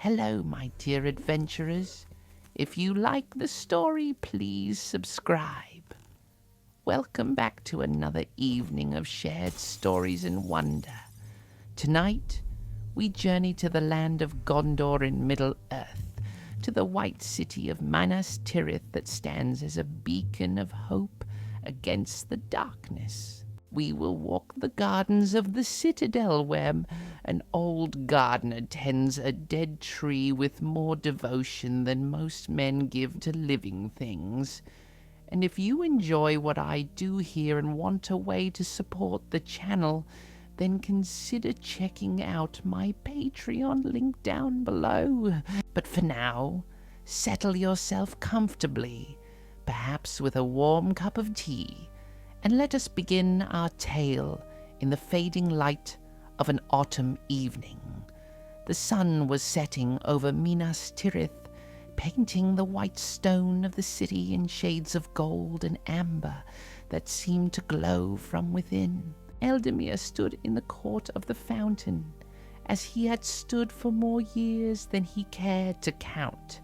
Hello, my dear adventurers. If you like the story, please subscribe. Welcome back to another evening of shared stories and wonder. Tonight, we journey to the land of Gondor in Middle-earth, to the white city of Minas Tirith that stands as a beacon of hope against the darkness. We will walk the gardens of the Citadel, where an old gardener tends a dead tree with more devotion than most men give to living things. And if you enjoy what I do here and want a way to support the channel, then consider checking out my Patreon link down below. But for now, settle yourself comfortably, perhaps with a warm cup of tea, and let us begin our tale in the fading light of an autumn evening. The sun was setting over Minas Tirith, painting the white stone of the city in shades of gold and amber that seemed to glow from within. Eldamir stood in the court of the fountain, as he had stood for more years than he cared to count,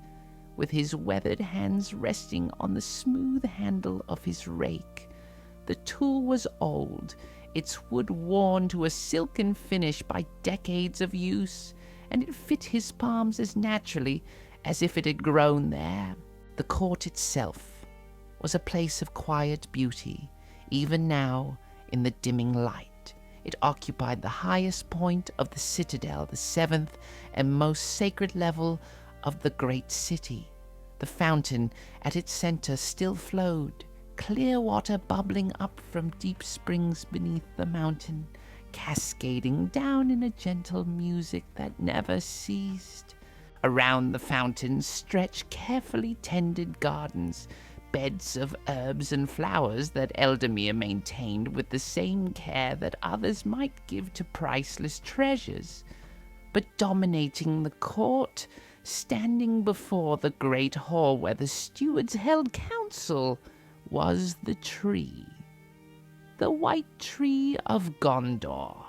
with his weathered hands resting on the smooth handle of his rake. The tool was old, its wood worn to a silken finish by decades of use, and it fit his palms as naturally as if it had grown there. The court itself was a place of quiet beauty, even now in the dimming light. It occupied the highest point of the citadel, the seventh and most sacred level of the great city. The fountain at its center still flowed, clear water bubbling up from deep springs beneath the mountain, cascading down in a gentle music that never ceased. Around the fountain stretched carefully tended gardens, beds of herbs and flowers that Eldamir maintained with the same care that others might give to priceless treasures. But dominating the court, standing before the great hall where the stewards held council, was the tree. The white tree of Gondor,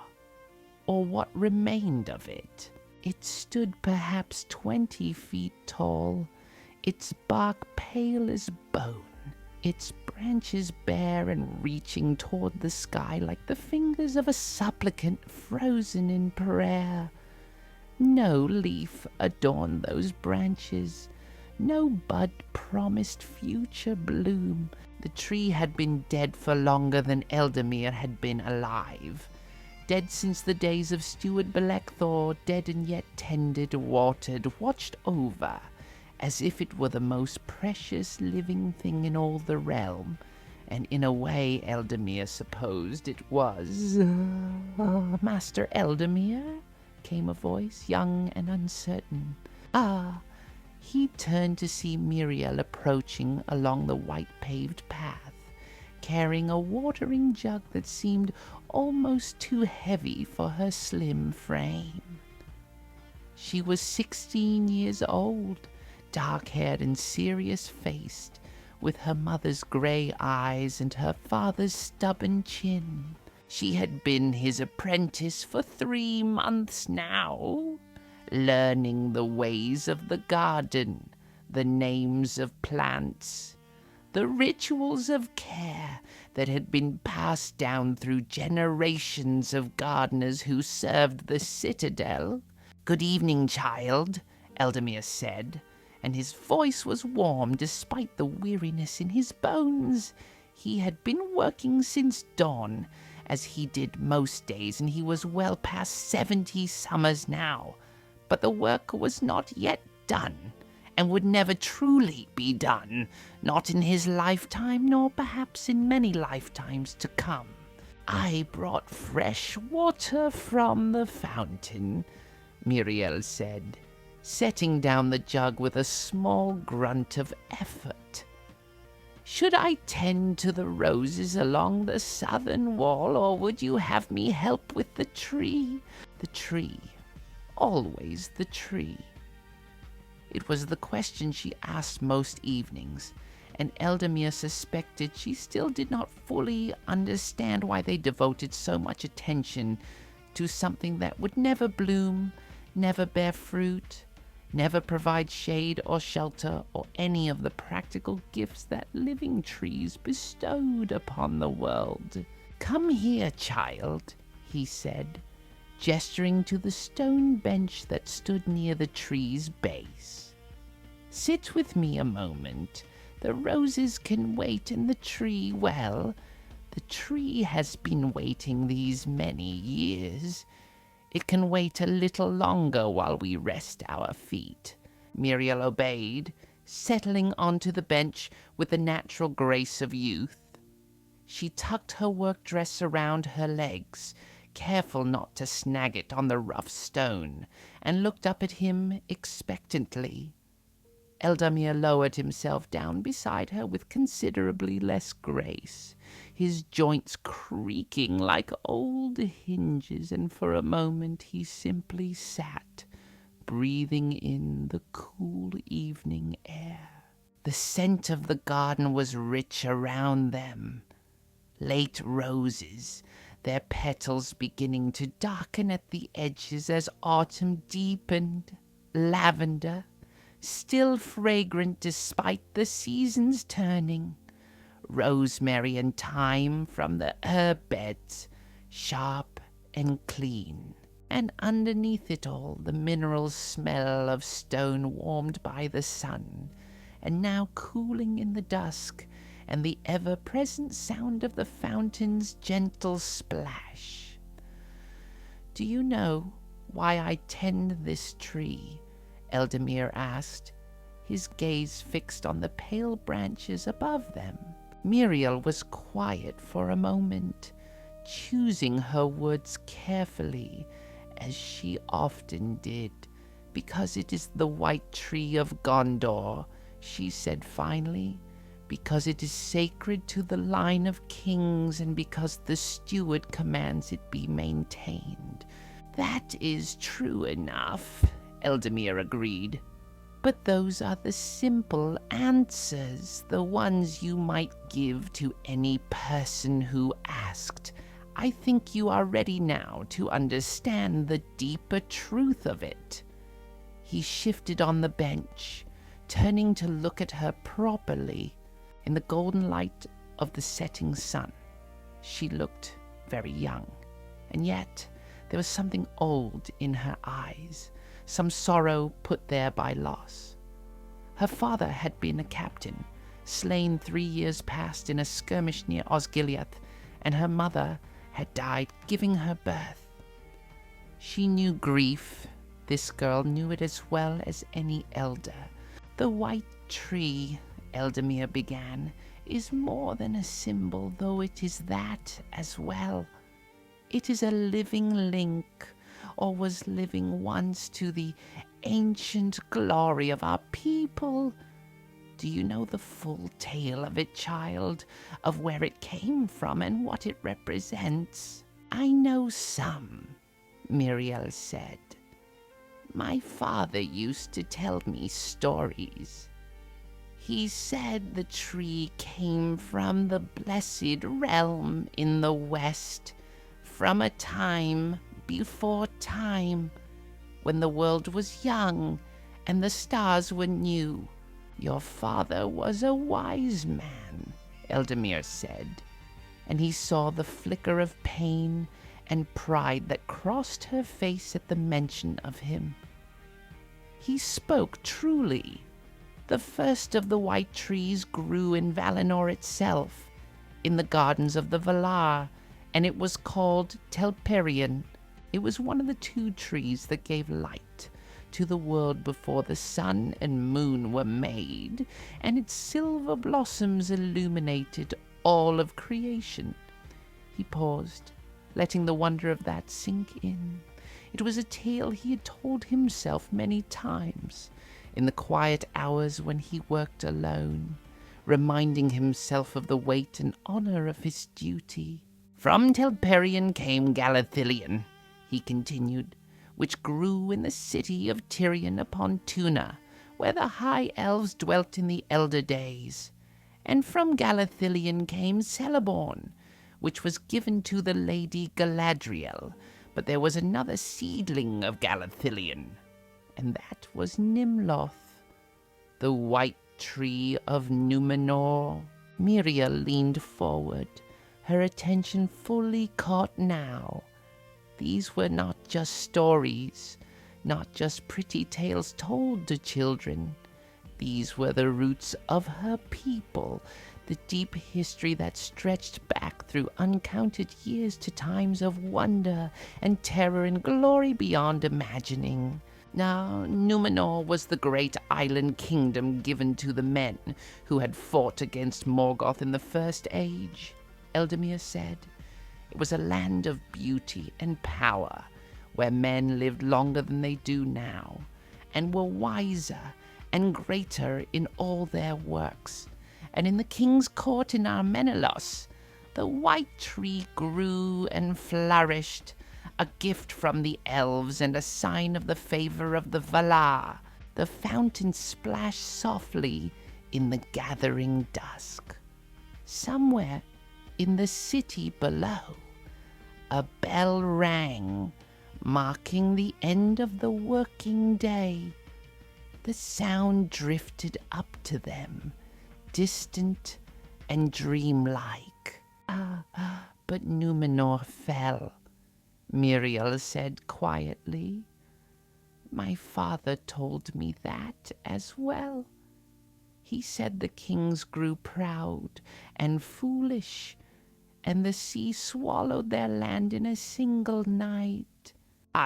or what remained of it. It stood perhaps 20 feet tall, its bark pale as bone, its branches bare and reaching toward the sky like the fingers of a supplicant frozen in prayer. No leaf adorned those branches, no bud promised future bloom. The tree had been dead for longer than Eldamir had been alive. Dead since the days of Steward Belekthor, dead and yet tended, watered, watched over, as if it were the most precious living thing in all the realm. And in a way, Eldamir supposed it was. Master Eldamir? Came a voice, young and uncertain. He turned to see Míriel approaching along the white-paved path, carrying a watering jug that seemed almost too heavy for her slim frame. She was 16 years old, dark-haired and serious-faced, with her mother's grey eyes and her father's stubborn chin. She had been his apprentice for 3 months now, learning the ways of the garden, the names of plants, the rituals of care that had been passed down through generations of gardeners who served the citadel. "Good evening, child," Eldamir said, and his voice was warm despite the weariness in his bones. He had been working since dawn, as he did most days, and he was well past 70 summers now. But the work was not yet done, and would never truly be done, not in his lifetime, nor perhaps in many lifetimes to come. "I brought fresh water from the fountain," Míriel said, setting down the jug with a small grunt of effort. "Should I tend to the roses along the southern wall, or would you have me help with the tree?" The tree. Always the tree. It was the question she asked most evenings, and Eldamir suspected she still did not fully understand why they devoted so much attention to something that would never bloom, never bear fruit, never provide shade or shelter or any of the practical gifts that living trees bestowed upon the world. "Come here, child," he said, gesturing to the stone bench that stood near the tree's base. "Sit with me a moment. The roses can wait, and the tree, well, the tree has been waiting these many years. It can wait a little longer while we rest our feet." Míriel obeyed, settling onto the bench with the natural grace of youth. She tucked her work dress around her legs, careful not to snag it on the rough stone, and looked up at him expectantly. Eldamir lowered himself down beside her with considerably less grace, his joints creaking like old hinges, and for a moment he simply sat, breathing in the cool evening air. The scent of the garden was rich around them. Late roses, their petals beginning to darken at the edges as autumn deepened, lavender, still fragrant despite the season's turning, rosemary and thyme from the herb beds, sharp and clean, and underneath it all the mineral smell of stone warmed by the sun, and now cooling in the dusk, and the ever-present sound of the fountain's gentle splash. "Do you know why I tend this tree?" Eldamir asked, his gaze fixed on the pale branches above them. Míriel was quiet for a moment, choosing her words carefully, as she often did. "Because it is the white tree of Gondor," she said finally. "Because it is sacred to the line of kings, and because the steward commands it be maintained." "That is true enough," Eldamir agreed. "But those are the simple answers, the ones you might give to any person who asked. I think you are ready now to understand the deeper truth of it." He shifted on the bench, turning to look at her properly. In the golden light of the setting sun, she looked very young, and yet there was something old in her eyes, some sorrow put there by loss. Her father had been a captain, slain 3 years past in a skirmish near Osgiliath, and her mother had died giving her birth. She knew grief. This girl knew it as well as any elder. "The white tree," Eldamir began, "is more than a symbol, though it is that as well. It is a living link, or was living once, to the ancient glory of our people. Do you know the full tale of it, child, of where it came from and what it represents?" "I know some," Míriel said. "My father used to tell me stories. He said the tree came from the blessed realm in the west, from a time before time, when the world was young and the stars were new. Your father was a wise man," Eldamir said, and he saw the flicker of pain and pride that crossed her face at the mention of him. "He spoke truly. The first of the white trees grew in Valinor itself, in the gardens of the Valar, and it was called Telperion. It was one of the 2 trees that gave light to the world before the sun and moon were made, and its silver blossoms illuminated all of creation." He paused, letting the wonder of that sink in. It was a tale he had told himself many times, in the quiet hours when he worked alone, reminding himself of the weight and honor of his duty. "From Telperion came Galathylion," he continued, "which grew in the city of Tirion upon Tuna, where the high elves dwelt in the elder days. And from Galathylion came Celeborn, which was given to the lady Galadriel, but there was another seedling of Galathylion, and that was Nimloth, the white tree of Númenor. Míriel leaned forward, her attention fully caught now. These were not just stories, not just pretty tales told to children. These were the roots of her people, the deep history that stretched back through uncounted years to times of wonder and terror and glory beyond imagining. Now, Númenor was the great island kingdom given to the men who had fought against Morgoth in the First Age, Eldamir said. It was a land of beauty and power, where men lived longer than they do now, and were wiser and greater in all their works. And in the king's court in Armenelos, the white tree grew and flourished, a gift from the elves and a sign of the favor of the Valar. The fountain splashed softly in the gathering dusk. Somewhere in the city below, a bell rang, marking the end of the working day. The sound drifted up to them, distant and dreamlike. But Númenor fell, Míriel said quietly. My father told me that as well. He said the kings grew proud and foolish, and the sea swallowed their land in a single night.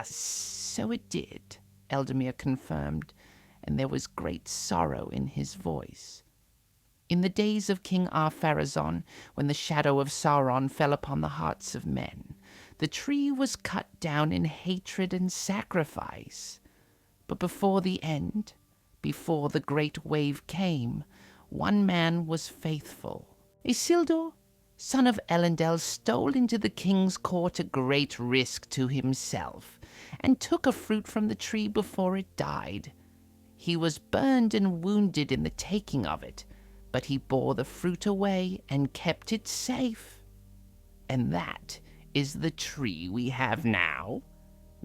So it did, Eldamir confirmed, and there was great sorrow in his voice. In the days of King Ar-Pharazôn, when the shadow of Sauron fell upon the hearts of men, the tree was cut down in hatred and sacrifice. But before the end, before the great wave came, one man was faithful. Isildur, son of Elendil, stole into the king's court at great risk to himself, and took a fruit from the tree before it died. He was burned and wounded in the taking of it, but he bore the fruit away and kept it safe. And that is the tree we have now?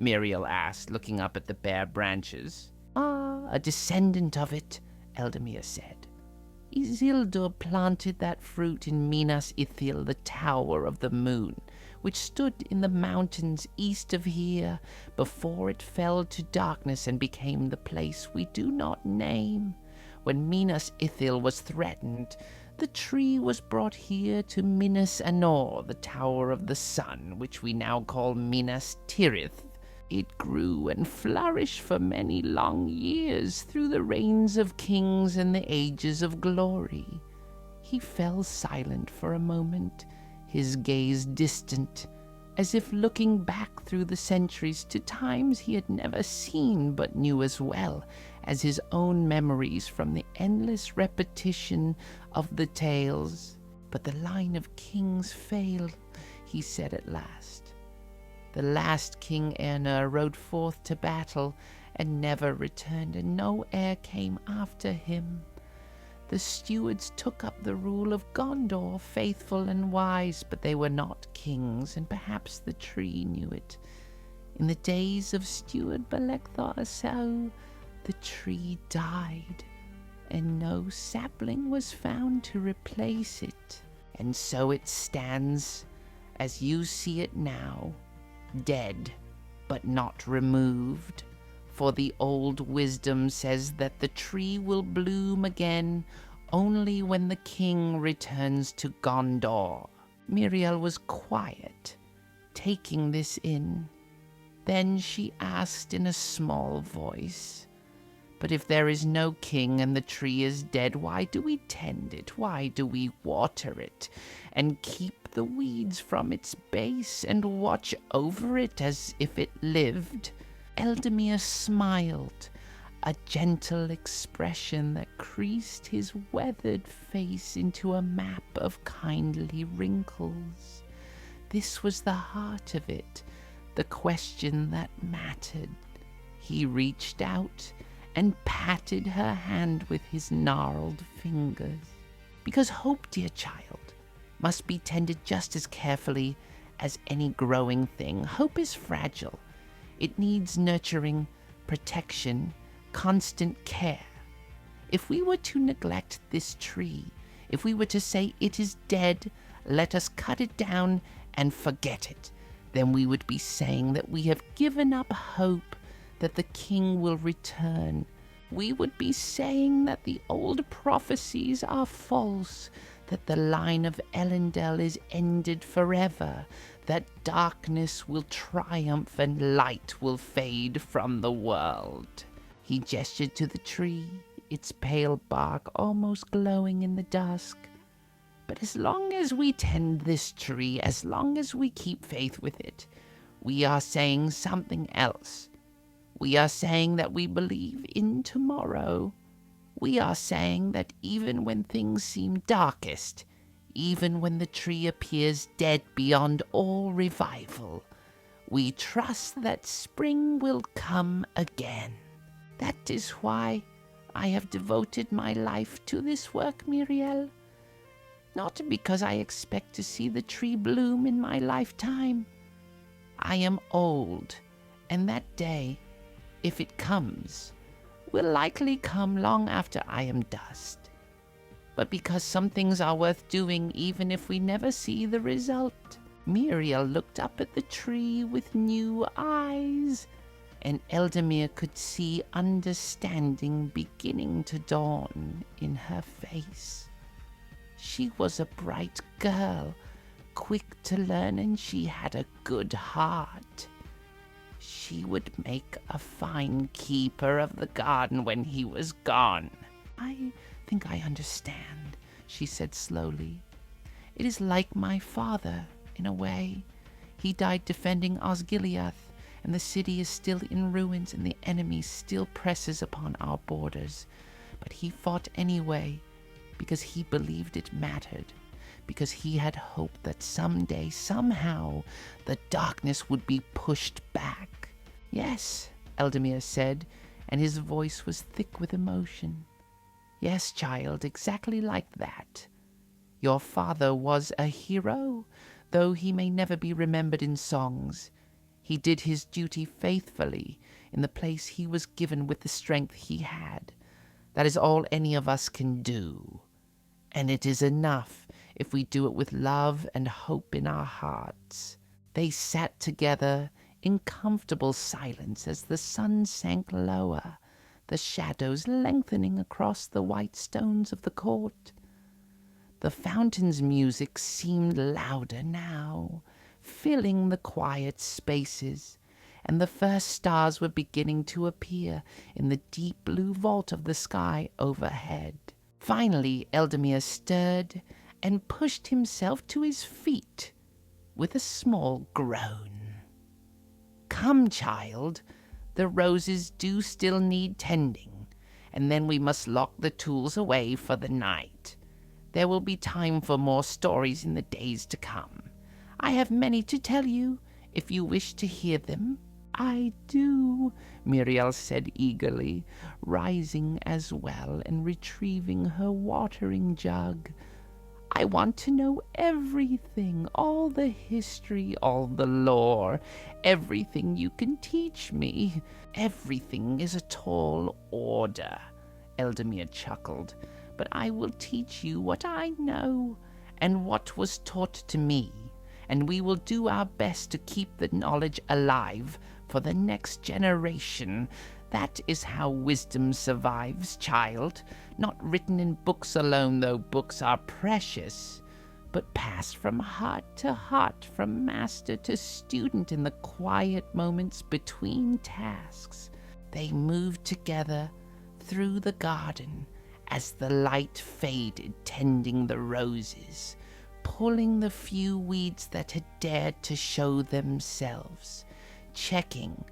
Míriel asked, looking up at the bare branches. A descendant of it, Eldamir said. Isildur planted that fruit in Minas Tirith, the Tower of the Moon, which stood in the mountains east of here before it fell to darkness and became the place we do not name. When Minas Ithil was threatened, the tree was brought here to Minas Anor, the Tower of the Sun, which we now call Minas Tirith. It grew and flourished for many long years through the reigns of kings and the ages of glory. He fell silent for a moment, his gaze distant, as if looking back through the centuries to times he had never seen but knew as well as his own memories from the endless repetition of the tales. But the line of kings failed, he said at last. The last King Eärnur rode forth to battle and never returned, and no heir came after him. The stewards took up the rule of Gondor, faithful and wise, but they were not kings, and perhaps the tree knew it. In the days of Steward Belecthar, so the tree died, and no sapling was found to replace it. And so it stands, as you see it now, dead, but not removed. For the old wisdom says that the tree will bloom again only when the king returns to Gondor. Míriel was quiet, taking this in. Then she asked in a small voice, "But if there is no king and the tree is dead, why do we tend it? Why do we water it and keep the weeds from its base and watch over it as if it lived?" Eldamir smiled, a gentle expression that creased his weathered face into a map of kindly wrinkles. This was the heart of it, the question that mattered. He reached out and patted her hand with his gnarled fingers. Because hope, dear child, must be tended just as carefully as any growing thing. Hope is fragile. It needs nurturing, protection, constant care. If we were to neglect this tree, if we were to say it is dead, let us cut it down and forget it, then we would be saying that we have given up hope that the king will return. We would be saying that the old prophecies are false, that the line of Elendil is ended forever, that darkness will triumph and light will fade from the world. He gestured to the tree, its pale bark almost glowing in the dusk. But as long as we tend this tree, as long as we keep faith with it, we are saying something else. We are saying that we believe in tomorrow. We are saying that even when things seem darkest, even when the tree appears dead beyond all revival, we trust that spring will come again. That is why I have devoted my life to this work, Míriel. Not because I expect to see the tree bloom in my lifetime. I am old, and that day, if it comes, will likely come long after I am dust. But because some things are worth doing even if we never see the result. Míriel looked up at the tree with new eyes, and Eldamir could see understanding beginning to dawn in her face. She was a bright girl, quick to learn, and she had a good heart. She would make a fine keeper of the garden when he was gone. I think I understand, she said slowly. It is like my father, in a way. He died defending Osgiliath, and the city is still in ruins, and the enemy still presses upon our borders. But he fought anyway, because he believed it mattered, because he had hope that someday, somehow, the darkness would be pushed back. Yes, Eldamir said, and his voice was thick with emotion. Yes, child, exactly like that. Your father was a hero, though he may never be remembered in songs. He did his duty faithfully in the place he was given with the strength he had. That is all any of us can do. And it is enough if we do it with love and hope in our hearts. They sat together in comfortable silence as the sun sank lower, the shadows lengthening across the white stones of the court. The fountain's music seemed louder now, filling the quiet spaces, and the first stars were beginning to appear in the deep blue vault of the sky overhead. Finally, Eldamir stirred and pushed himself to his feet with a small groan. Come, child, the roses do still need tending, and then we must lock the tools away for the night. There will be time for more stories in the days to come. I have many to tell you, if you wish to hear them. I do, Míriel said eagerly, rising as well and retrieving her watering jug. I want to know everything, all the history, all the lore, everything you can teach me. Everything is a tall order, Eldamir chuckled, but I will teach you what I know and what was taught to me, and we will do our best to keep the knowledge alive for the next generation. That is how wisdom survives, child. Not written in books alone, though books are precious, but passed from heart to heart, from master to student in the quiet moments between tasks. They moved together through the garden as the light faded, tending the roses, pulling the few weeds that had dared to show themselves, checking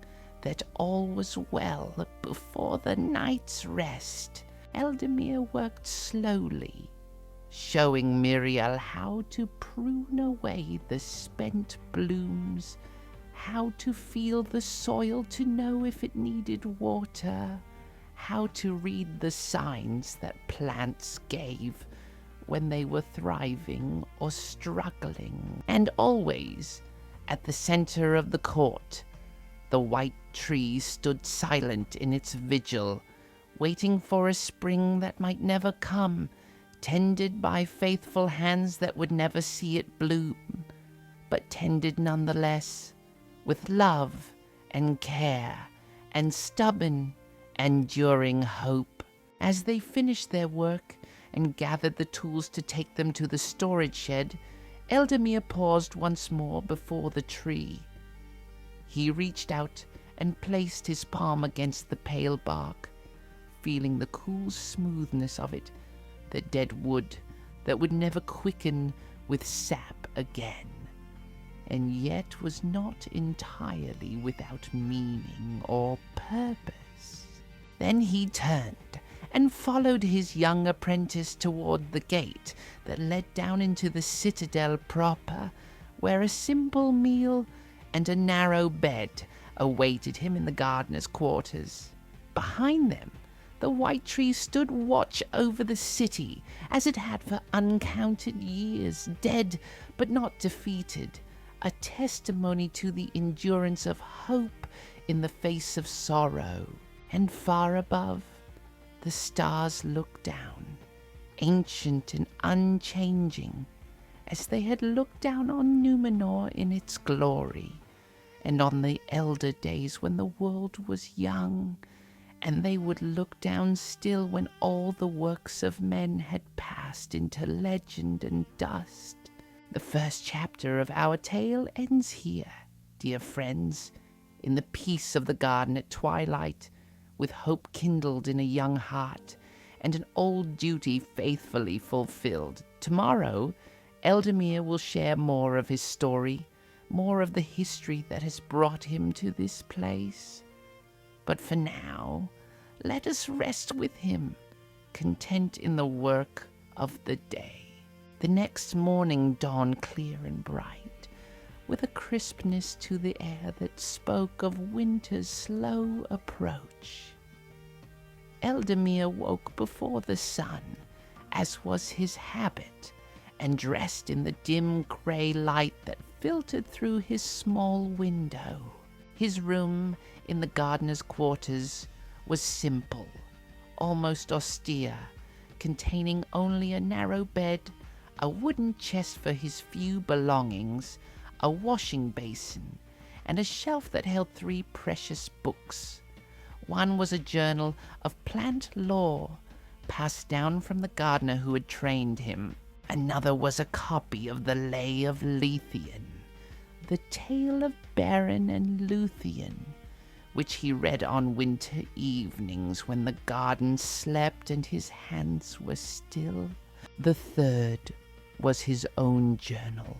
that all was well before the night's rest. Eldamir worked slowly, showing Míriel how to prune away the spent blooms, how to feel the soil to know if it needed water, how to read the signs that plants gave when they were thriving or struggling. And always, at the center of the court, The white tree stood silent in its vigil, waiting for a spring that might never come, tended by faithful hands that would never see it bloom, but tended nonetheless, with love and care and stubborn, enduring hope. As they finished their work and gathered the tools to take them to the storage shed, Eldamir paused once more before the tree. He reached out and placed his palm against the pale bark, feeling the cool smoothness of it, the dead wood that would never quicken with sap again, and yet was not entirely without meaning or purpose. Then he turned and followed his young apprentice toward the gate that led down into the citadel proper, where a simple meal and a narrow bed awaited him in the gardener's quarters. Behind them, the white tree stood watch over the city, as it had for uncounted years, dead but not defeated, a testimony to the endurance of hope in the face of sorrow. And far above, the stars looked down, ancient and unchanging, as they had looked down on Númenor in its glory, and on the elder days when the world was young, and they would look down still when all the works of men had passed into legend and dust. The first chapter of our tale ends here, dear friends, in the peace of the garden at twilight, with hope kindled in a young heart, and an old duty faithfully fulfilled. Tomorrow, Eldamir will share more of his story, more of the history that has brought him to this place. But for now, let us rest with him, content in the work of the day. The next morning dawned clear and bright, with a crispness to the air that spoke of winter's slow approach. Eldamir woke before the sun, as was his habit, and dressed in the dim grey light that filtered through his small window. His room in the gardener's quarters was simple, almost austere, containing only a narrow bed, a wooden chest for his few belongings, a washing basin, and a shelf that held 3 precious books. One was a journal of plant lore, passed down from the gardener who had trained him. Another was a copy of the Lay of Leithian, the tale of Beren and Luthien, which he read on winter evenings when the garden slept and his hands were still. The third was his own journal,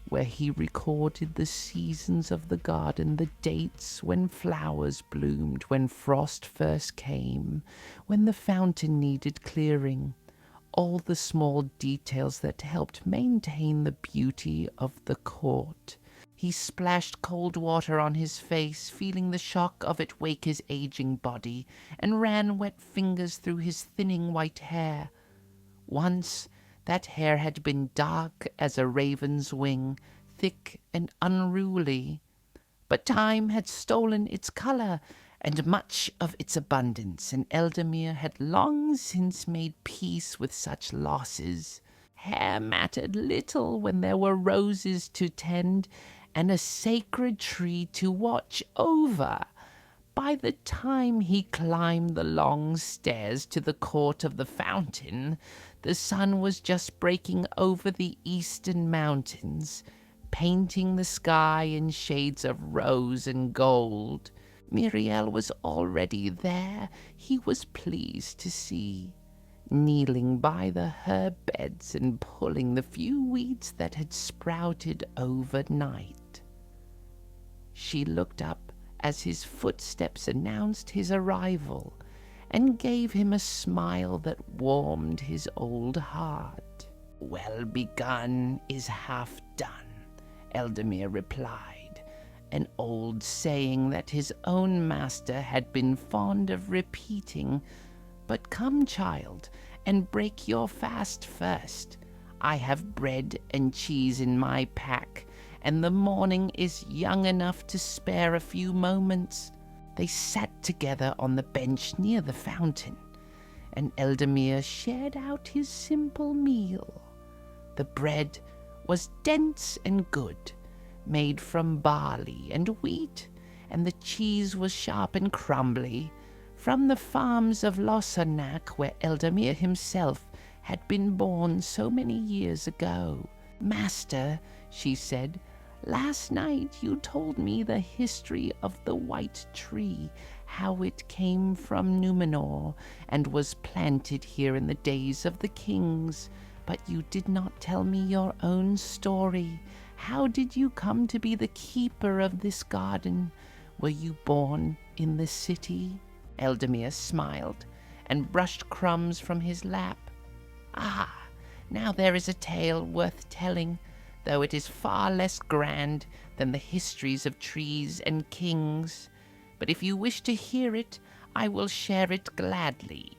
where he recorded the seasons of the garden, the dates when flowers bloomed, when frost first came, when the fountain needed clearing, all the small details that helped maintain the beauty of the court. He splashed cold water on his face, feeling the shock of it wake his aging body, and ran wet fingers through his thinning white hair. Once that hair had been dark as a raven's wing, thick and unruly, but time had stolen its color and much of its abundance, and Eldamir had long since made peace with such losses. Hair mattered little when there were roses to tend and a sacred tree to watch over. By the time he climbed the long stairs to the court of the fountain, the sun was just breaking over the eastern mountains, painting the sky in shades of rose and gold. Míriel was already there, he was pleased to see, kneeling by the herb beds and pulling the few weeds that had sprouted overnight. She looked up as his footsteps announced his arrival, and gave him a smile that warmed his old heart. "Well begun is half done," Eldamir replied, an old saying that his own master had been fond of repeating. "But come, child, and break your fast first. I have bread and cheese in my pack, and the morning is young enough to spare a few moments." They sat together on the bench near the fountain, and Eldamir shared out his simple meal. The bread was dense and good, made from barley and wheat, and the cheese was sharp and crumbly, from the farms of Lossarnach, where Eldamir himself had been born so many years ago. "Master," she said, "last night you told me the history of the white tree, how it came from Númenor and was planted here in the days of the kings, but you did not tell me your own story. How did you come to be the keeper of this garden? Were you born in the city?" Eldamir smiled and brushed crumbs from his lap. "Ah, now there is a tale worth telling, though it is far less grand than the histories of trees and kings. But if you wish to hear it, I will share it gladly.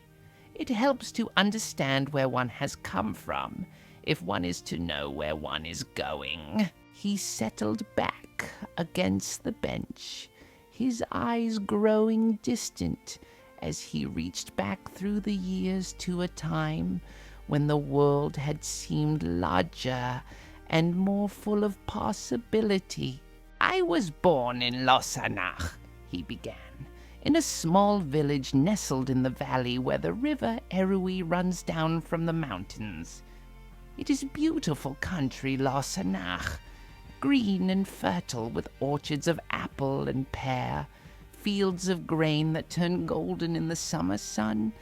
It helps to understand where one has come from, if one is to know where one is going." He settled back against the bench, his eyes growing distant as he reached back through the years to a time when the world had seemed larger and more full of possibility. "I was born in Lossarnach," he began, "in a small village nestled in the valley where the river Erui runs down from the mountains. It is beautiful country, Lossarnach, green and fertile, with orchards of apple and pear, fields of grain that turn golden in the summer sun,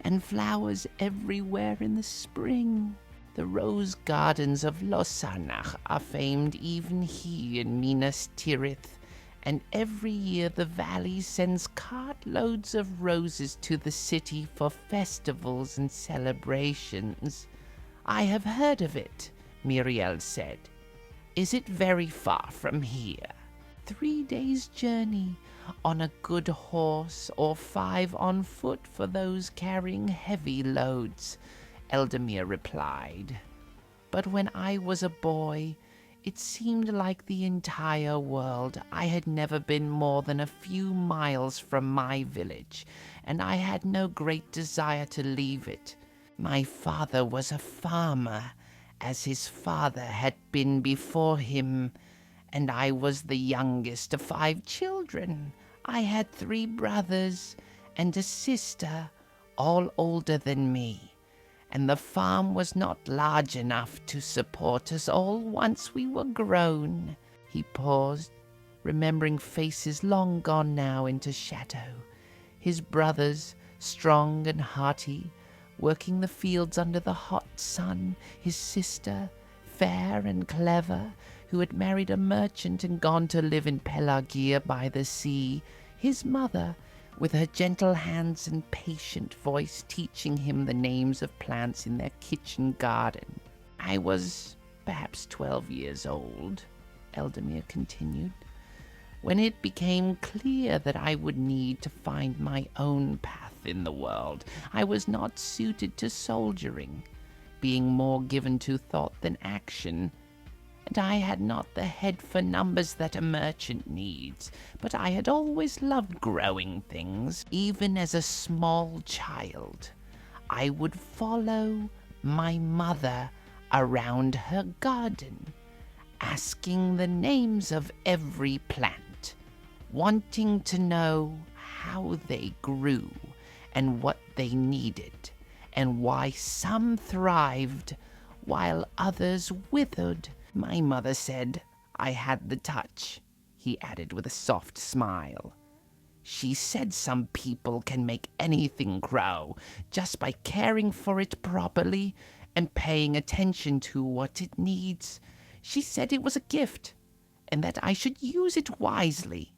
and flowers everywhere in the spring. The rose gardens of Lossarnach are famed even here in Minas Tirith, and every year the valley sends cartloads of roses to the city for festivals and celebrations." "I have heard of it," Míriel said. "Is it very far from here?" 3 days' journey on a good horse, or 5 on foot for those carrying heavy loads," Eldamir replied. "But when I was a boy, it seemed like the entire world. I had never been more than a few miles from my village, and I had no great desire to leave it. My father was a farmer, as his father had been before him, and I was the youngest of 5 children. I had 3 brothers and a sister, all older than me, and the farm was not large enough to support us all once we were grown." He paused, remembering faces long gone now into shadow, his brothers, strong and hearty, working the fields under the hot sun, his sister, fair and clever, who had married a merchant and gone to live in Pelagia by the sea, his mother, with her gentle hands and patient voice, teaching him the names of plants in their kitchen garden. "I was perhaps 12 years old," Eldamir continued, "when it became clear that I would need to find my own path in the world. I was not suited to soldiering, being more given to thought than action, and I had not the head for numbers that a merchant needs, but I had always loved growing things. Even as a small child, I would follow my mother around her garden, asking the names of every plant, wanting to know how they grew and what they needed, and why some thrived while others withered. My mother said I had the touch," he added with a soft smile. "She said some people can make anything grow just by caring for it properly and paying attention to what it needs. She said it was a gift, and that I should use it wisely."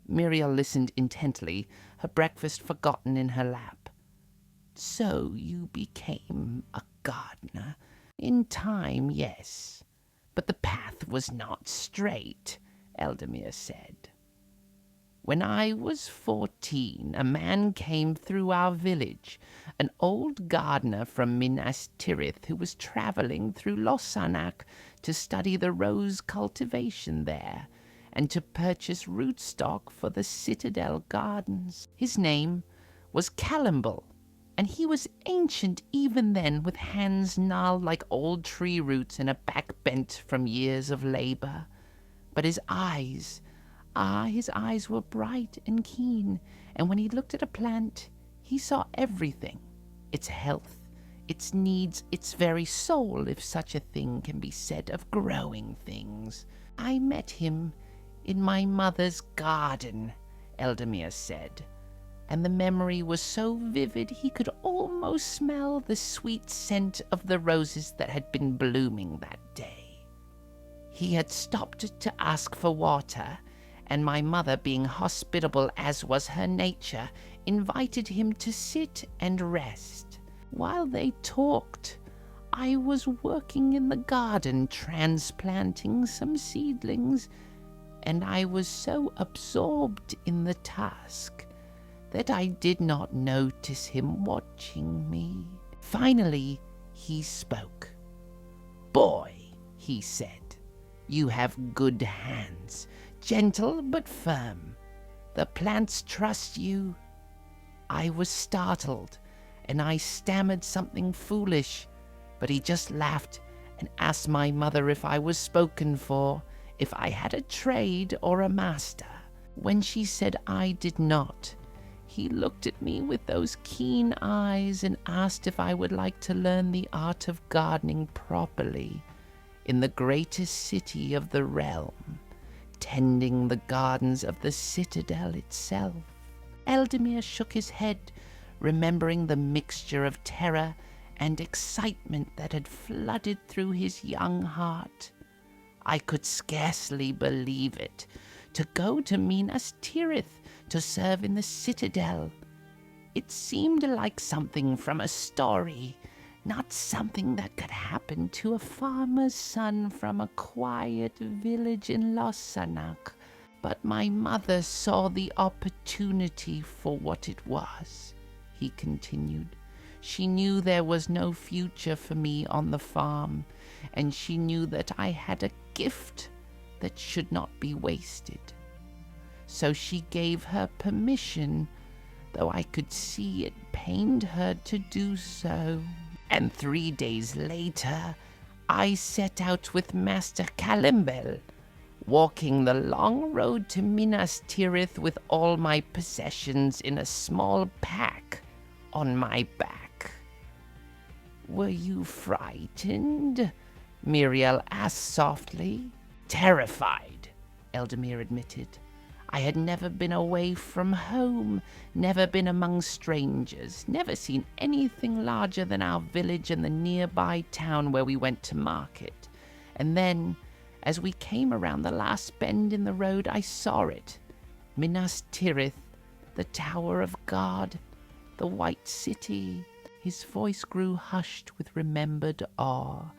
Míriel listened intently, her breakfast forgotten in her lap. "So you became a gardener. In time, yes. But the path was not straight," Eldamir said. "When I was 14, a man came through our village, an old gardener from Minas Tirith who was traveling through Lossarnach to study the rose cultivation there and to purchase rootstock for the Citadel gardens. His name was Calimbal, and he was ancient even then, with hands gnarled like old tree roots and a back bent from years of labor. But his eyes were bright and keen, and when he looked at a plant, he saw everything. Its health, its needs, its very soul, if such a thing can be said of growing things. I met him in my mother's garden, Eldamir said, and the memory was so vivid he could almost smell the sweet scent of the roses that had been blooming that day. He had stopped to ask for water, and my mother, being hospitable as was her nature, invited him to sit and rest. While they talked, I was working in the garden transplanting some seedlings, and I was so absorbed in the task that I did not notice him watching me. Finally, he spoke. "Boy," he said, "you have good hands, gentle but firm. The plants trust you." I was startled, and I stammered something foolish, but he just laughed and asked my mother if I was spoken for, if I had a trade or a master. When she said I did not, he looked at me with those keen eyes and asked if I would like to learn the art of gardening properly in the greatest city of the realm, tending the gardens of the Citadel itself. Eldamir shook his head, remembering the mixture of terror and excitement that had flooded through his young heart. I could scarcely believe it. To go to Minas Tirith, to serve in the Citadel. It seemed like something from a story, not something that could happen to a farmer's son from a quiet village in Lossarnach. But my mother saw the opportunity for what it was, he continued. She knew there was no future for me on the farm, and she knew that I had a gift that should not be wasted. So she gave her permission, though I could see it pained her to do so. And 3 days later, I set out with Master Calimbal, walking the long road to Minas Tirith with all my possessions in a small pack on my back. "Were you frightened?" Míriel asked softly. "Terrified," Eldamir admitted. I had never been away from home, never been among strangers, never seen anything larger than our village and the nearby town where we went to market. And then, as we came around the last bend in the road, I saw it. Minas Tirith, the Tower of God, the White City. His voice grew hushed with remembered awe.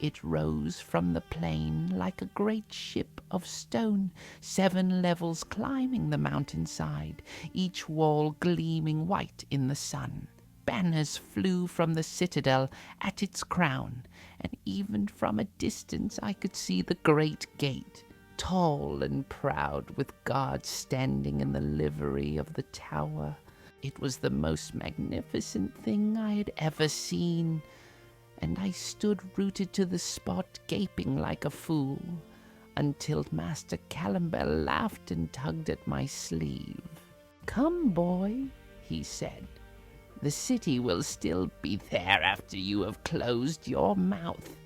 It rose from the plain like a great ship of stone, 7 levels climbing the mountainside, each wall gleaming white in the sun. Banners flew from the citadel at its crown, and even from a distance I could see the great gate, tall and proud, with guards standing in the livery of the tower. It was the most magnificent thing I had ever seen, and I stood rooted to the spot, gaping like a fool, until Master Calimbal laughed and tugged at my sleeve. "Come, boy," he said. "The city will still be there after you have closed your mouth.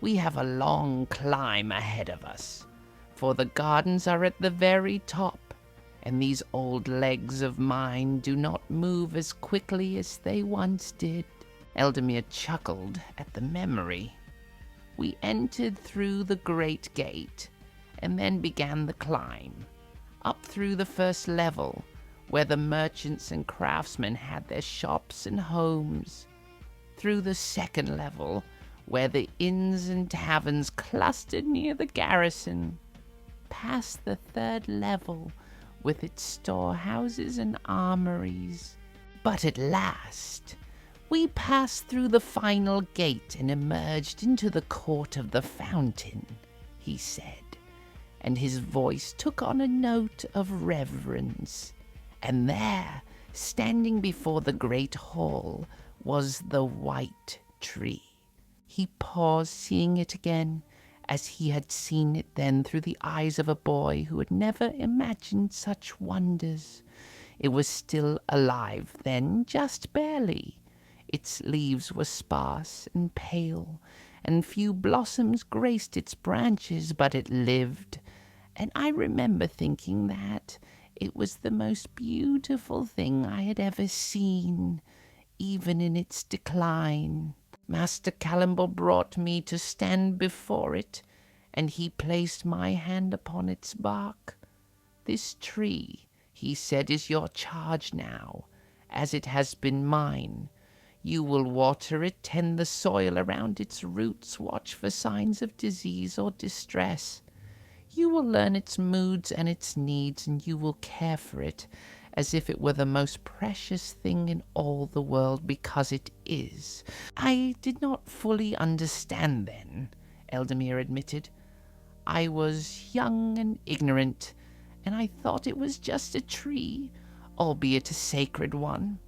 We have a long climb ahead of us, for the gardens are at the very top, and these old legs of mine do not move as quickly as they once did." Eldamir chuckled at the memory. We entered through the great gate, and then began the climb, up through the first level, where the merchants and craftsmen had their shops and homes, through the second level, where the inns and taverns clustered near the garrison, past the third level, with its storehouses and armories, But at last, we passed through the final gate and emerged into the court of the fountain, he said, and his voice took on a note of reverence. And there, standing before the great hall, was the white tree. He paused, seeing it again, as he had seen it then through the eyes of a boy who had never imagined such wonders. It was still alive then, just barely. Its leaves were sparse and pale, and few blossoms graced its branches, but it lived, and I remember thinking that it was the most beautiful thing I had ever seen, even in its decline. Master Callumble brought me to stand before it, and he placed my hand upon its bark. This tree, he said, is your charge now, as it has been mine. You will water it, tend the soil around its roots, watch for signs of disease or distress. You will learn its moods and its needs, and you will care for it as if it were the most precious thing in all the world, because it is. I did not fully understand then, Eldamir admitted. I was young and ignorant, and I thought it was just a tree, albeit a sacred one.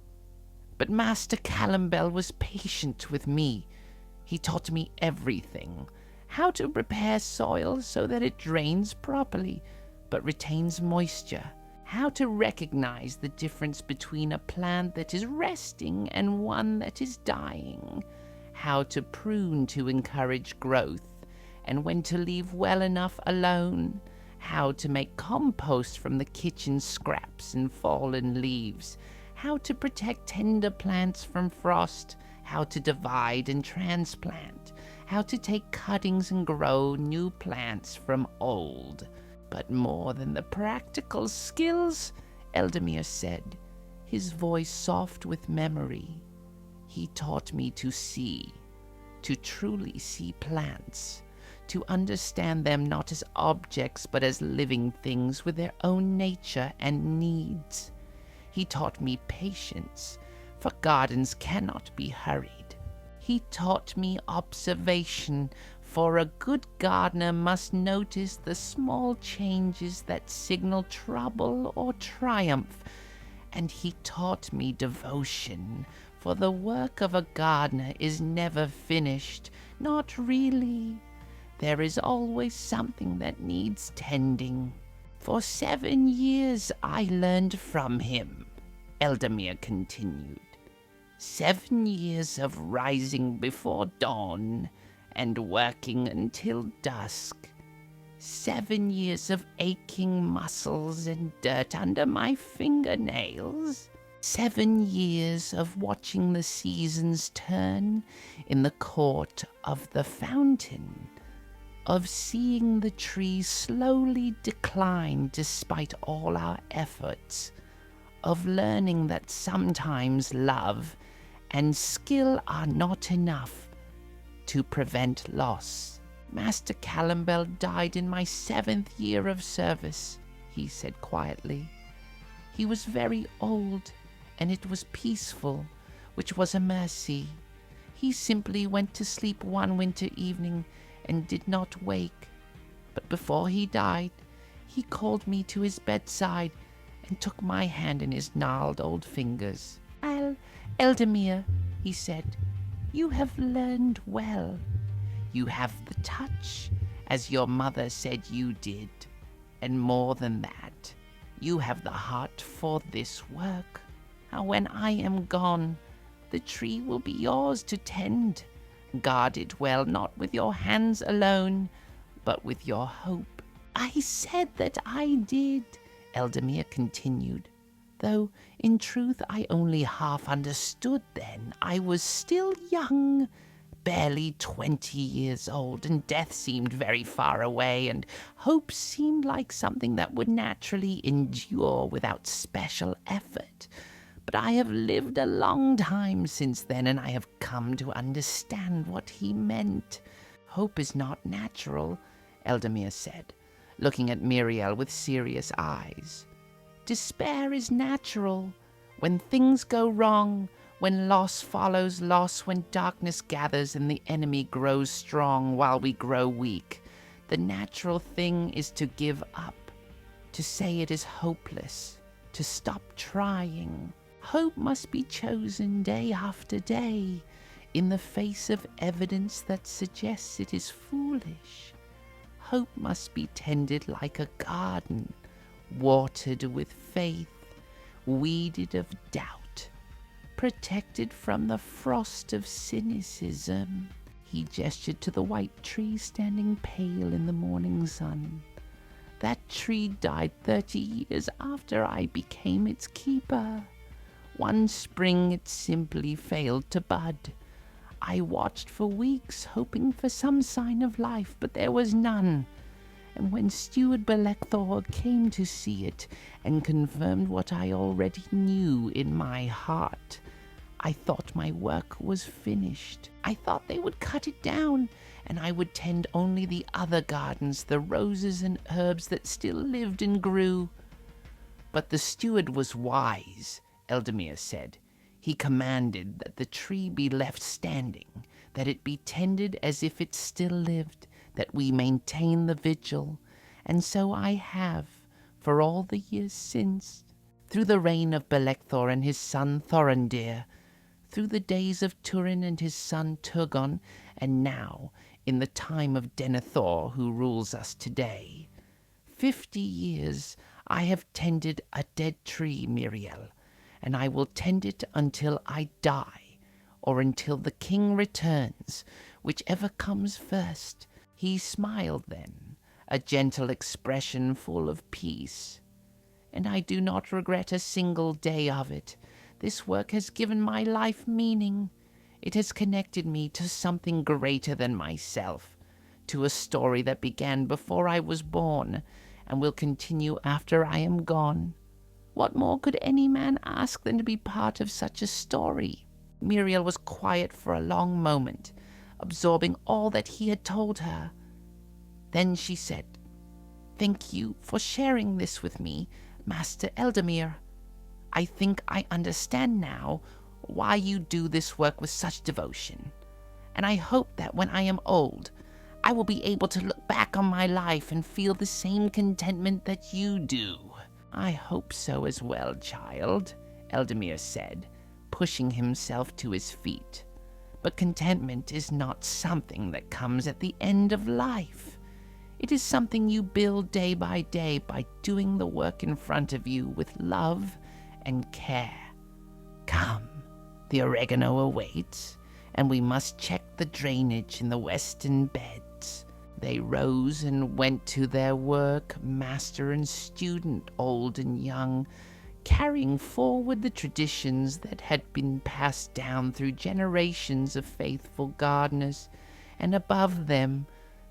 But Master Callumble was patient with me. He taught me everything. How to prepare soil so that it drains properly, but retains moisture. How to recognize the difference between a plant that is resting and one that is dying. How to prune to encourage growth, and when to leave well enough alone. How to make compost from the kitchen scraps and fallen leaves. How to protect tender plants from frost. How to divide and transplant. How to take cuttings and grow new plants from old. But more than the practical skills, Eldamir said, his voice soft with memory, he taught me to see, to truly see plants, to understand them not as objects but as living things with their own nature and needs. He taught me patience, for gardens cannot be hurried. He taught me observation, for a good gardener must notice the small changes that signal trouble or triumph. And he taught me devotion, for the work of a gardener is never finished, not really. There is always something that needs tending. For 7 years I learned from him, Eldamir continued. 7 years of rising before dawn and working until dusk. 7 years of aching muscles and dirt under my fingernails. 7 years of watching the seasons turn in the court of the fountain. Of seeing the tree slowly decline despite all our efforts. Of learning that sometimes love and skill are not enough to prevent loss. Master Callumble died in my 7th year of service, he said quietly. He was very old, and it was peaceful, which was a mercy. He simply went to sleep one winter evening and did not wake. But before he died, he called me to his bedside and took my hand in his gnarled old fingers. Eldamir, he said, you have learned well. You have the touch, as your mother said you did. And more than that, you have the heart for this work. Now, when I am gone, the tree will be yours to tend. Guard it well, not with your hands alone, but with your hope. I said that I did, Eldamir continued, though in truth I only half understood then. I was still young, barely 20 years old, and death seemed very far away, and hope seemed like something that would naturally endure without special effort. But I have lived a long time since then, and I have come to understand what he meant. Hope is not natural, Eldamir said, looking at Míriel with serious eyes. Despair is natural, When things go wrong, when loss follows loss, when darkness gathers and the enemy grows strong while we grow weak, the natural thing is to give up, to say it is hopeless, to stop trying. Hope must be chosen day after day, in the face of evidence that suggests it is foolish. Hope must be tended like a garden, watered with faith, weeded of doubt, protected from the frost of cynicism. He gestured to the white tree standing pale in the morning sun. That tree died 30 years after I became its keeper. One spring it simply failed to bud. I watched for weeks, hoping for some sign of life, but there was none. And when Steward Belethor came to see it and confirmed what I already knew in my heart, I thought my work was finished. I thought they would cut it down, and I would tend only the other gardens, the roses and herbs that still lived and grew. But the steward was wise, Eldamir said. He commanded that the tree be left standing, that it be tended as if it still lived, that we maintain the vigil, and so I have, for all the years since, through the reign of Belethor and his son Thorandir, through the days of Turin and his son Turgon, and now in the time of Denethor, who rules us today. 50 years I have tended a dead tree, Míriel, and I will tend it until I die, or until the king returns, whichever comes first. He smiled then, a gentle expression full of peace. And I do not regret a single day of it. This work has given my life meaning. It has connected me to something greater than myself, to a story that began before I was born and will continue after I am gone. What more could any man ask than to be part of such a story? Míriel was quiet for a long moment, absorbing all that he had told her. Then she said, "Thank you for sharing this with me, Master Eldamir. I think I understand now why you do this work with such devotion, and I hope that when I am old, I will be able to look back on my life and feel the same contentment that you do." "I hope so as well, child," Eldamir said, pushing himself to his feet. "But contentment is not something that comes at the end of life. It is something you build day by day by doing the work in front of you with love and care. Come, the oregano awaits, and we must check the drainage in the western beds." They rose and went to their work, master and student, old and young, carrying forward the traditions that had been passed down through generations of faithful gardeners, and above them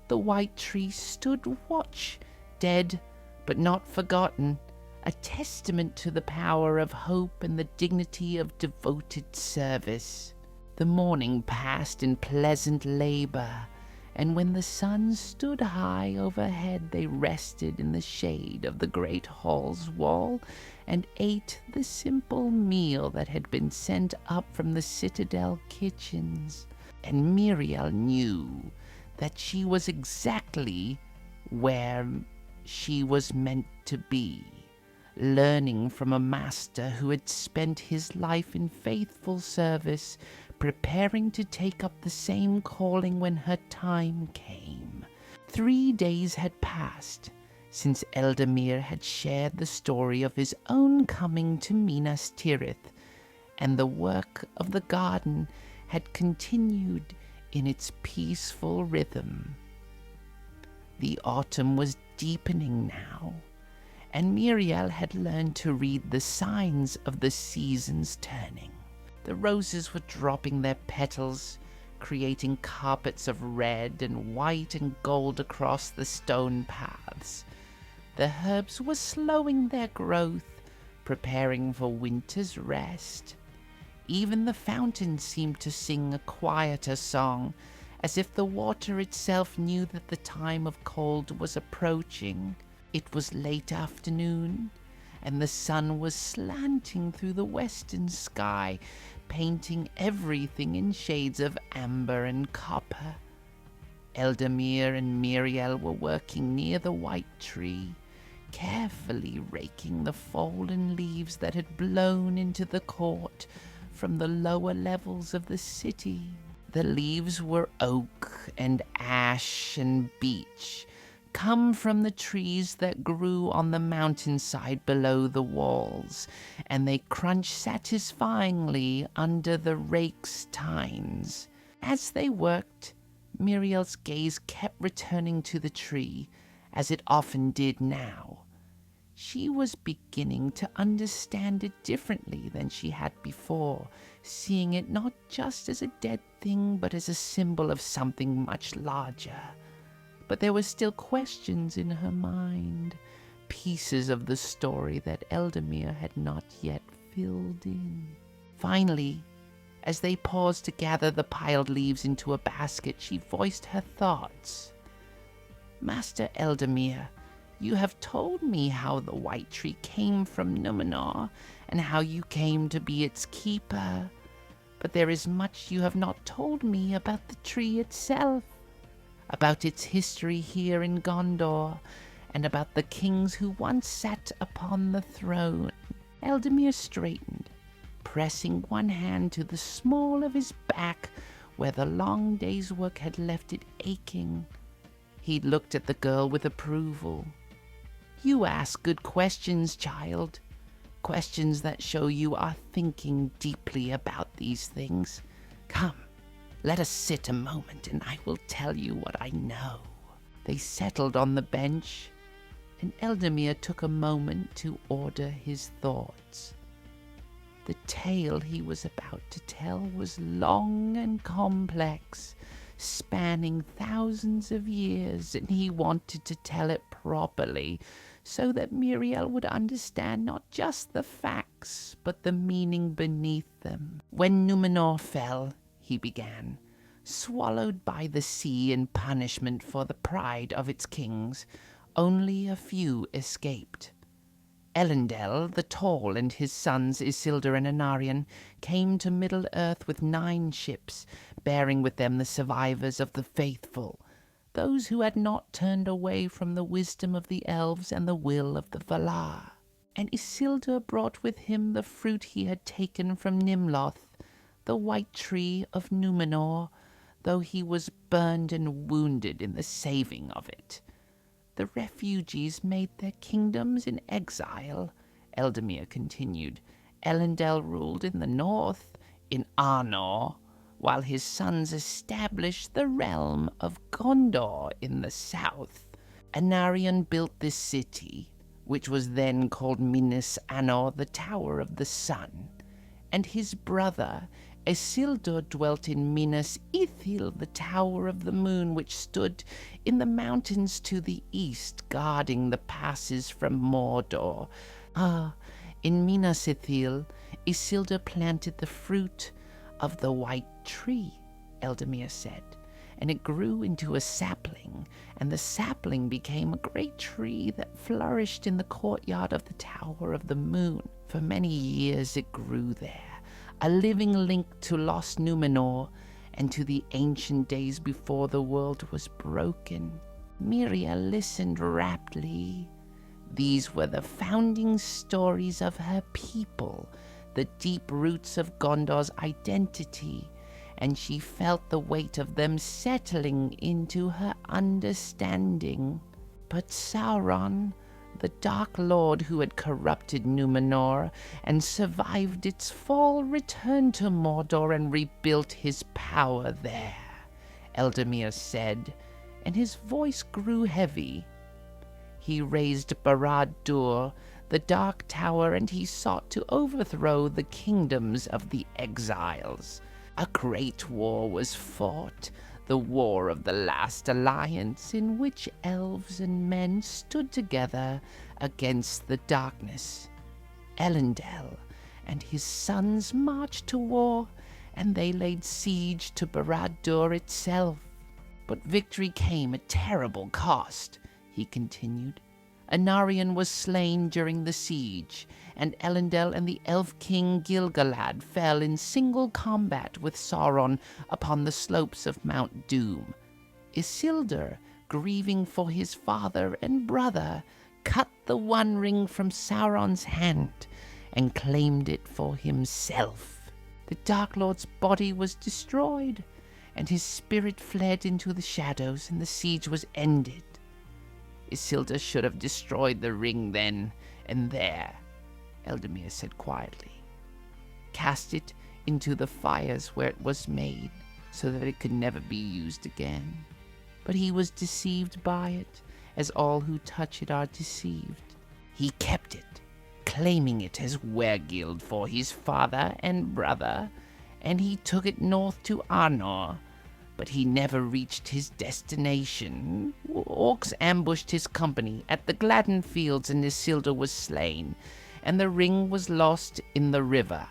the white tree stood watch, dead but not forgotten, a testament to the power of hope and the dignity of devoted service. The morning passed in pleasant labor, and when the sun stood high overhead, they rested in the shade of the great hall's wall and ate the simple meal that had been sent up from the Citadel kitchens. And Míriel knew that she was exactly where she was meant to be, learning from a master who had spent his life in faithful service, preparing to take up the same calling when her time came. 3 days had passed since Eldamir had shared the story of his own coming to Minas Tirith, and the work of the garden had continued in its peaceful rhythm. The autumn was deepening now, and Míriel had learned to read the signs of the seasons turning. The roses were dropping their petals, creating carpets of red and white and gold across the stone paths. The herbs were slowing their growth, preparing for winter's rest. Even the fountain seemed to sing a quieter song, as if the water itself knew that the time of cold was approaching. It was late afternoon, and the sun was slanting through the western sky, painting everything in shades of amber and copper. Eldamir and Míriel were working near the white tree, carefully raking the fallen leaves that had blown into the court from the lower levels of the city. The leaves were oak and ash and beech, come from the trees that grew on the mountainside below the walls, and they crunched satisfyingly under the rake's tines. As they worked, Míriel's gaze kept returning to the tree, as it often did now. She was beginning to understand it differently than she had before, seeing it not just as a dead thing, but as a symbol of something much larger. But there were still questions in her mind, pieces of the story that Eldamir had not yet filled in. Finally, as they paused to gather the piled leaves into a basket, she voiced her thoughts. "Master Eldamir, you have told me how the white tree came from Númenor, and how you came to be its keeper. But there is much you have not told me about the tree itself, about its history here in Gondor, and about the kings who once sat upon the throne." Eldamir straightened, pressing one hand to the small of his back where the long day's work had left it aching. He looked at the girl with approval. "You ask good questions, child. Questions that show you are thinking deeply about these things. Come, let us sit a moment and I will tell you what I know." They settled on the bench, and Eldamir took a moment to order his thoughts. The tale he was about to tell was long and complex, spanning thousands of years, and he wanted to tell it properly, so that Míriel would understand not just the facts, but the meaning beneath them. "When Númenor fell," he began, "swallowed by the sea in punishment for the pride of its kings, only a few escaped. Elendil the Tall and his sons Isildur and Anarion came to Middle-earth with 9 ships, bearing with them the survivors of the faithful, those who had not turned away from the wisdom of the elves and the will of the Valar. And Isildur brought with him the fruit he had taken from Nimloth, the white tree of Númenor, though he was burned and wounded in the saving of it. The refugees made their kingdoms in exile," Eldamir continued. "Elendil ruled in the north, in Arnor, while his sons established the realm of Gondor in the south. Anarion built this city, which was then called Minas Anor, the Tower of the Sun, and his brother Isildur dwelt in Minas Ithil, the Tower of the Moon, which stood in the mountains to the east, guarding the passes from Mordor. In Minas Ithil, Isildur planted the fruit of the white tree," Eldamir said, "and it grew into a sapling, and the sapling became a great tree that flourished in the courtyard of the Tower of the Moon. For many years it grew there, a living link to lost Númenor and to the ancient days before the world was broken." Míriel listened raptly. These were the founding stories of her people, the deep roots of Gondor's identity, and she felt the weight of them settling into her understanding. But Sauron, the Dark Lord who had corrupted Númenor and survived its fall, returned to Mordor and rebuilt his power there, Eldamir said, and his voice grew heavy. "He raised Barad-dûr, the Dark Tower, and he sought to overthrow the kingdoms of the exiles. A great war was fought, the War of the Last Alliance, in which elves and men stood together against the darkness. Elendil and his sons marched to war, and they laid siege to Barad-dûr itself. But victory came at terrible cost," he continued. Anarion was slain during the siege, and Elendil and the elf king Gil-galad fell in single combat with Sauron upon the slopes of Mount Doom. Isildur, grieving for his father and brother, cut the One Ring from Sauron's hand and claimed it for himself. The Dark Lord's body was destroyed, and his spirit fled into the shadows, and the siege was ended. Isildur should have destroyed the ring then and there, Eldamir said quietly. Cast it into the fires where it was made, so that it could never be used again. But he was deceived by it, as all who touch it are deceived. He kept it, claiming it as Wergild for his father and brother, and he took it north to Arnor. But he never reached his destination. Orcs ambushed his company at the Gladden Fields, and Isildur was slain, and the ring was lost in the river.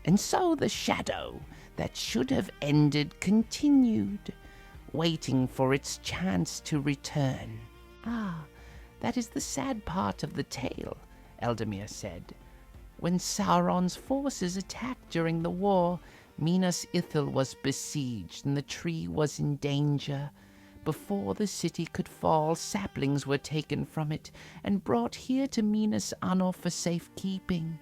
And so the shadow that should have ended continued, waiting for its chance to return. Ah, that is the sad part of the tale, Eldamir said. When Sauron's forces attacked during the war, Minas Ithil was besieged, and the tree was in danger. Before the city could fall, saplings were taken from it and brought here to Minas Anor for safekeeping.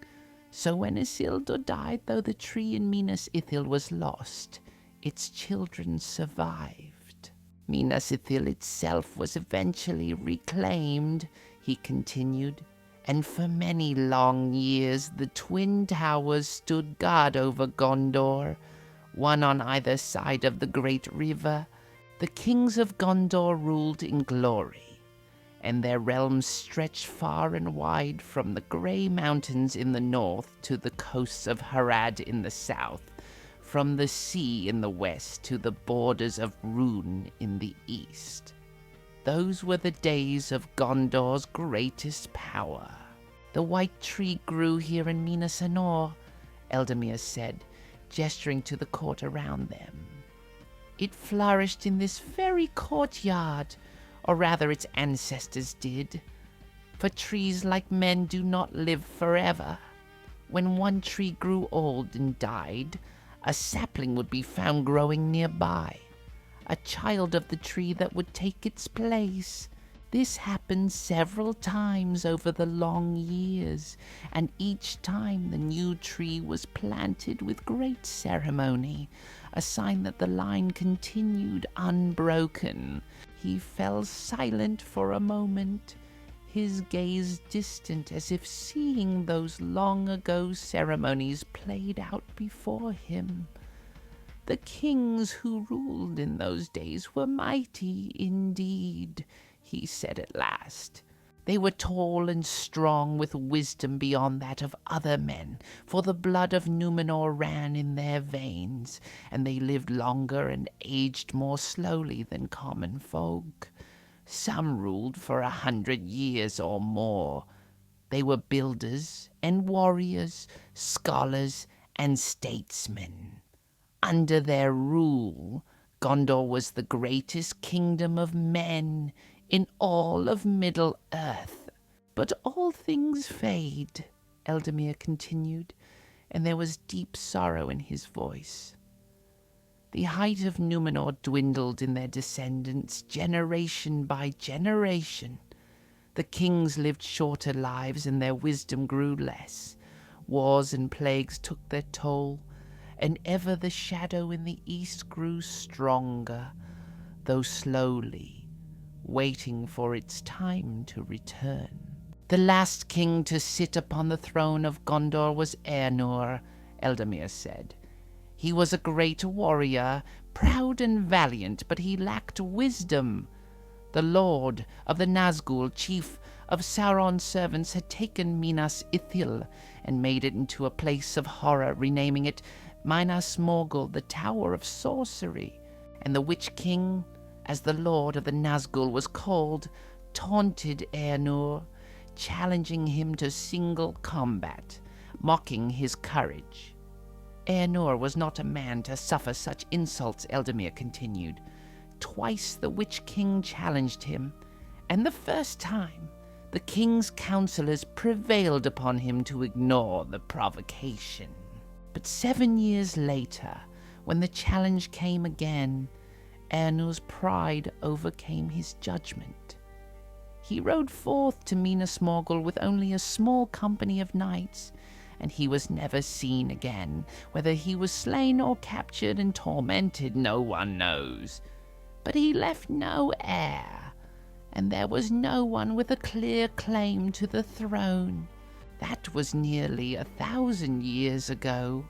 So when Isildur died, though the tree in Minas Ithil was lost, its children survived. Minas Ithil itself was eventually reclaimed, he continued, and for many long years the twin towers stood guard over Gondor, one on either side of the great river. The kings of Gondor ruled in glory, and their realms stretched far and wide from the grey mountains in the north to the coasts of Harad in the south, from the sea in the west to the borders of Rhûn in the east. Those were the days of Gondor's greatest power. The white tree grew here in Minas Anor, Eldamir said, gesturing to the court around them. It flourished in this very courtyard, or rather its ancestors did, for trees like men do not live forever. When one tree grew old and died, a sapling would be found growing nearby, a child of the tree that would take its place. This happened several times over the long years, and each time the new tree was planted with great ceremony, a sign that the line continued unbroken. He fell silent for a moment, his gaze distant, as if seeing those long-ago ceremonies played out before him. The kings who ruled in those days were mighty indeed, he said at last. They were tall and strong, with wisdom beyond that of other men, for the blood of Númenor ran in their veins, and they lived longer and aged more slowly than common folk. Some ruled for 100 years or more. They were builders and warriors, scholars and statesmen. Under their rule, Gondor was the greatest kingdom of men in all of Middle-earth. But all things fade, Eldamir continued, and there was deep sorrow in his voice. The height of Númenor dwindled in their descendants generation by generation. The kings lived shorter lives, and their wisdom grew less. Wars and plagues took their toll, and ever the shadow in the east grew stronger, though slowly, waiting for its time to return. The last king to sit upon the throne of Gondor was Eärnur, Eldamir said. He was a great warrior, proud and valiant, but he lacked wisdom. The lord of the Nazgûl, chief of Sauron's servants, had taken Minas Ithil and made it into a place of horror, renaming it Minas Morgul, the Tower of Sorcery. And the Witch King, as the lord of the Nazgûl was called, taunted Eärnur, challenging him to single combat, mocking his courage. Eärnur was not a man to suffer such insults, Eldamir continued. Twice the Witch King challenged him, and the first time The king's counselors prevailed upon him to ignore the provocation. But 7 years later, when the challenge came again, Ernur's pride overcame his judgment. He rode forth to Minas Morgul with only a small company of knights, and he was never seen again. Whether he was slain or captured and tormented, no one knows. But he left no heir, and there was no one with a clear claim to the throne. That was nearly 1,000 years ago,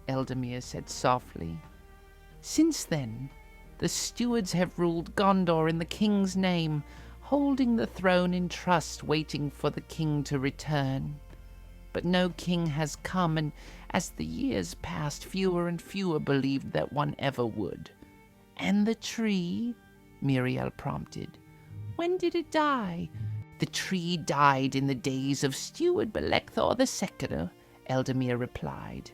Eldamir said softly. Since then, the stewards have ruled Gondor in the king's name, holding the throne in trust, waiting for the king to return. But no king has come, and as the years passed, fewer and fewer believed that one ever would. And the tree? Míriel prompted. When did it die? The tree died in the days of Steward Belecthor II, Eldamir replied.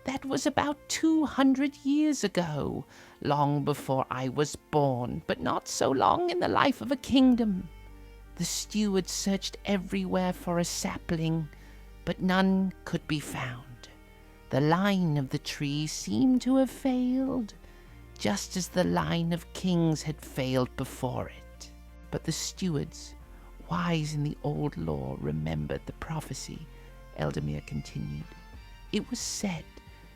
That was about 200 years ago, long before I was born, but not so long in the life of a kingdom. The steward searched everywhere for a sapling, but none could be found. The line of the tree seemed to have failed, just as the line of kings had failed before it. But the stewards, wise in the old law, remembered the prophecy, Eldamir continued. It was said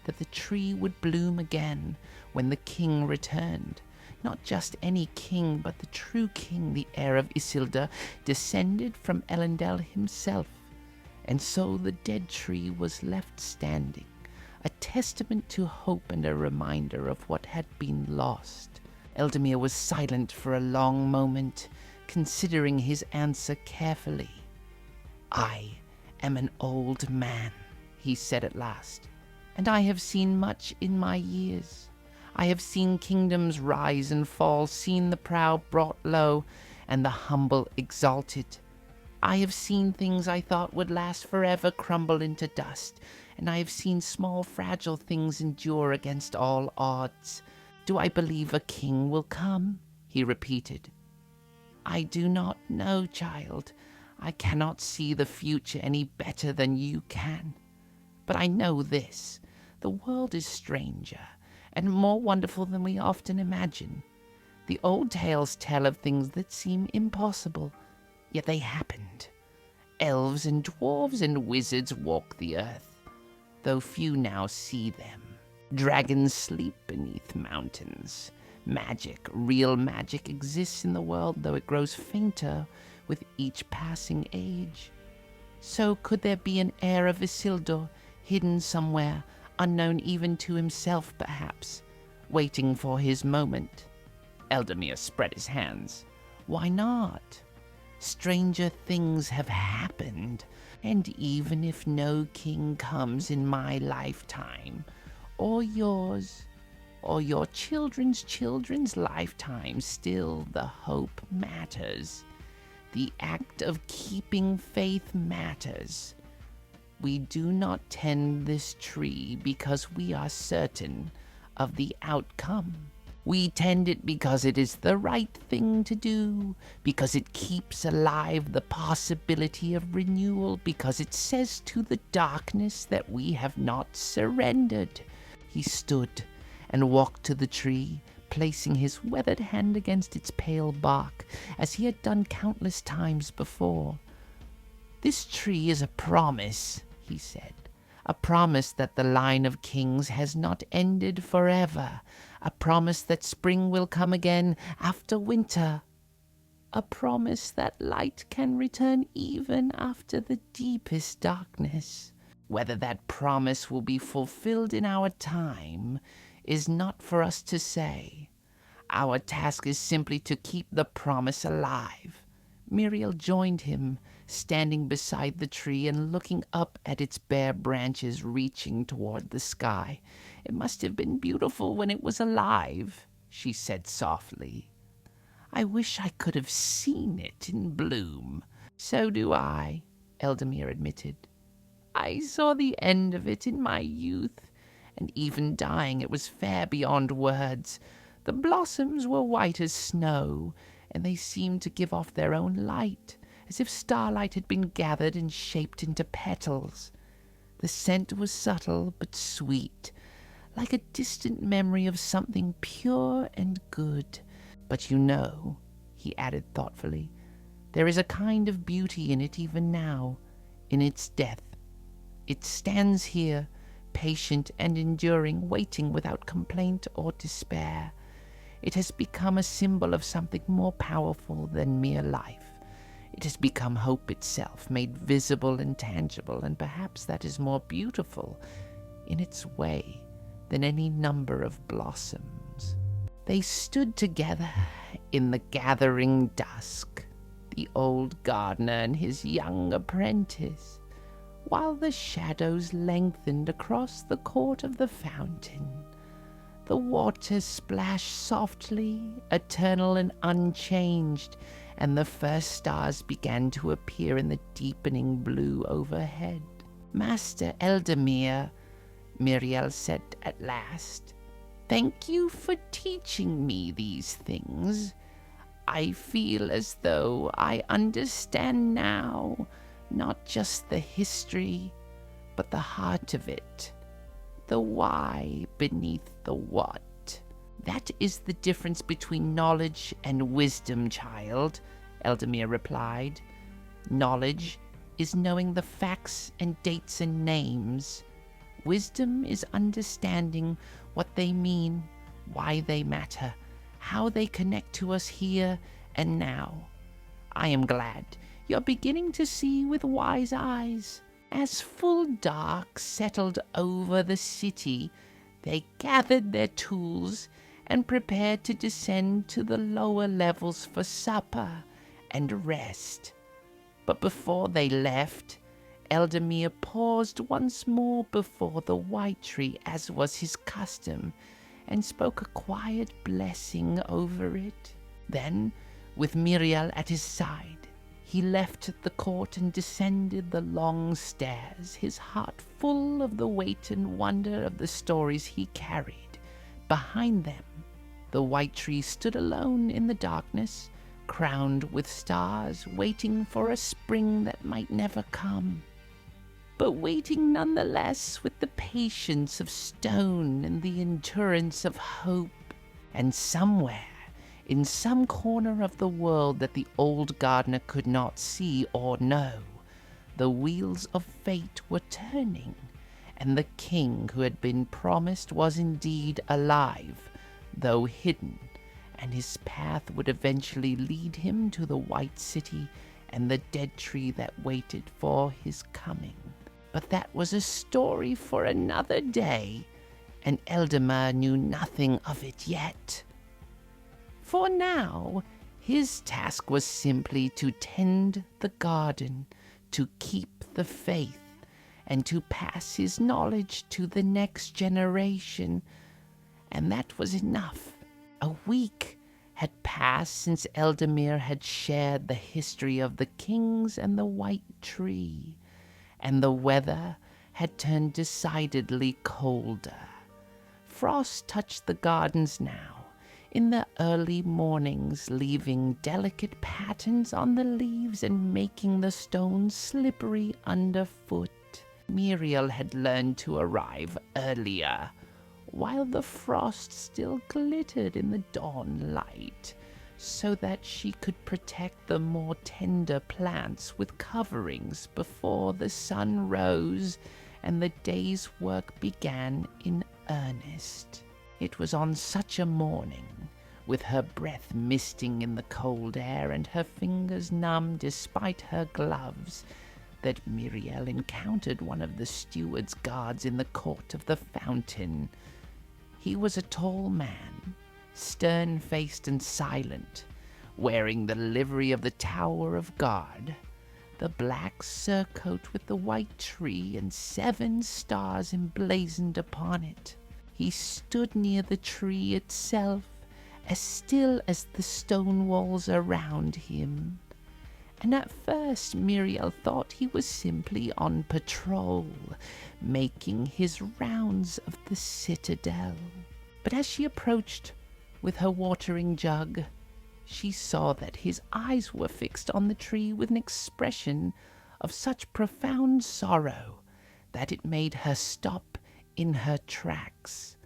that the tree would bloom again when the king returned. Not just any king, but the true king, the heir of Isildur, descended from Elendil himself. And so the dead tree was left standing, a testament to hope and a reminder of what had been lost. Eldamir was silent for a long moment, considering his answer carefully. I am an old man, he said at last, and I have seen much in my years. I have seen kingdoms rise and fall, seen the proud brought low, and the humble exalted. I have seen things I thought would last forever crumble into dust, and I have seen small fragile things endure against all odds. Do I believe a king will come? He repeated. I do not know, child. I cannot see the future any better than you can. But I know this. The world is stranger and more wonderful than we often imagine. The old tales tell of things that seem impossible, yet they happened. Elves and dwarves and wizards walk the earth, though few now see them. Dragons sleep beneath mountains. Magic, real magic, exists in the world, though it grows fainter with each passing age. So could there be an heir of Isildur, hidden somewhere, unknown even to himself perhaps, waiting for his moment? Eldamir spread his hands. Why not? Stranger things have happened, and even if no king comes in my lifetime, or yours, or your children's children's lifetime, still the hope matters. The act of keeping faith matters. We do not tend this tree because we are certain of the outcome. We tend it because it is the right thing to do, because it keeps alive the possibility of renewal, because it says to the darkness that we have not surrendered. He stood and walked to the tree, placing his weathered hand against its pale bark, as he had done countless times before. This tree is a promise, he said, a promise that the line of kings has not ended forever, a promise that spring will come again after winter, a promise that light can return even after the deepest darkness. Whether that promise will be fulfilled in our time is not for us to say. Our task is simply to keep the promise alive. Míriel joined him, standing beside the tree and looking up at its bare branches reaching toward the sky. It must have been beautiful when it was alive, she said softly. I wish I could have seen it in bloom. So do I, Eldamir admitted. I saw the end of it in my youth, and even dying it was fair beyond words. The blossoms were white as snow, and they seemed to give off their own light, as if starlight had been gathered and shaped into petals. The scent was subtle but sweet, like a distant memory of something pure and good. But you know, he added thoughtfully, there is a kind of beauty in it even now, in its death. It stands here, patient and enduring, waiting without complaint or despair. It has become a symbol of something more powerful than mere life. It has become hope itself, made visible and tangible, and perhaps that is more beautiful in its way than any number of blossoms. They stood together in the gathering dusk, the old gardener and his young apprentice, while the shadows lengthened across the court of the fountain. The water splashed softly, eternal and unchanged, and the first stars began to appear in the deepening blue overhead. "Master Eldamir," Míriel said at last, "thank you for teaching me these things. I feel as though I understand now, not just the history, but the heart of it, the why beneath the what." "That is the difference between knowledge and wisdom, child," Eldamir replied. "Knowledge is knowing the facts and dates and names. Wisdom is understanding what they mean, why they matter, how they connect to us here and now. I am glad you're beginning to see with wise eyes." As full dark settled over the city, they gathered their tools and prepared to descend to the lower levels for supper and rest. But before they left, Eldamir paused once more before the white tree, as was his custom, and spoke a quiet blessing over it. Then, with Míriel at his side, he left the court and descended the long stairs, his heart full of the weight and wonder of the stories he carried. Behind them, the white tree stood alone in the darkness, crowned with stars, waiting for a spring that might never come, but waiting nonetheless with the patience of stone and the endurance of hope. And somewhere, in some corner of the world that the old gardener could not see or know, the wheels of fate were turning, and the king who had been promised was indeed alive, though hidden, and his path would eventually lead him to the White City and the dead tree that waited for his coming. But that was a story for another day, and Eldamir knew nothing of it yet. For now, his task was simply to tend the garden, to keep the faith, and to pass his knowledge to the next generation. And that was enough. A week had passed since Eldamir had shared the history of the kings and the white tree, and the weather had turned decidedly colder. Frost touched the gardens now, in the early mornings, leaving delicate patterns on the leaves and making the stones slippery underfoot. Míriel had learned to arrive earlier, while the frost still glittered in the dawn light, so that she could protect the more tender plants with coverings before the sun rose and the day's work began in earnest. It was on such a morning, with her breath misting in the cold air and her fingers numb despite her gloves, that Míriel encountered one of the steward's guards in the court of the fountain. He was a tall man, stern-faced and silent, wearing the livery of the Tower of Guard, the black surcoat with the white tree and 7 stars emblazoned upon it. He stood near the tree itself, as still as the stone walls around him. And at first Míriel thought he was simply on patrol, making his rounds of the Citadel. But as she approached with her watering jug, She saw that his eyes were fixed on the tree with an expression of such profound sorrow that it made her stop in her tracks.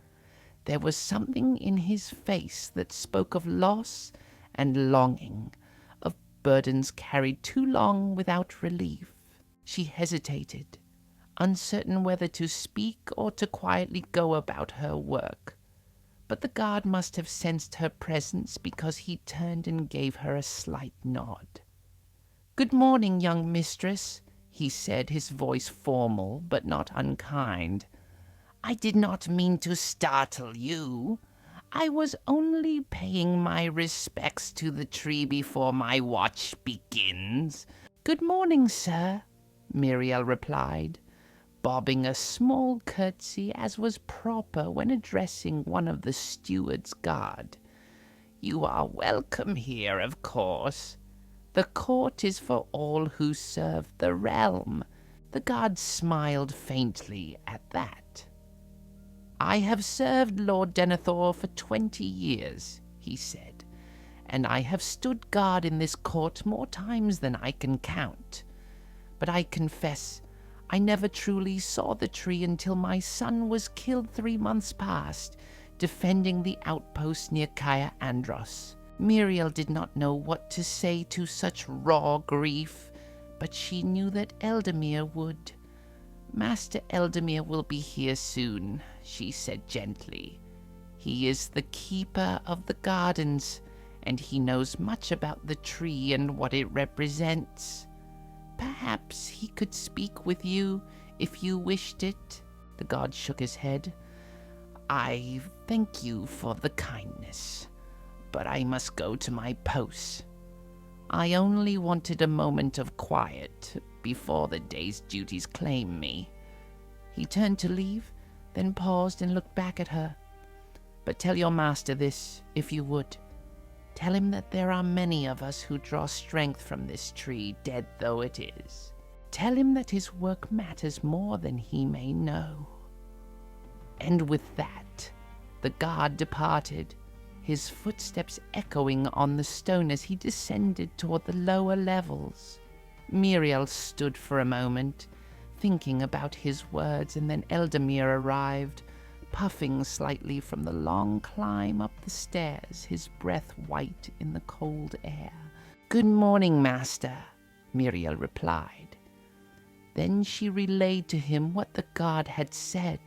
There was something in his face that spoke of loss and longing, of burdens carried too long without relief. She hesitated, uncertain whether to speak or to quietly go about her work. But the guard must have sensed her presence, because he turned and gave her a slight nod. "Good morning, young mistress," he said, his voice formal but not unkind. "I did not mean to startle you. I was only paying my respects to the tree before my watch begins." "Good morning, sir," Míriel replied, bobbing a small curtsy as was proper when addressing one of the steward's guard. "You are welcome here, of course. The court is for all who serve the realm." The guard smiled faintly at that. "I have served Lord Denethor for 20 years, he said, "and I have stood guard in this court more times than I can count. But I confess I never truly saw the tree until my son was killed 3 months past, defending the outpost near Caer Andros." Míriel did not know what to say to such raw grief, but she knew that Eldamir would. "Master Eldamir will be here soon," she said gently. "He is the keeper of the gardens, and he knows much about the tree and what it represents. Perhaps he could speak with you if you wished it." The guard shook his head. "I thank you for the kindness, but I must go to my post. I only wanted a moment of quiet before the day's duties claim me." He turned to leave, then paused and looked back at her. "But tell your master this, if you would. Tell him that there are many of us who draw strength from this tree, dead though it is. Tell him that his work matters more than he may know." And with that, the guard departed, his footsteps echoing on the stone as he descended toward the lower levels. Míriel stood for a moment, thinking about his words, and then Eldamir arrived, puffing slightly from the long climb up the stairs, his breath white in the cold air. "Good morning, master," Míriel replied. Then she relayed to him what the guard had said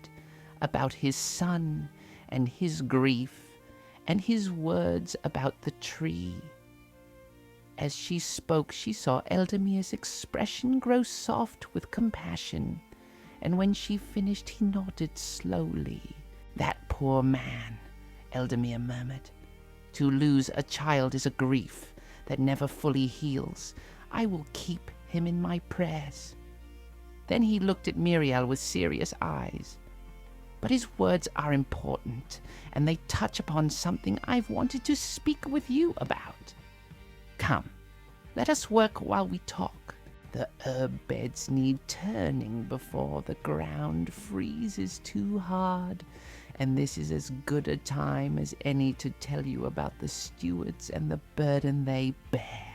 about his son and his grief, and his words about the tree. As she spoke, she saw Eldamir's expression grow soft with compassion, and when she finished, he nodded slowly. "That poor man," Eldamir murmured. "To lose a child is a grief that never fully heals. I will keep him in my prayers." Then he looked at Míriel with serious eyes. "But his words are important, and they touch upon something I've wanted to speak with you about. Come, let us work while we talk. The herb beds need turning before the ground freezes too hard, and this is as good a time as any to tell you about the stewards and the burden they bear."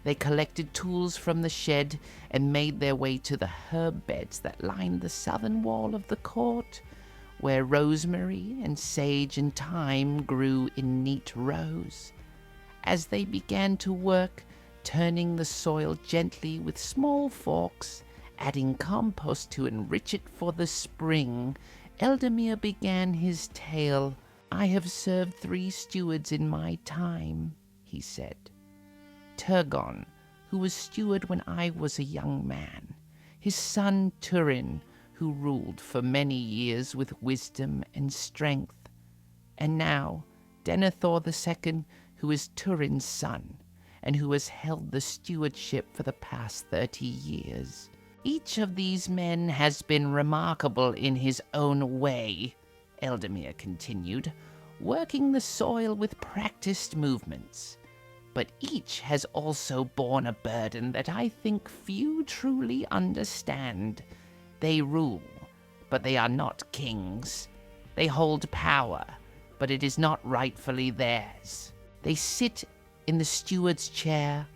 They collected tools from the shed and made their way to the herb beds that lined the southern wall of the court, where rosemary and sage and thyme grew in neat rows. As they began to work, turning the soil gently with small forks, adding compost to enrich it for the spring, Eldamir began his tale. "I have served 3 stewards in my time," he said. "Turgon, who was steward when I was a young man. His son Turin, who ruled for many years with wisdom and strength. And now Denethor II, who is Turin's son, and who has held the stewardship for the past 30 years. Each of these men has been remarkable in his own way," Eldamir continued, working the soil with practiced movements. "But each has also borne a burden that I think few truly understand. They rule, but they are not kings. They hold power, but it is not rightfully theirs. They sit in the steward's chair,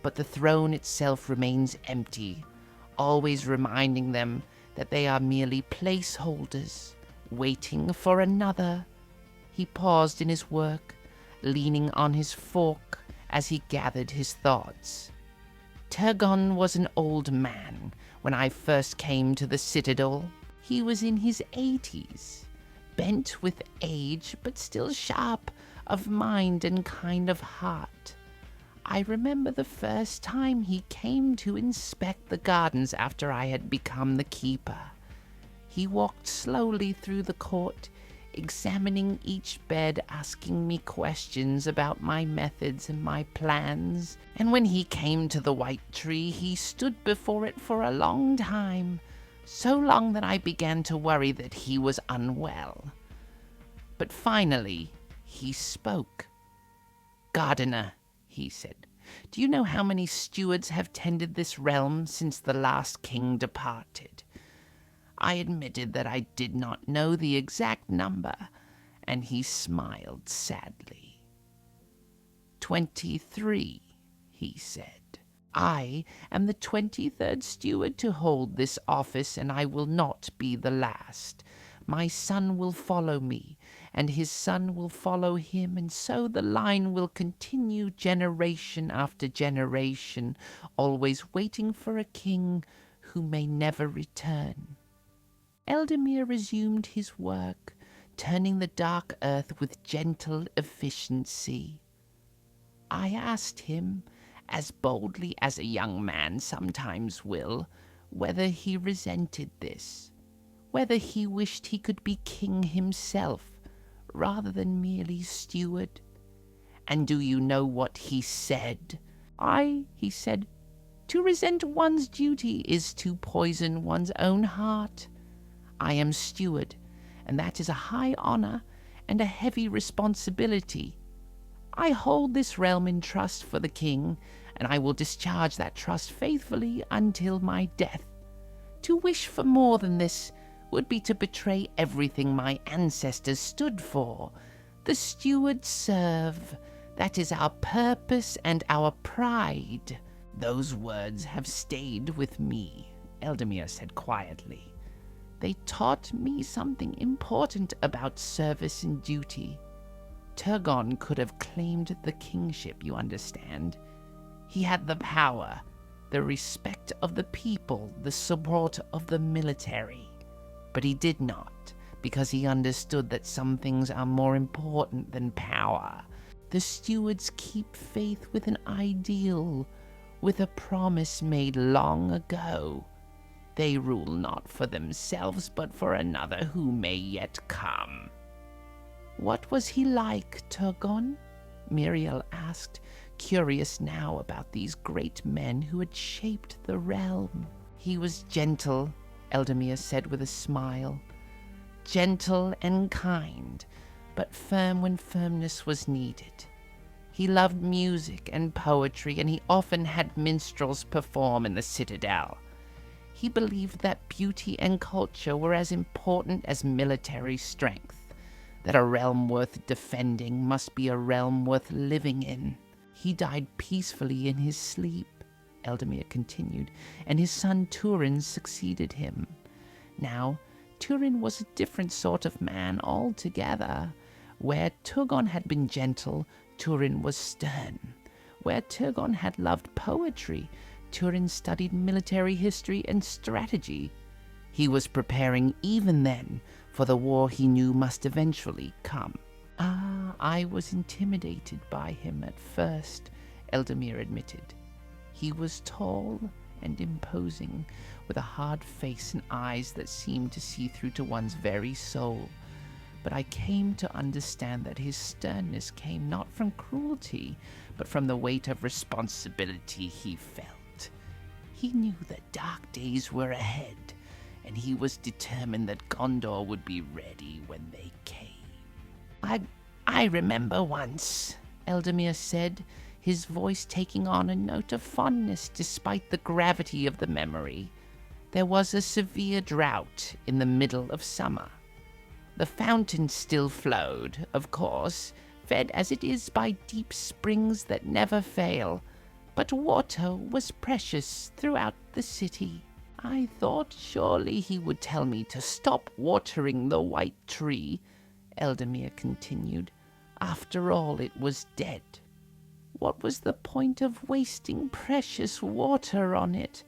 but the throne itself remains empty, always reminding them that they are merely placeholders, waiting for another. He paused in his work, leaning on his fork as he gathered his thoughts. Turgon was an old man when I first came to the Citadel. He was in his 80s, bent with age but still sharp of mind and kind of heart. I remember the first time he came to inspect the gardens after I had become the keeper. He walked slowly through the court, examining each bed, asking me questions about my methods and my plans. And when he came to the white tree, he stood before it for a long time, so long that I began to worry that he was unwell. But finally, he spoke. "Gardener," he said, "do you know how many stewards have tended this realm since the last king departed?" I admitted that I did not know the exact number, and he smiled sadly. 23, he said. "I am the 23rd steward to hold this office, and I will not be the last. My son will follow me, and his son will follow him, and so the line will continue generation after generation, always waiting for a king who may never return." Eldamir resumed his work, turning the dark earth with gentle efficiency. I asked him, as boldly as a young man sometimes will, whether he resented this, whether he wished he could be king himself, rather than merely steward. And do you know what he said? He said, "To resent one's duty is to poison one's own heart. I am steward, and that is a high honor and a heavy responsibility. I hold this realm in trust for the king, and I will discharge that trust faithfully until my death. To wish for more than this would be to betray everything my ancestors stood for. The stewards serve. That is our purpose and our pride." "Those words have stayed with me," Eldamir said quietly. "They taught me something important about service and duty. Turgon could have claimed the kingship, you understand. He had the power, the respect of the people, the support of the military. But he did not, because he understood that some things are more important than power. The stewards keep faith with an ideal, with a promise made long ago. They rule not for themselves, but for another who may yet come." "What was he like, Turgon?" Míriel asked, curious now about these great men who had shaped the realm. "He was gentle," Eldamir said with a smile. "Gentle and kind, but firm when firmness was needed. He loved music and poetry, and he often had minstrels perform in the Citadel. He believed that beauty and culture were as important as military strength, that a realm worth defending must be a realm worth living in. He died peacefully in his sleep," Eldamir continued, "and his son Turin succeeded him. Now, Turin was a different sort of man altogether. Where Turgon had been gentle, Turin was stern. Where Turgon had loved poetry, Turin studied military history and strategy. He was preparing even then for the war he knew must eventually come." "I was intimidated by him at first," Eldamir admitted. "He was tall and imposing, with a hard face and eyes that seemed to see through to one's very soul. But I came to understand that his sternness came not from cruelty, but from the weight of responsibility he felt. He knew that dark days were ahead, and he was determined that Gondor would be ready when they came." I remember once," Eldamir said, his voice taking on a note of fondness despite the gravity of the memory. "There was a severe drought in the middle of summer. The fountain still flowed, of course, fed as it is by deep springs that never fail. But water was precious throughout the city. I thought surely he would tell me to stop watering the white tree, Eldamir continued. After all, it was dead. What was the point of wasting precious water on it?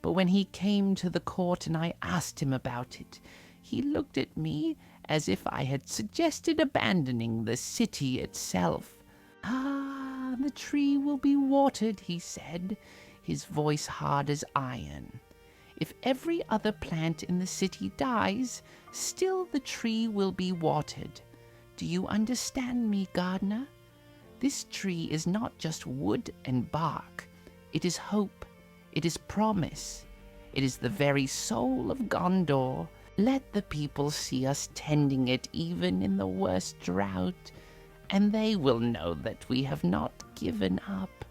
But when he came to the court and I asked him about it, he looked at me as if I had suggested abandoning the city itself. "Ah, the tree will be watered," he said, his voice hard as iron. "If every other plant in the city dies, still the tree will be watered. Do you understand me, gardener? This tree is not just wood and bark. It is hope. It is promise. It is the very soul of Gondor. Let the people see us tending it even in the worst drought, and they will know that we have not given up.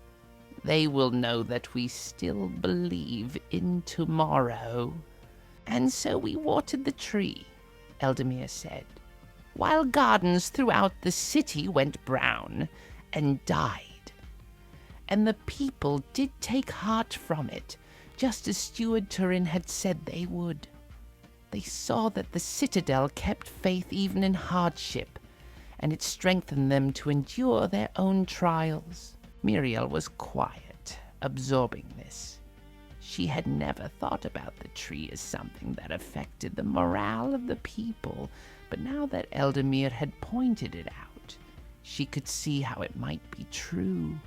They will know that we still believe in tomorrow." "And so we watered the tree," Eldamir said, "while gardens throughout the city went brown and died. And the people did take heart from it, just as Steward Turin had said they would. They saw that the Citadel kept faith even in hardship, and it strengthened them to endure their own trials." Míriel was quiet, absorbing this. She had never thought about the tree as something that affected the morale of the people, but now that Eldamir had pointed it out, she could see how it might be true.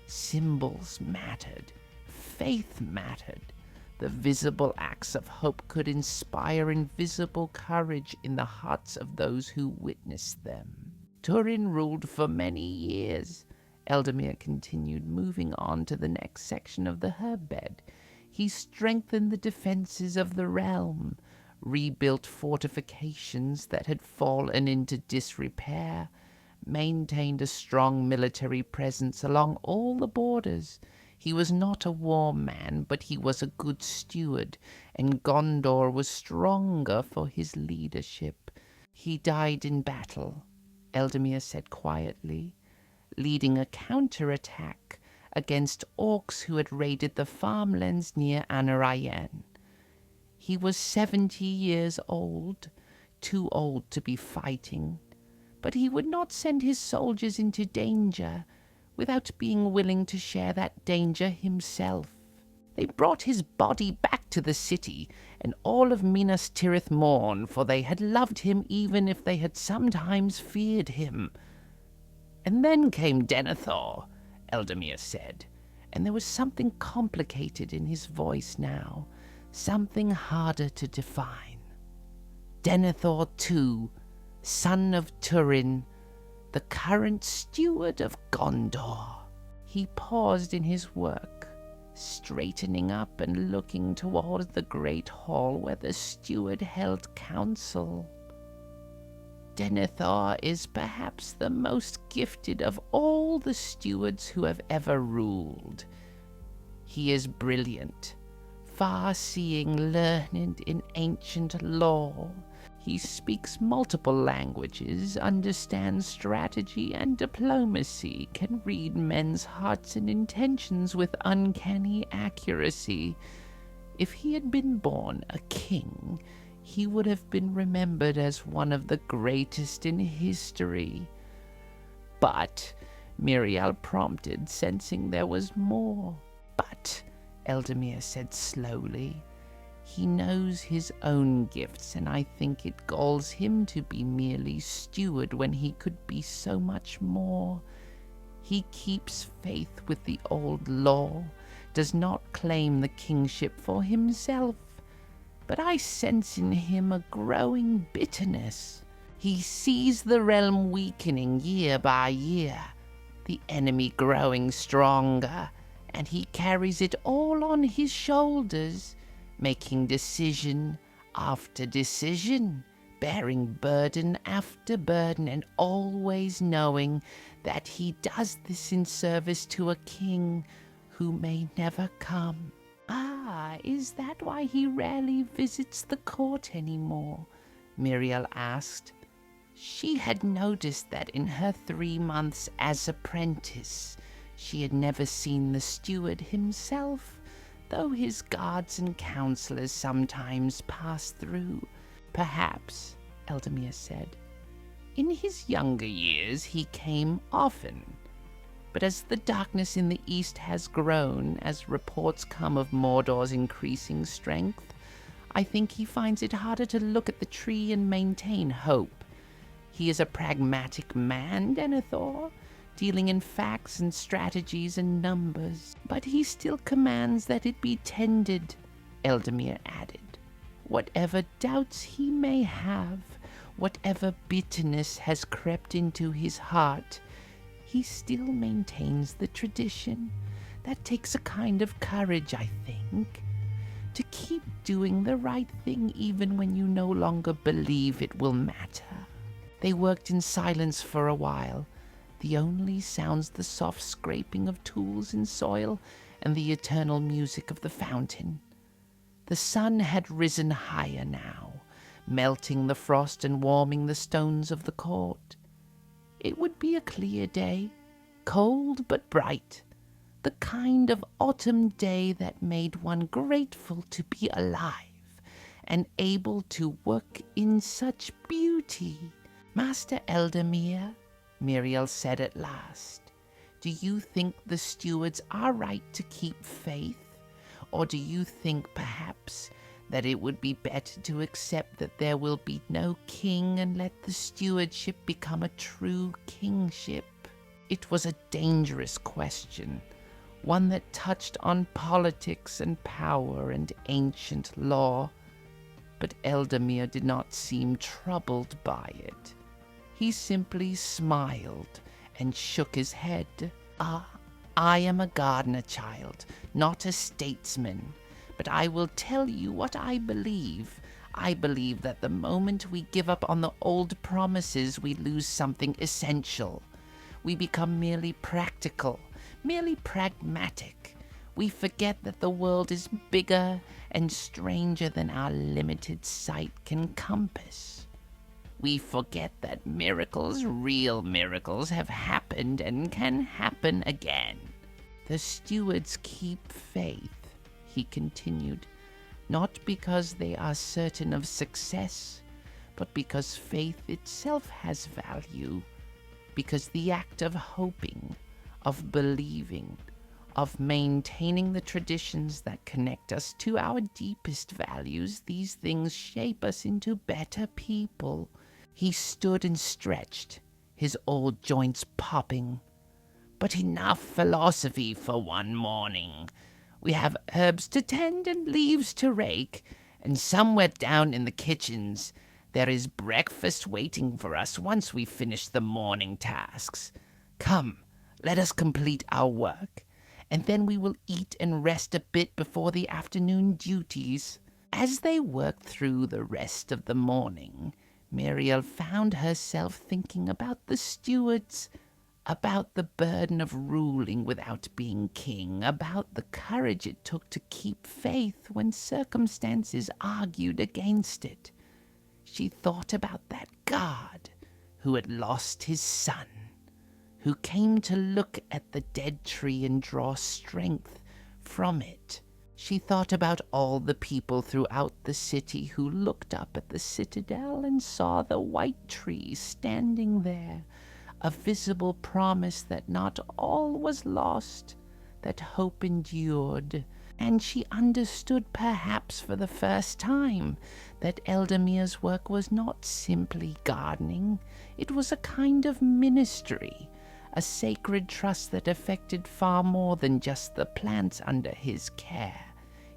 Symbols mattered. Faith mattered. The visible acts of hope could inspire invisible courage in the hearts of those who witnessed them. "Turin ruled for many years," Eldamir continued, moving on to the next section of the herb bed. "He strengthened the defenses of the realm, rebuilt fortifications that had fallen into disrepair, maintained a strong military presence along all the borders. He was not a war man, but he was a good steward, and Gondor was stronger for his leadership. He died in battle," Eldamir said quietly, "leading a counterattack against orcs who had raided the farmlands near Anarayen. He was 70 years old, too old to be fighting, but he would not send his soldiers into danger without being willing to share that danger himself. They brought his body back to the city, and all of Minas Tirith mourned, for they had loved him even if they had sometimes feared him." "And then came Denethor," Eldamir said, and there was something complicated in his voice now, something harder to define. "Denethor, too, son of Turin, the current steward of Gondor." He paused in his work, straightening up and looking toward the great hall where the steward held council. "Denethor is perhaps the most gifted of all the stewards who have ever ruled. He is brilliant, far-seeing, learned in ancient lore. He speaks multiple languages, understands strategy and diplomacy, can read men's hearts and intentions with uncanny accuracy. If he had been born a king, he would have been remembered as one of the greatest in history." "But," Míriel prompted, sensing there was more. "But," Eldamir said slowly, "he knows his own gifts, and I think it galls him to be merely steward when he could be so much more. He keeps faith with the old law, does not claim the kingship for himself, but I sense in him a growing bitterness. He sees the realm weakening year by year, the enemy growing stronger, and he carries it all on his shoulders, making decision after decision, bearing burden after burden, and always knowing that he does this in service to a king who may never come." "Ah, is that why he rarely visits the court anymore?" Míriel asked. She had noticed that in her 3 months as apprentice, she had never seen the steward himself, though his guards and counselors sometimes passed through. Perhaps, Eldamir said, in his younger years he came often. But as the darkness in the east has grown, as reports come of Mordor's increasing strength, I think he finds it harder to look at the tree and maintain hope. He is a pragmatic man, Denethor, dealing in facts and strategies and numbers, but he still commands that it be tended, Eldamir added. Whatever doubts he may have, whatever bitterness has crept into his heart, he still maintains the tradition. That takes a kind of courage, I think, to keep doing the right thing even when you no longer believe it will matter. They worked in silence for a while, the only sounds the soft scraping of tools in soil and the eternal music of the fountain. The sun had risen higher now, melting the frost and warming the stones of the court. It would be a clear day, cold but bright, the kind of autumn day that made one grateful to be alive and able to work in such beauty. Master Eldamir, Míriel said at last, do you think the stewards are right to keep faith? Or do you think, perhaps, that it would be better to accept that there will be no king and let the stewardship become a true kingship? It was a dangerous question, one that touched on politics and power and ancient law, but Eldamir did not seem troubled by it. He simply smiled and shook his head. I am a gardener, child, not a statesman, but I will tell you what I believe. I believe that the moment we give up on the old promises, we lose something essential. We become merely practical, merely pragmatic. We forget that the world is bigger and stranger than our limited sight can compass. We forget that miracles, real miracles, have happened and can happen again. The stewards keep faith, he continued, not because they are certain of success, but because faith itself has value, because the act of hoping, of believing, of maintaining the traditions that connect us to our deepest values, these things shape us into better people. He stood and stretched, his old joints popping. But enough philosophy for one morning. We have herbs to tend and leaves to rake, and somewhere down in the kitchens there is breakfast waiting for us once we finish the morning tasks. Come, let us complete our work, and then we will eat and rest a bit before the afternoon duties. As they worked through the rest of the morning, Míriel found herself thinking about the stewards, about the burden of ruling without being king, about the courage it took to keep faith when circumstances argued against it. She thought about that guard who had lost his son, who came to look at the dead tree and draw strength from it. She thought about all the people throughout the city who looked up at the Citadel and saw the white tree standing there, a visible promise that not all was lost, that hope endured. And she understood, perhaps for the first time, that Eldamir's work was not simply gardening. It was a kind of ministry, a sacred trust that affected far more than just the plants under his care.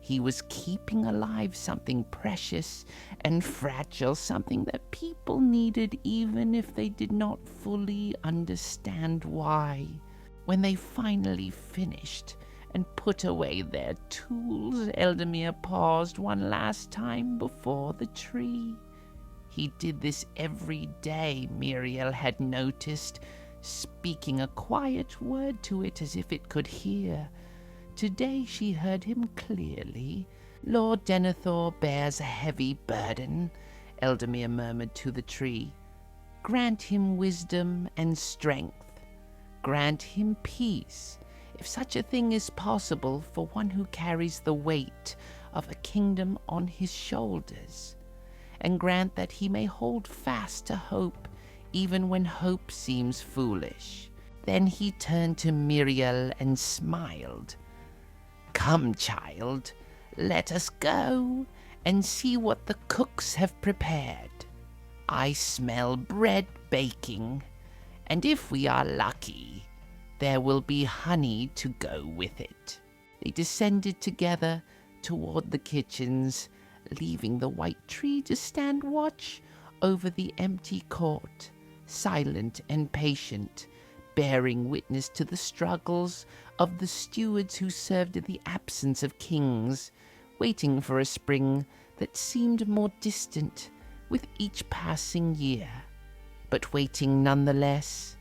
He was keeping alive something precious and fragile, something that people needed even if they did not fully understand why. When they finally finished and put away their tools, Eldamir paused one last time before the tree. He did this every day, Míriel had noticed, speaking a quiet word to it as if it could hear. Today she heard him clearly. Lord Denethor bears a heavy burden, Eldamir murmured to the tree. Grant him wisdom and strength. Grant him peace, if such a thing is possible for one who carries the weight of a kingdom on his shoulders. And grant that he may hold fast to hope, even when hope seems foolish." Then he turned to Míriel and smiled. "Come, child, let us go and see what the cooks have prepared. I smell bread baking, and if we are lucky, there will be honey to go with it." They descended together toward the kitchens, leaving the white tree to stand watch over the empty court, silent and patient, bearing witness to the struggles of the stewards who served in the absence of kings, waiting for a spring that seemed more distant with each passing year, but waiting nonetheless,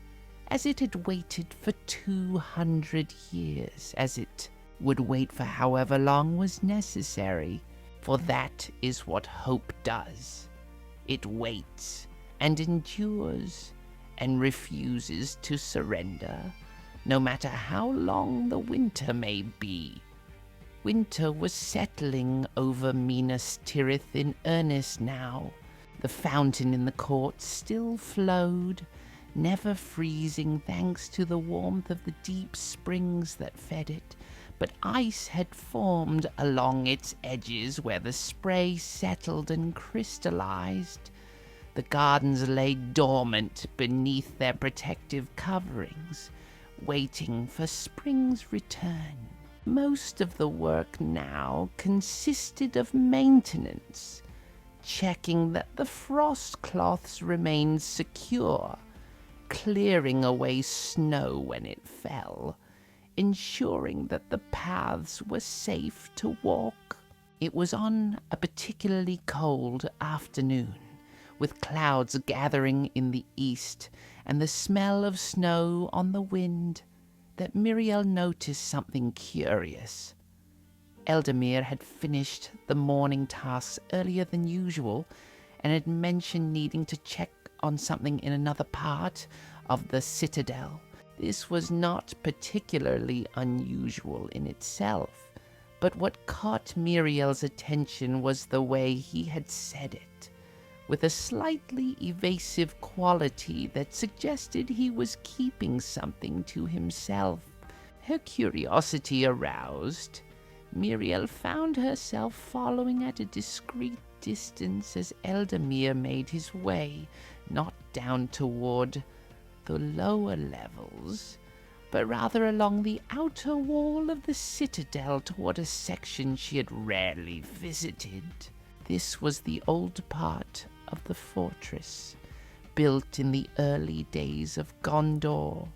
as it had waited for 200 years, as it would wait for however long was necessary, for that is what hope does. It waits and endures and refuses to surrender, no matter how long the winter may be. Winter was settling over Minas Tirith in earnest now. The fountain in the court still flowed, never freezing thanks to the warmth of the deep springs that fed it, but ice had formed along its edges where the spray settled and crystallized. The gardens lay dormant beneath their protective coverings, waiting for spring's return. Most of the work now consisted of maintenance, checking that the frost cloths remained secure, clearing away snow when it fell, ensuring that the paths were safe to walk. It was on a particularly cold afternoon, with clouds gathering in the east and the smell of snow on the wind, that Míriel noticed something curious. Eldamir had finished the morning tasks earlier than usual and had mentioned needing to check on something in another part of the Citadel. This was not particularly unusual in itself, but what caught Míriel's attention was the way he had said it, with a slightly evasive quality that suggested he was keeping something to himself. Her curiosity aroused, Míriel found herself following at a discreet distance as Eldamir made his way, not down toward the lower levels, but rather along the outer wall of the citadel toward a section she had rarely visited. This was the old part of the fortress, built in the early days of Gondor,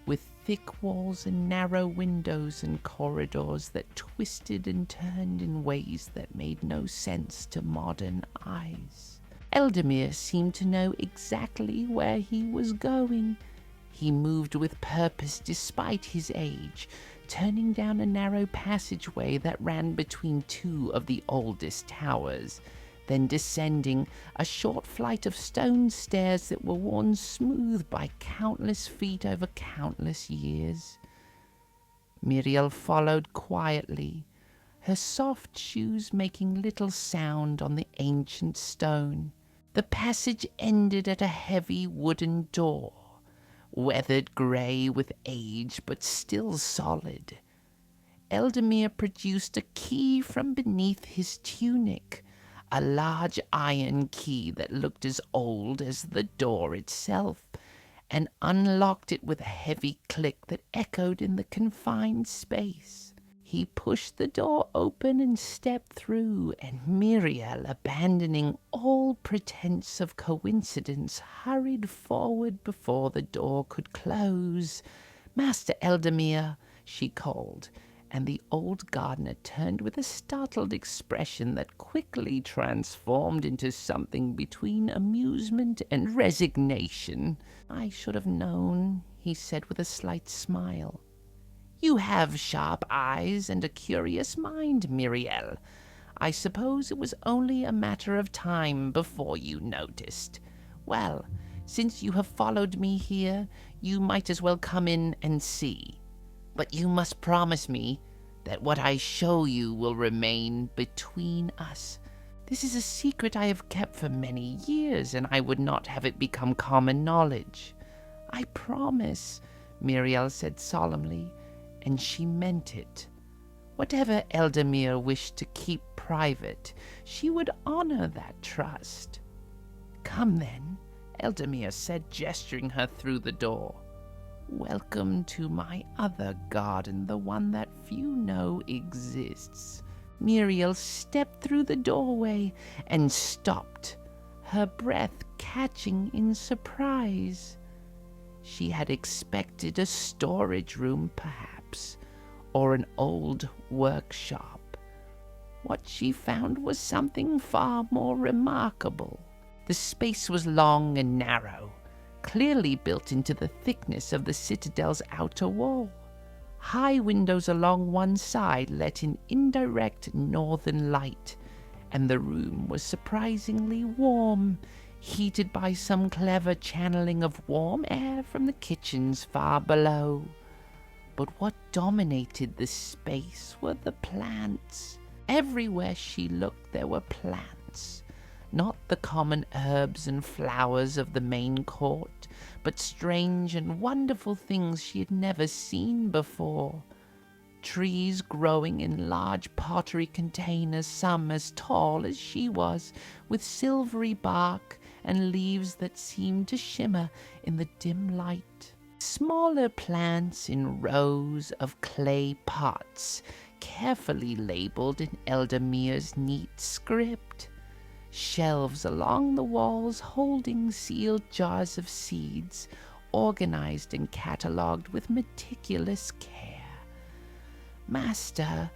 with thick walls and narrow windows and corridors that twisted and turned in ways that made no sense to modern eyes. Eldamir seemed to know exactly where he was going. He moved with purpose despite his age, turning down a narrow passageway that ran between two of the oldest towers, then descending a short flight of stone stairs that were worn smooth by countless feet over countless years. Míriel followed quietly, her soft shoes making little sound on the ancient stone. The passage ended at a heavy wooden door, weathered grey with age but still solid. Eldamir produced a key from beneath his tunic, a large iron key that looked as old as the door itself, and unlocked it with a heavy click that echoed in the confined space. He pushed the door open and stepped through, and Míriel, abandoning all pretense of coincidence, hurried forward before the door could close. "Master Eldamir," she called, and the old gardener turned with a startled expression that quickly transformed into something between amusement and resignation. "I should have known," he said with a slight smile. "You have sharp eyes and a curious mind, Míriel. I suppose it was only a matter of time before you noticed. Well, Since you have followed me here, you might as well come in and see. But you must promise me that what I show you will remain between us. This is a secret I have kept for many years, and I would not have it become common knowledge. I promise, Míriel said solemnly, and she meant it. Whatever Eldamir wished to keep private, she would honor that trust. Come then, Eldamir said, gesturing her through the door. Welcome to my other garden, the one that few know exists. Míriel stepped through the doorway and stopped, her breath catching in surprise. She had expected a storage room, perhaps, or an old workshop. What she found was something far more remarkable. The space was long and narrow, clearly built into the thickness of the citadel's outer wall. High windows along one side let in indirect northern light, and the room was surprisingly warm, heated by some clever channeling of warm air from the kitchens far below. But what dominated the space were the plants. Everywhere she looked there were plants. Not the common herbs and flowers of the main court, but strange and wonderful things she had never seen before. Trees growing in large pottery containers, some as tall as she was, with silvery bark and leaves that seemed to shimmer in the dim light. Smaller plants in rows of clay pots, carefully labeled in Eldamir's neat script. Shelves along the walls holding sealed jars of seeds, organized and catalogued with meticulous care. Master,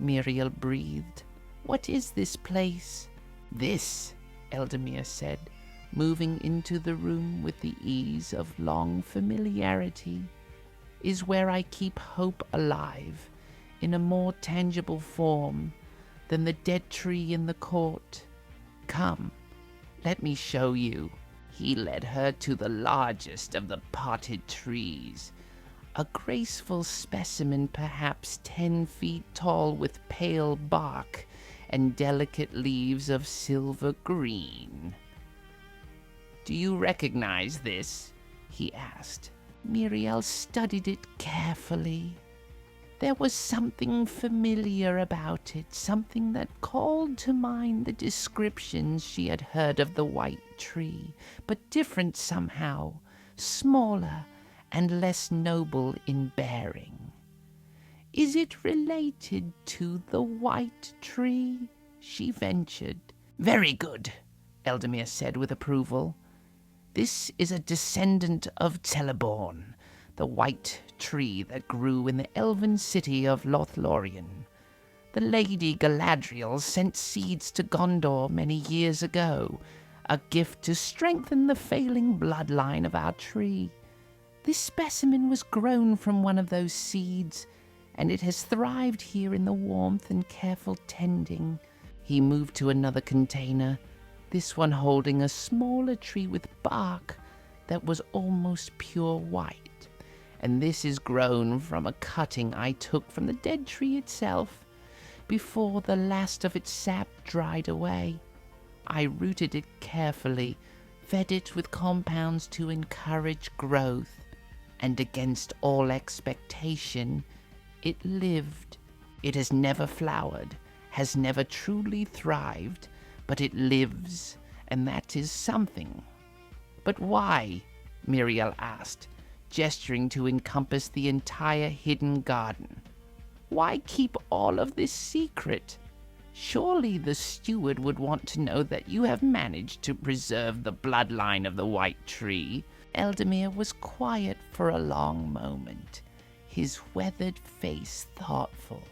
Míriel breathed, what is this place? This, Eldamir said, moving into the room with the ease of long familiarity, is where I keep hope alive, in a more tangible form than the dead tree in the court. Come, let me show you. He led her to the largest of the potted trees, a graceful specimen perhaps 10 feet tall with pale bark and delicate leaves of silver green. Do you recognize this? He asked. Míriel studied it carefully. There was something familiar about it, something that called to mind the descriptions she had heard of the white tree, but different somehow, smaller and less noble in bearing. Is it related to the white tree? She ventured. Very good, Eldamir said with approval. This is a descendant of Celeborn, the white tree that grew in the elven city of Lothlorien. The Lady Galadriel sent seeds to Gondor many years ago, a gift to strengthen the failing bloodline of our tree. This specimen was grown from one of those seeds, and it has thrived here in the warmth and careful tending. He moved to another container, this one holding a smaller tree with bark that was almost pure white. And this is grown from a cutting I took from the dead tree itself, before the last of its sap dried away. I rooted it carefully, fed it with compounds to encourage growth, and against all expectation, it lived. It has never flowered, has never truly thrived, but it lives, and that is something. But why? Míriel asked, gesturing to encompass the entire hidden garden. Why keep all of this secret? Surely the steward would want to know that you have managed to preserve the bloodline of the white tree. Eldamir was quiet for a long moment, his weathered face thoughtful.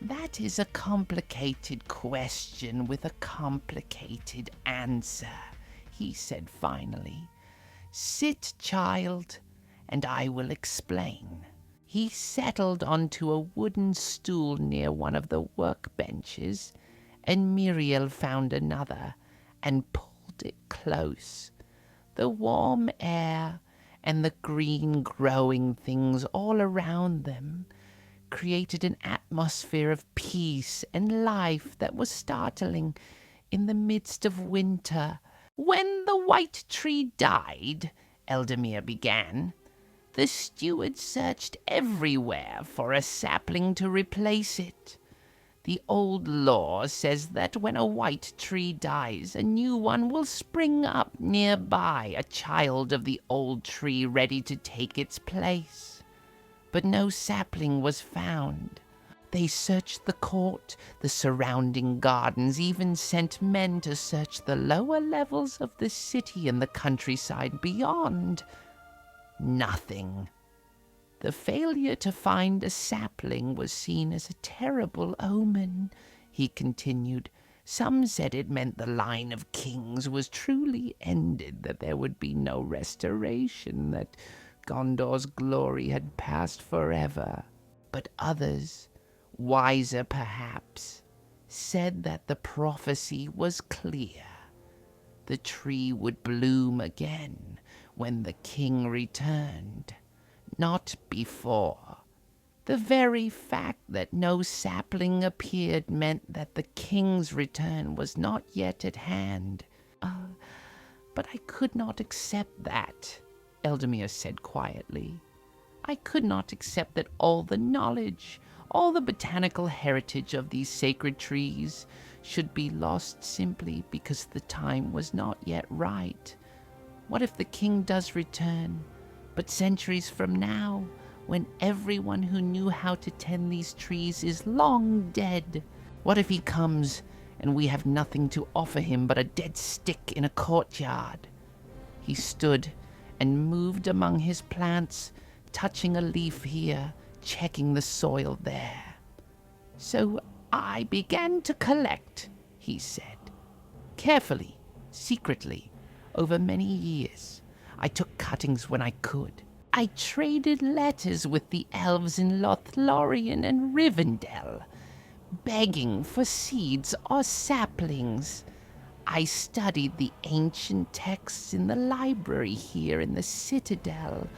That is a complicated question with a complicated answer, he said finally. Sit, child, and I will explain. He settled onto a wooden stool near one of the workbenches, and Míriel found another and pulled it close. The warm air and the green growing things all around them created an atmosphere of peace and life that was startling in the midst of winter. "When the white tree died," Eldamir began, "the steward searched everywhere for a sapling to replace it. The old law says that when a white tree dies, a new one will spring up nearby, a child of the old tree ready to take its place. But no sapling was found. They searched the court, the surrounding gardens, even sent men to search the lower levels of the city and the countryside beyond. Nothing. The failure to find a sapling was seen as a terrible omen," he continued. "Some said it meant the line of kings was truly ended, that there would be no restoration, that Gondor's glory had passed forever. But others, wiser perhaps, said that the prophecy was clear. The tree would bloom again when the king returned. Not before. The very fact that no sapling appeared meant that the king's return was not yet at hand. But I could not accept that," Eldamir said quietly. "I could not accept that all the knowledge, all the botanical heritage of these sacred trees should be lost simply because the time was not yet right. What if the king does return? But centuries from now, when everyone who knew how to tend these trees is long dead? What if he comes and we have nothing to offer him but a dead stick in a courtyard?" He stood and moved among his plants, touching a leaf here, checking the soil there. "So I began to collect," he said. "Carefully, secretly, over many years. I took cuttings when I could. I traded letters with the elves in Lothlorien and Rivendell, begging for seeds or saplings. I studied the ancient texts in the library here in the Citadel,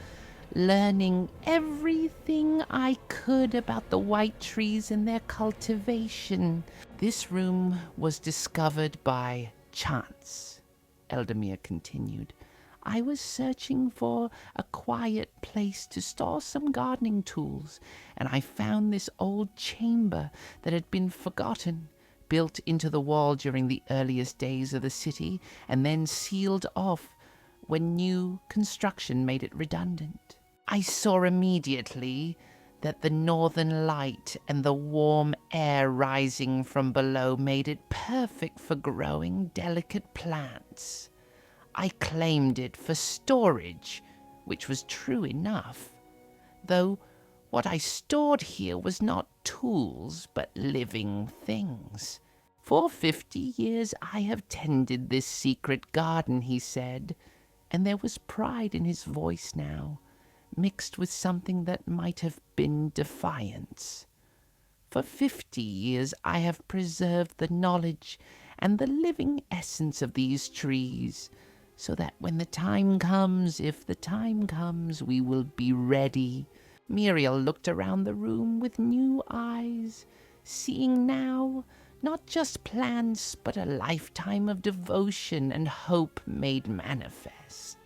learning everything I could about the white trees and their cultivation. This room was discovered by chance," Eldamir continued. "I was searching for a quiet place to store some gardening tools, and I found this old chamber that had been forgotten, built into the wall during the earliest days of the city, and then sealed off when new construction made it redundant. I saw immediately that the northern light and the warm air rising from below made it perfect for growing delicate plants. I claimed it for storage, which was true enough, though what I stored here was not tools, but living things. For 50 years I have tended this secret garden," he said, and there was pride in his voice now, mixed with something that might have been defiance. "For 50 years I have preserved the knowledge and the living essence of these trees, so that when the time comes, if the time comes, we will be ready." Míriel looked around the room with new eyes, seeing now not just plants, but a lifetime of devotion and hope made manifest.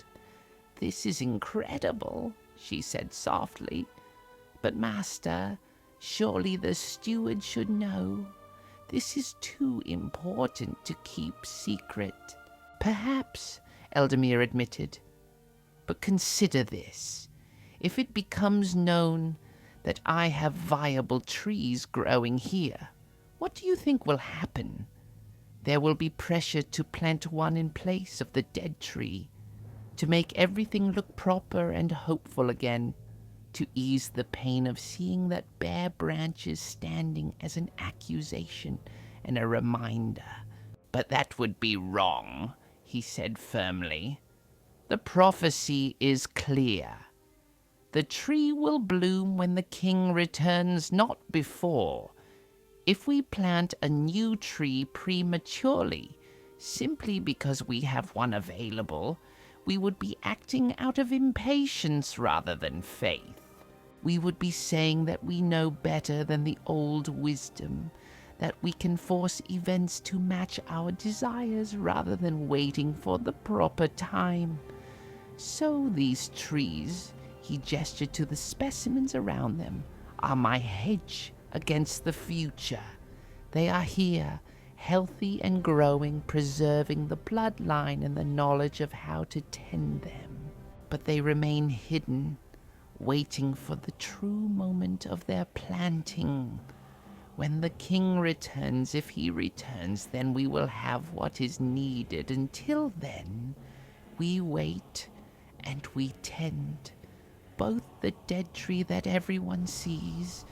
"This is incredible," she said softly. "But Master, surely the steward should know. This is too important to keep secret." "Perhaps," Eldamir admitted. "But consider this. If it becomes known that I have viable trees growing here, what do you think will happen? There will be pressure to plant one in place of the dead tree, to make everything look proper and hopeful again, to ease the pain of seeing that bare branches standing as an accusation and a reminder." "But that would be wrong," he said firmly. "The prophecy is clear. The tree will bloom when the king returns, not before. If we plant a new tree prematurely, simply because we have one available, we would be acting out of impatience rather than faith. We would be saying that we know better than the old wisdom, that we can force events to match our desires rather than waiting for the proper time. So these trees, he gestured to the specimens around them, are my hedge against the future. They are here, healthy and growing, preserving the bloodline and the knowledge of how to tend them. But they remain hidden, waiting for the true moment of their planting. When the king returns, if he returns, then we will have what is needed. Until then, we wait and we tend both the dead tree that everyone sees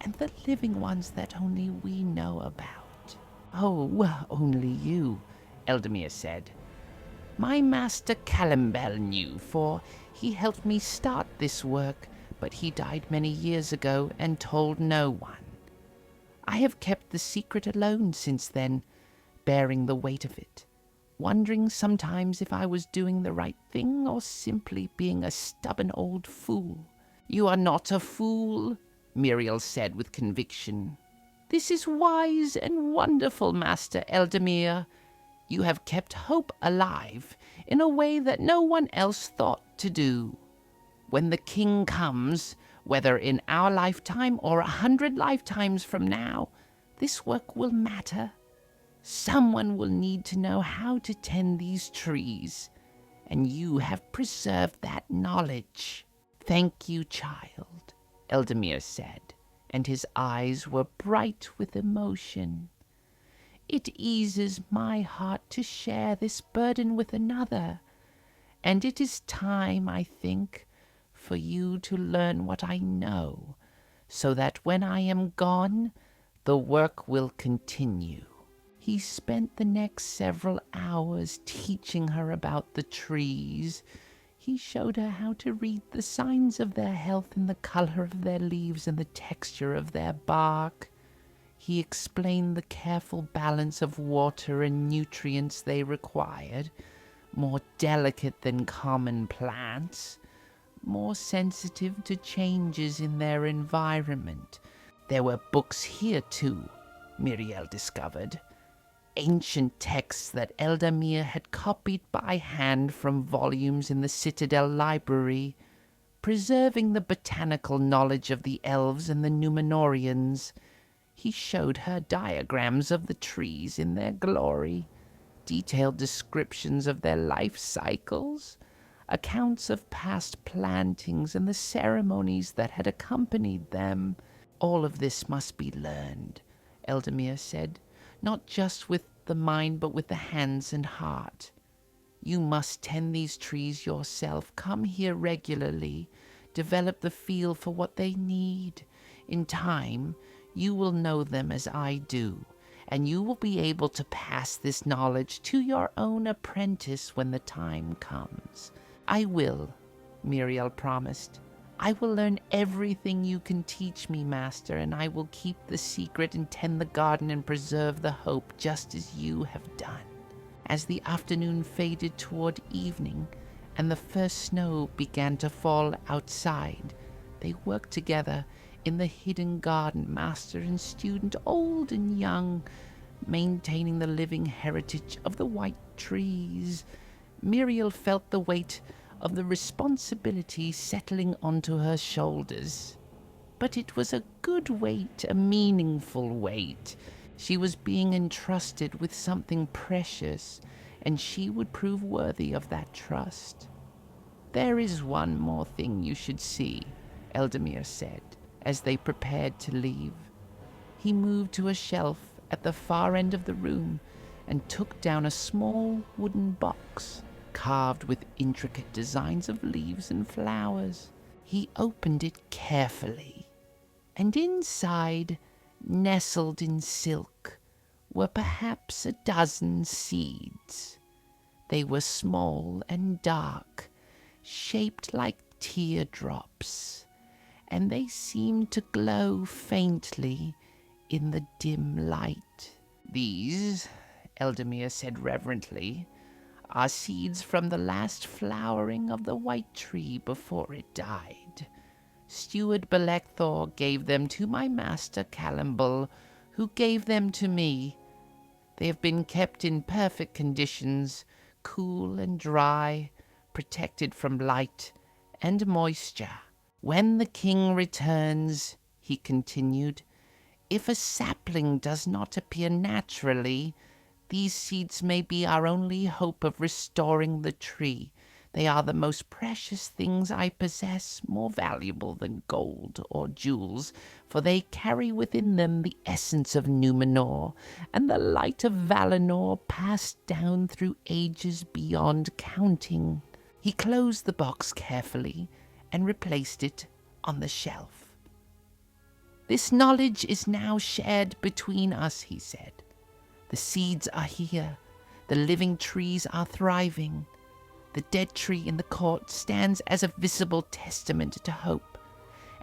and the living ones that only we know about. Oh, only you, Eldamir said. My master Calimbel knew, for he helped me start this work, but he died many years ago and told no one. I have kept the secret alone since then, bearing the weight of it, wondering sometimes if I was doing the right thing or simply being a stubborn old fool. You are not a fool, Míriel said with conviction. This is wise and wonderful, Master Eldamir. You have kept hope alive in a way that no one else thought to do. When the king comes, whether in our lifetime or 100 lifetimes from now, this work will matter. Someone will need to know how to tend these trees, and you have preserved that knowledge. Thank you, child, Eldamir said, and his eyes were bright with emotion. It eases my heart to share this burden with another, and it is time, I think, for you to learn what I know, so that when I am gone, the work will continue. He spent the next several hours teaching her about the trees. He showed her how to read the signs of their health in the color of their leaves and the texture of their bark. He explained the careful balance of water and nutrients they required, more delicate than common plants, more sensitive to changes in their environment. There were books here too, Míriel discovered. Ancient texts that Eldamir had copied by hand from volumes in the Citadel library, preserving the botanical knowledge of the elves and the Númenorians. He showed her diagrams of the trees in their glory, detailed descriptions of their life cycles, accounts of past plantings and the ceremonies that had accompanied them. All of this must be learned, Eldamir said, not just with the mind but with the hands and heart. You must tend these trees yourself. Come here regularly. Develop the feel for what they need. In time, you will know them as I do, and you will be able to pass this knowledge to your own apprentice when the time comes. I will, Míriel promised. I will learn everything you can teach me, Master, and I will keep the secret and tend the garden and preserve the hope just as you have done. As the afternoon faded toward evening and the first snow began to fall outside, they worked together in the hidden garden, master and student, old and young, maintaining the living heritage of the white trees. Míriel felt the weight of the responsibility settling onto her shoulders. But it was a good weight, a meaningful weight. She was being entrusted with something precious, and she would prove worthy of that trust. There is one more thing you should see, Eldamir said, as they prepared to leave. He moved to a shelf at the far end of the room and took down a small wooden box, carved with intricate designs of leaves and flowers. He opened it carefully, and inside, nestled in silk, were perhaps a dozen seeds. They were small and dark, shaped like teardrops, and they seemed to glow faintly in the dim light. These, Eldamir said reverently, are seeds from the last flowering of the white tree before it died. Steward Belecthor gave them to my master Callambul, who gave them to me. They have been kept in perfect conditions, cool and dry, protected from light and moisture. When the king returns, he continued, if a sapling does not appear naturally, these seeds may be our only hope of restoring the tree. They are the most precious things I possess, more valuable than gold or jewels, for they carry within them the essence of Númenor, and the light of Valinor passed down through ages beyond counting. He closed the box carefully and replaced it on the shelf. This knowledge is now shared between us, he said. The seeds are here. The living trees are thriving. The dead tree in the court stands as a visible testament to hope.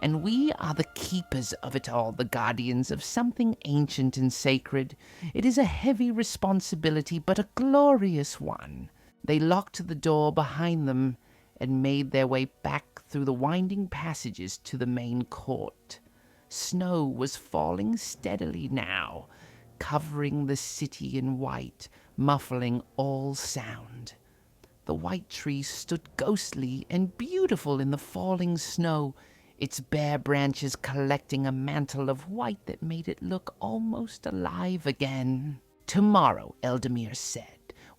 And we are the keepers of it all, the guardians of something ancient and sacred. It is a heavy responsibility, but a glorious one. They locked the door behind them and made their way back through the winding passages to the main court. Snow was falling steadily now, covering the city in white, muffling all sound. The white tree stood ghostly and beautiful in the falling snow, its bare branches collecting a mantle of white that made it look almost alive again. Tomorrow, Eldamir said,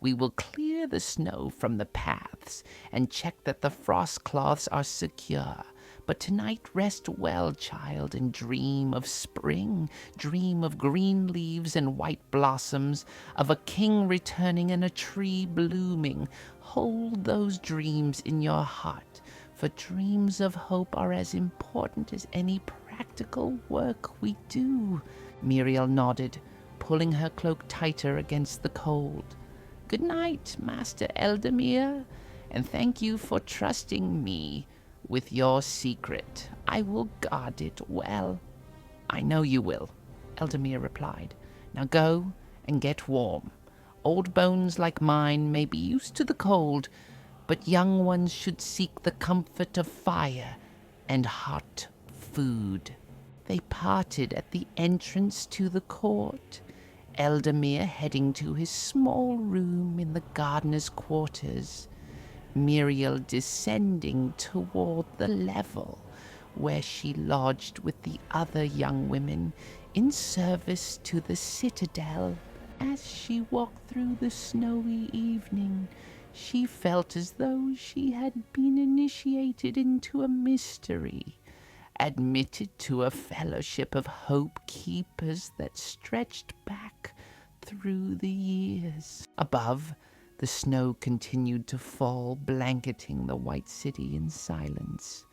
we will clear the snow from the paths and check that the frost cloths are secure. But tonight rest well, child, and dream of spring. Dream of green leaves and white blossoms, of a king returning and a tree blooming. Hold those dreams in your heart, for dreams of hope are as important as any practical work we do. Míriel nodded, pulling her cloak tighter against the cold. Good night, Master Eldamir, and thank you for trusting me with your secret. I will guard it well. I know you will, Eldamir replied. Now go and get warm. Old bones like mine may be used to the cold, but young ones should seek the comfort of fire and hot food. They parted at the entrance to the court, Eldamir heading to his small room in the gardener's quarters, Míriel descending toward the level where she lodged with the other young women in service to the Citadel. As she walked through the snowy evening, she felt as though she had been initiated into a mystery, admitted to a fellowship of hope keepers that stretched back through the years. Above, the snow continued to fall, blanketing the white city in silence.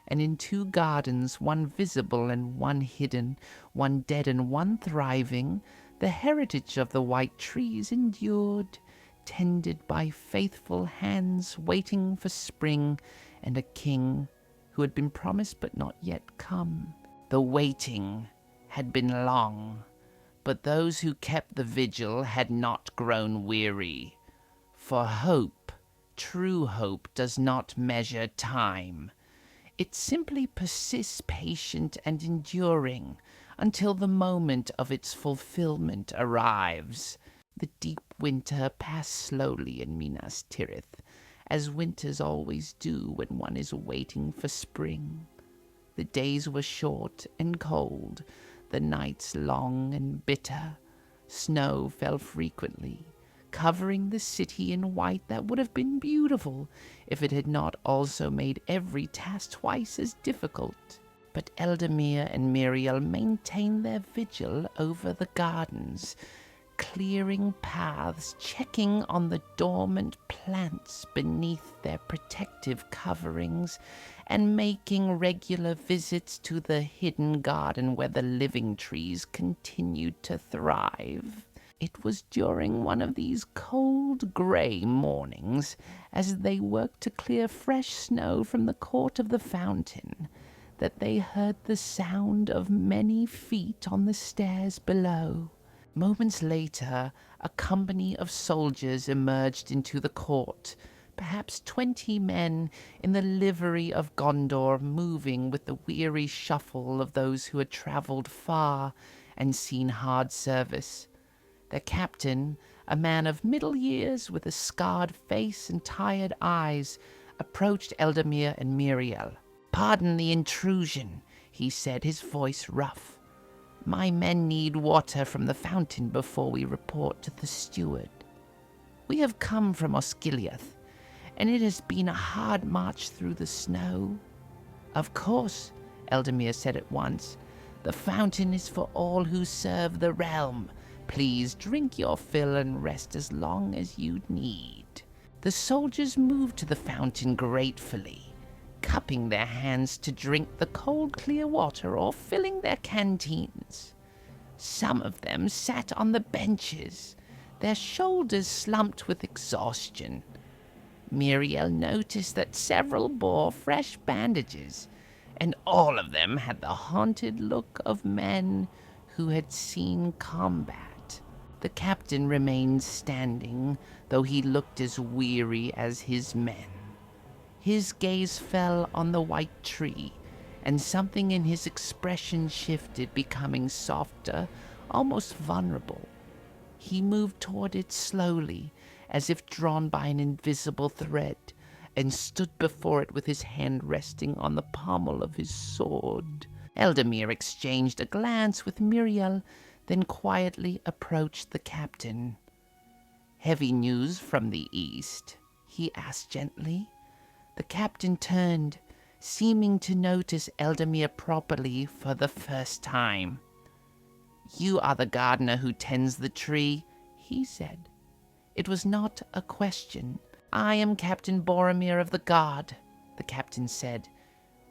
And in two gardens, one visible and one hidden, one dead and one thriving, the heritage of the white trees endured, tended by faithful hands waiting for spring and a king who had been promised but not yet come. The waiting had been long, but those who kept the vigil had not grown weary. For hope, true hope, does not measure time. It simply persists patient and enduring until the moment of its fulfillment arrives. The deep winter passed slowly in Minas Tirith, as winters always do when one is waiting for spring. The days were short and cold, the nights long and bitter. Snow fell frequently, covering the city in white that would have been beautiful if it had not also made every task twice as difficult. But Eldamir and Míriel maintained their vigil over the gardens, clearing paths, checking on the dormant plants beneath their protective coverings, and making regular visits to the hidden garden where the living trees continued to thrive. It was during one of these cold, grey mornings, as they worked to clear fresh snow from the court of the fountain, that they heard the sound of many feet on the stairs below. Moments later, a company of soldiers emerged into the court, perhaps 20 men in the livery of Gondor, moving with the weary shuffle of those who had travelled far and seen hard service. Their captain, a man of middle years with a scarred face and tired eyes, approached Eldamir and Míriel. "Pardon the intrusion," he said, his voice rough. "My men need water from the fountain before we report to the steward. We have come from Osgiliath, and it has been a hard march through the snow." "Of course," Eldamir said at once. "The fountain is for all who serve the realm. Please drink your fill and rest as long as you need." The soldiers moved to the fountain gratefully, cupping their hands to drink the cold, clear water or filling their canteens. Some of them sat on the benches, their shoulders slumped with exhaustion. Míriel noticed that several bore fresh bandages, and all of them had the haunted look of men who had seen combat. The captain remained standing, though he looked as weary as his men. His gaze fell on the white tree, and something in his expression shifted, becoming softer, almost vulnerable. He moved toward it slowly, as if drawn by an invisible thread, and stood before it with his hand resting on the pommel of his sword. Eldamir exchanged a glance with Míriel, then quietly approached the captain. "Heavy news from the east?" he asked gently. The captain turned, seeming to notice Eldamir properly for the first time. "You are the gardener who tends the tree," he said. It was not a question. "I am Captain Boromir of the Guard," the captain said.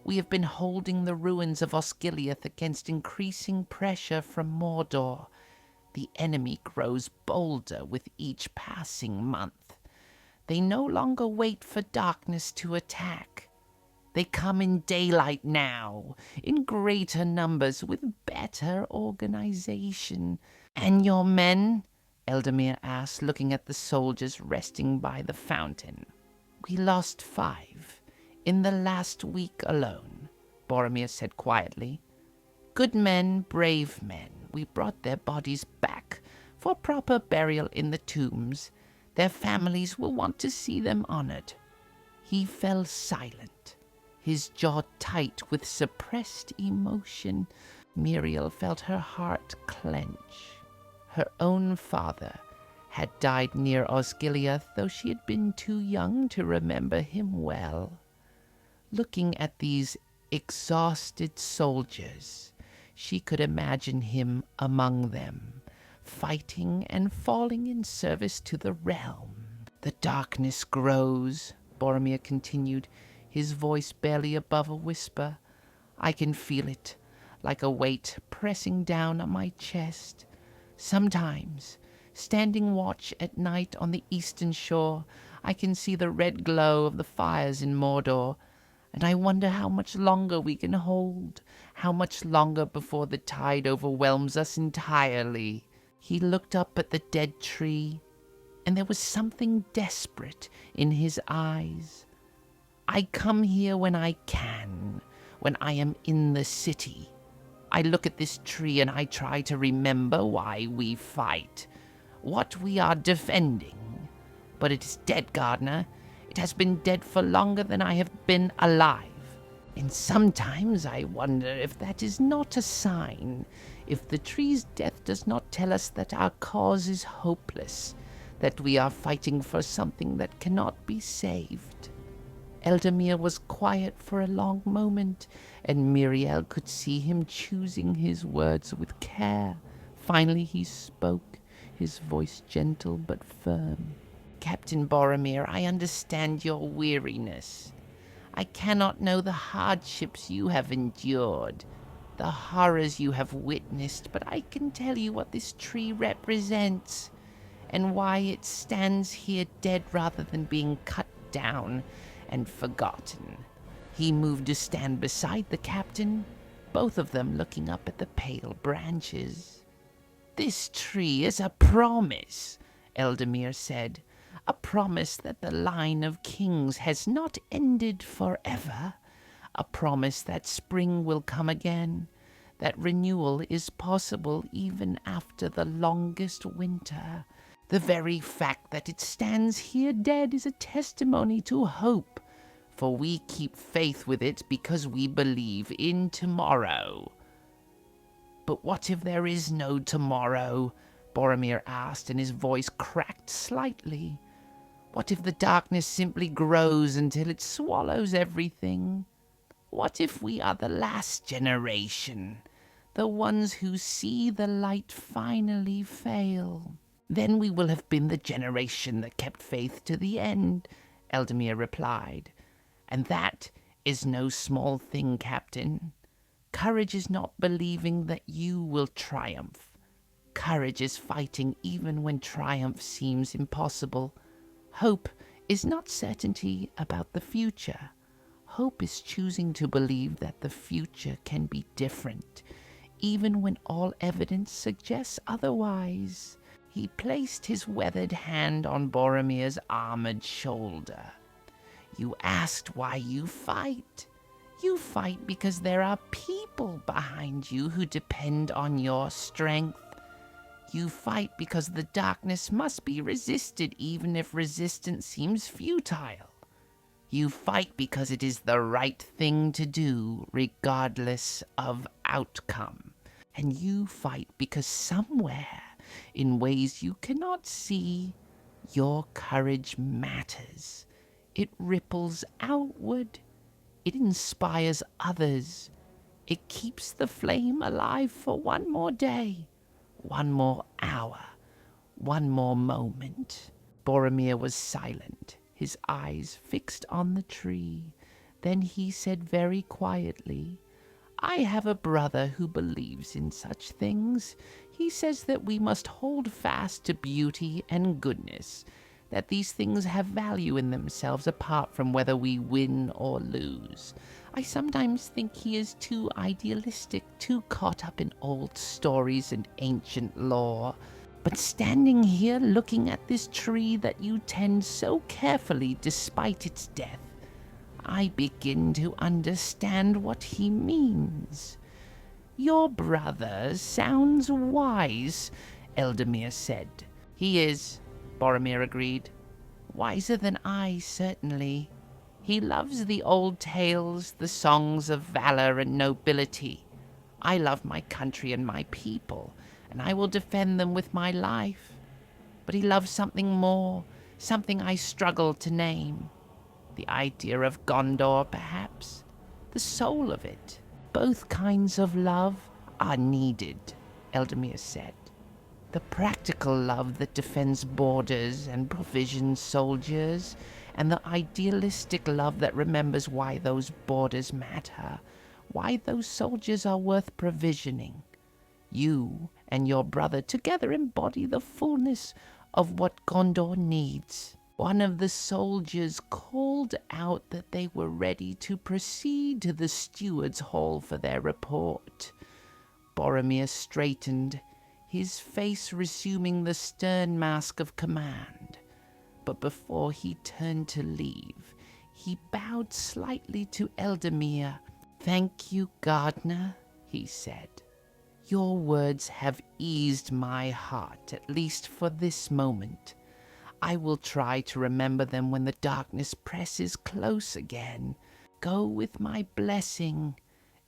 "We have been holding the ruins of Osgiliath against increasing pressure from Mordor. The enemy grows bolder with each passing month. They no longer wait for darkness to attack. They come in daylight now, in greater numbers, with better organization." "And your men?" Eldamir asked, looking at the soldiers resting by the fountain. "We lost 5. In the last week alone," Boromir said quietly. "Good men, brave men. We brought their bodies back for proper burial in the tombs. Their families will want to see them honored." He fell silent, his jaw tight with suppressed emotion. Míriel felt her heart clench. Her own father had died near Osgiliath, though she had been too young to remember him well. Looking at these exhausted soldiers, she could imagine him among them, fighting and falling in service to the realm. "The darkness grows," Boromir continued, his voice barely above a whisper. "I can feel it, like a weight pressing down on my chest. Sometimes, standing watch at night on the eastern shore, I can see the red glow of the fires in Mordor, and I wonder how much longer we can hold, how much longer before the tide overwhelms us entirely." He looked up at the dead tree, and there was something desperate in his eyes. "I come here when I can, when I am in the city. I look at this tree and I try to remember why we fight, what we are defending. But it is dead, Gardener. It has been dead for longer than I have been alive. And sometimes I wonder if that is not a sign, if the tree's death does not tell us that our cause is hopeless, that we are fighting for something that cannot be saved." Eldamir was quiet for a long moment, and Míriel could see him choosing his words with care. Finally he spoke, his voice gentle but firm. "Captain Boromir, I understand your weariness. I cannot know the hardships you have endured, the horrors you have witnessed, but I can tell you what this tree represents, and why it stands here dead rather than being cut down and forgotten." He moved to stand beside the captain, both of them looking up at the pale branches. This tree is a promise, Eldamir said. A promise that the line of kings has not ended forever. A promise that spring will come again, that renewal is possible even after the longest winter. The very fact that it stands here dead is a testimony to hope, for we keep faith with it because we believe in tomorrow. But what if there is no tomorrow? Boromir asked, and his voice cracked slightly. What if the darkness simply grows until it swallows everything? What if we are the last generation, the ones who see the light finally fail? Then we will have been the generation that kept faith to the end, Eldamir replied. And that is no small thing, Captain. Courage is not believing that you will triumph. Courage is fighting even when triumph seems impossible. Hope is not certainty about the future. Hope is choosing to believe that the future can be different, even when all evidence suggests otherwise. He placed his weathered hand on Boromir's armored shoulder. You asked why you fight. You fight because there are people behind you who depend on your strength. You fight because the darkness must be resisted even if resistance seems futile. You fight because it is the right thing to do regardless of outcome. And you fight because somewhere, in ways you cannot see, your courage matters. It ripples outward. It inspires others. It keeps the flame alive for one more day, one more hour, one more moment. Boromir was silent, his eyes fixed on the tree. Then he said very quietly, I have a brother who believes in such things. He says that we must hold fast to beauty and goodness, that these things have value in themselves apart from whether we win or lose. I sometimes think he is too idealistic, too caught up in old stories and ancient lore. But standing here looking at this tree that you tend so carefully despite its death, I begin to understand what he means. Your brother sounds wise, Eldamir said. He is, Boromir agreed. Wiser than I, certainly. He loves the old tales, the songs of valor and nobility. I love my country and my people, and I will defend them with my life. But he loves something more, something I struggle to name. The idea of Gondor, perhaps. The soul of it. Both kinds of love are needed, Eldamir said. The practical love that defends borders and provisions soldiers, and the idealistic love that remembers why those borders matter, why those soldiers are worth provisioning. You and your brother together embody the fullness of what Gondor needs. One of the soldiers called out that they were ready to proceed to the steward's hall for their report. Boromir straightened, his face resuming the stern mask of command. But before he turned to leave, he bowed slightly to Eldamir. Thank you, Gardener, he said. Your words have eased my heart, at least for this moment. I will try to remember them when the darkness presses close again. Go with my blessing,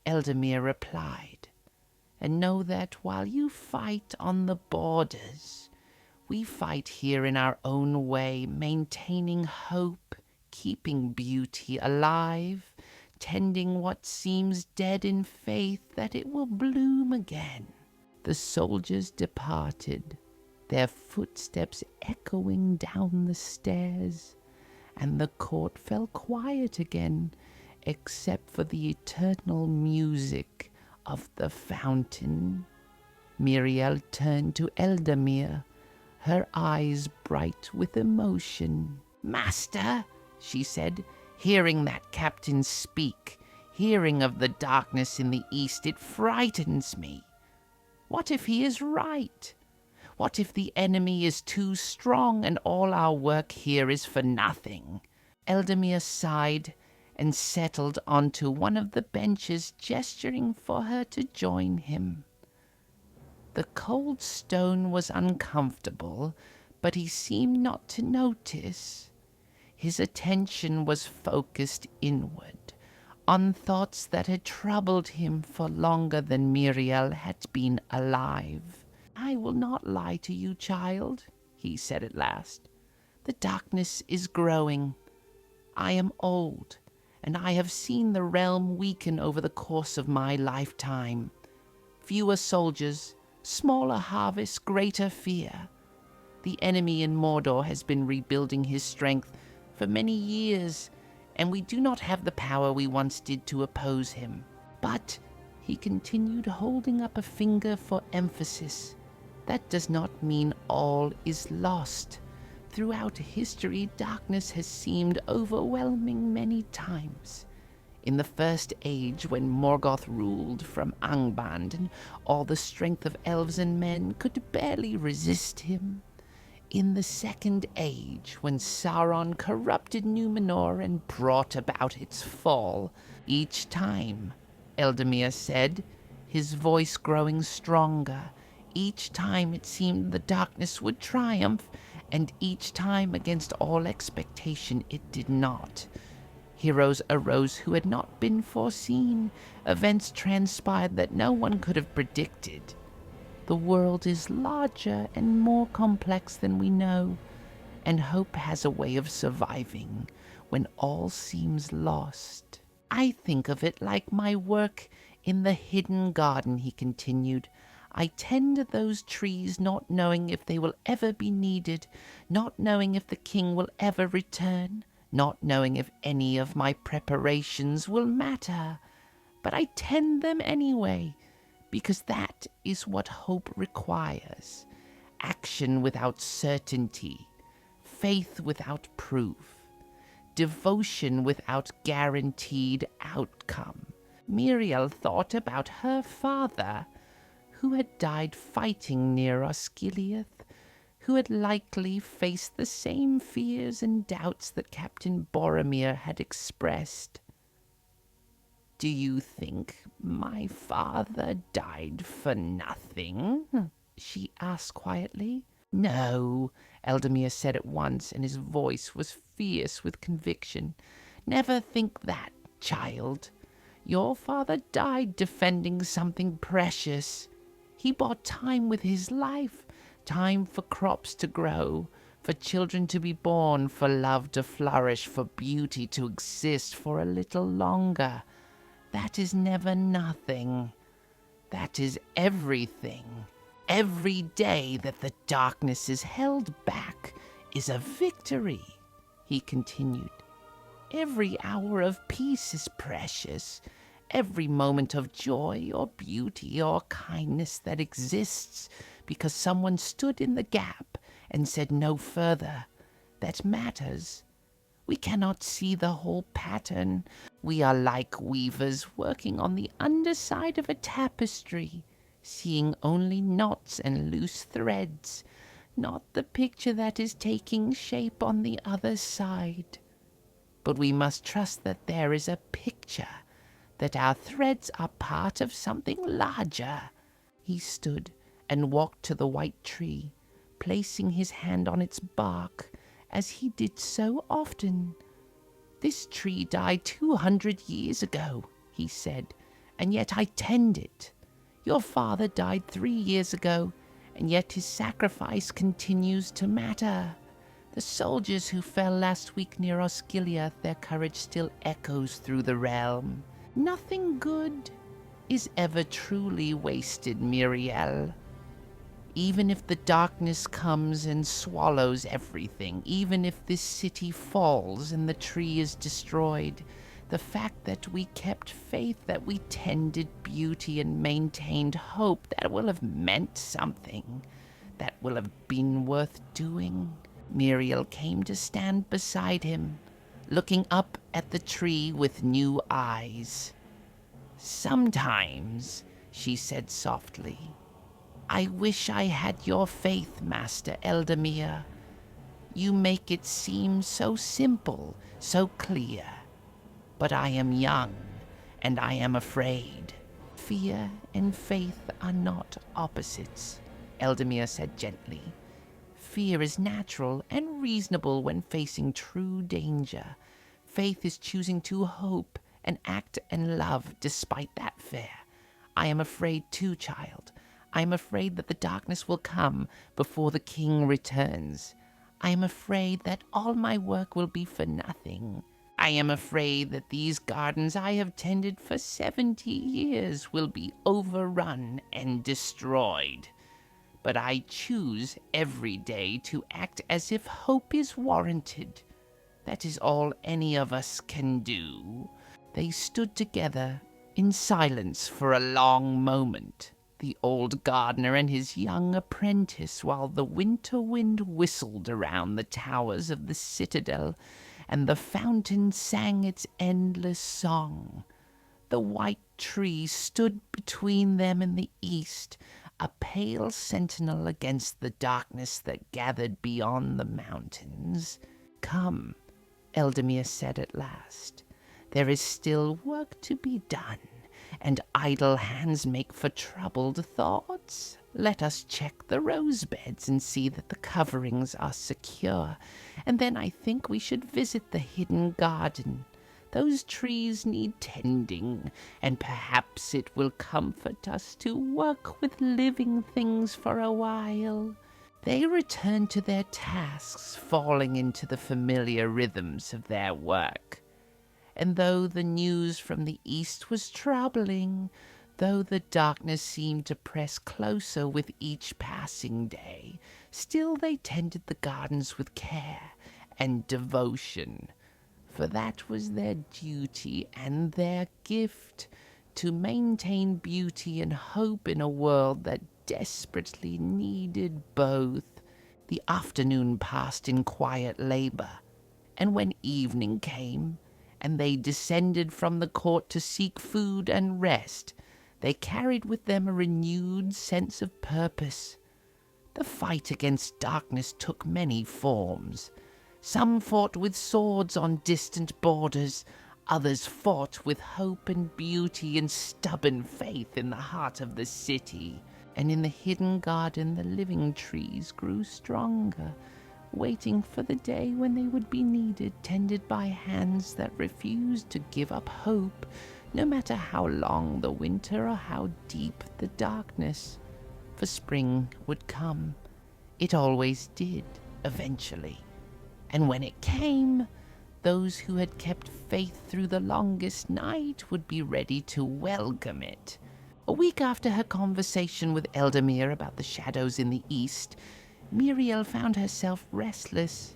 Eldamir replied. And know that while you fight on the borders, we fight here in our own way, maintaining hope, keeping beauty alive, tending what seems dead in faith that it will bloom again. The soldiers departed, their footsteps echoing down the stairs, and the court fell quiet again, except for the eternal music of the fountain. Míriel turned to Eldamir, her eyes bright with emotion. Master, she said, hearing that captain speak, hearing of the darkness in the east, it frightens me. What if he is right? What if the enemy is too strong and all our work here is for nothing? Eldamir sighed and settled onto one of the benches, gesturing for her to join him. The cold stone was uncomfortable, but he seemed not to notice. His attention was focused inward, on thoughts that had troubled him for longer than Míriel had been alive. "I will not lie to you, child," he said at last. "The darkness is growing. I am old, and I have seen the realm weaken over the course of my lifetime. Fewer soldiers, smaller harvests, greater fear. The enemy in Mordor has been rebuilding his strength for many years, and we do not have the power we once did to oppose him. But," he continued, holding up a finger for emphasis, "that does not mean all is lost. Throughout history, darkness has seemed overwhelming many times. In the First Age, when Morgoth ruled from Angband, and all the strength of elves and men could barely resist him. In the Second Age, when Sauron corrupted Númenor and brought about its fall. Each time," Eldamir said, his voice growing stronger, "each time it seemed the darkness would triumph, and each time, against all expectation, it did not. Heroes arose who had not been foreseen. Events transpired that no one could have predicted. The world is larger and more complex than we know, and hope has a way of surviving when all seems lost. I think of it like my work in the hidden garden," he continued. "I tend those trees, not knowing if they will ever be needed, not knowing if the king will ever return, not knowing if any of my preparations will matter. But I tend them anyway, because that is what hope requires. Action without certainty, faith without proof, devotion without guaranteed outcome." Míriel thought about her father, who had died fighting near Osgiliath, who had likely faced the same fears and doubts that Captain Boromir had expressed. "Do you think my father died for nothing?" she asked quietly. "No," Eldamir said at once, and his voice was fierce with conviction. "Never think that, child. Your father died defending something precious. He bought time with his life, time for crops to grow, for children to be born, for love to flourish, for beauty to exist for a little longer. That is never nothing. That is everything. Every day that the darkness is held back is a victory," he continued. "Every hour of peace is precious. Every moment of joy or beauty or kindness that exists because someone stood in the gap and said no further, that matters. We cannot see the whole pattern. We are like weavers working on the underside of a tapestry, seeing only knots and loose threads, not the picture that is taking shape on the other side. But we must trust that there is a picture, that our threads are part of something larger." He stood and walked to the white tree, placing his hand on its bark, as he did so often. "This tree died 200 years ago," he said, "and yet I tend it. Your father died 3 years ago, and yet his sacrifice continues to matter. The soldiers who fell last week near Osgiliath, their courage still echoes through the realm. Nothing good is ever truly wasted, Míriel. Even if the darkness comes and swallows everything, even if this city falls and the tree is destroyed, the fact that we kept faith, that we tended beauty and maintained hope, that will have meant something, that will have been worth doing." Míriel came to stand beside him, looking up at the tree with new eyes. "Sometimes," she said softly, I wish I had your faith, Master Eldamir. You make it seem so simple, so clear. But I am young, and I am afraid. Fear and faith are not opposites, Eldamir said gently. Fear is natural and reasonable when facing true danger. Faith is choosing to hope and act and love despite that fear. I am afraid too, child. I am afraid that the darkness will come before the king returns. I am afraid that all my work will be for nothing. I am afraid that these gardens I have tended for 70 years will be overrun and destroyed. But I choose every day to act as if hope is warranted. That is all any of us can do. They stood together in silence for a long moment, the old gardener and his young apprentice, while the winter wind whistled around the towers of the citadel, and the fountain sang its endless song. The white tree stood between them and the east, a pale sentinel against the darkness that gathered beyond the mountains. Come, Eldamir said at last. There is still work to be done, and idle hands make for troubled thoughts. Let us check the rose beds and see that the coverings are secure, and then I think we should visit the hidden garden. Those trees need tending, and perhaps it will comfort us to work with living things for a while. They returned to their tasks, falling into the familiar rhythms of their work. And though the news from the east was troubling, though the darkness seemed to press closer with each passing day, still they tended the gardens with care and devotion. For that was their duty and their gift, to maintain beauty and hope in a world that desperately needed both. The afternoon passed in quiet labor, and when evening came, and they descended from the court to seek food and rest, they carried with them a renewed sense of purpose. The fight against darkness took many forms. Some fought with swords on distant borders, others fought with hope and beauty and stubborn faith in the heart of the city. And in the hidden garden the living trees grew stronger, waiting for the day when they would be needed, tended by hands that refused to give up hope, no matter how long the winter or how deep the darkness. For spring would come. It always did, eventually. And when it came, those who had kept faith through the longest night would be ready to welcome it. A week after her conversation with Eldamir about the shadows in the east, Míriel found herself restless.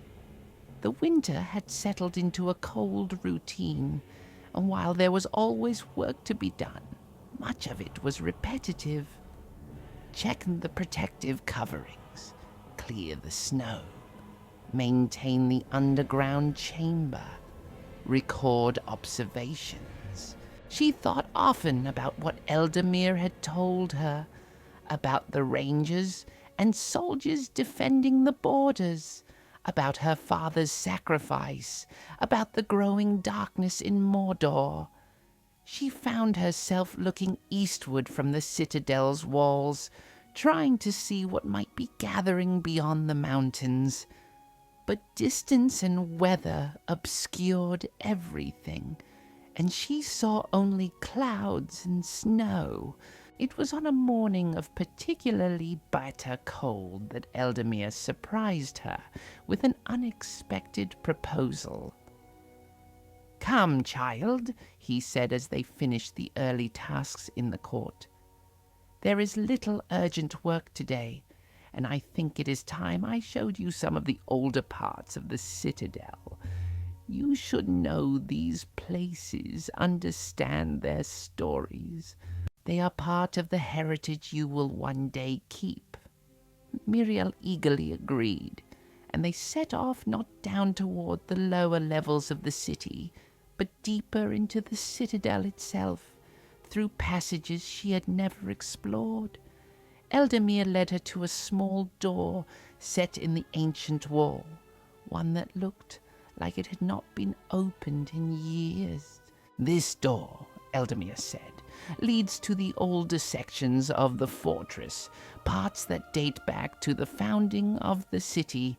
The winter had settled into a cold routine, and while there was always work to be done, much of it was repetitive. Check the protective coverings, clear the snow, maintain the underground chamber, record observations. She thought often about what Eldamir had told her, about the rangers and soldiers defending the borders, about her father's sacrifice, about the growing darkness in Mordor. She found herself looking eastward from the citadel's walls, trying to see what might be gathering beyond the mountains. But distance and weather obscured everything, and she saw only clouds and snow. It was on a morning of particularly bitter cold that Eldamir surprised her with an unexpected proposal. "Come, child," he said as they finished the early tasks in the court. "There is little urgent work today, and I think it is time I showed you some of the older parts of the citadel. You should know these places, understand their stories. They are part of the heritage you will one day keep." Míriel eagerly agreed, and they set off not down toward the lower levels of the city, but deeper into the citadel itself, through passages she had never explored. Eldamir led her to a small door set in the ancient wall, one that looked like it had not been opened in years. "This door," Eldamir said, "leads to the older sections of the fortress, parts that date back to the founding of the city.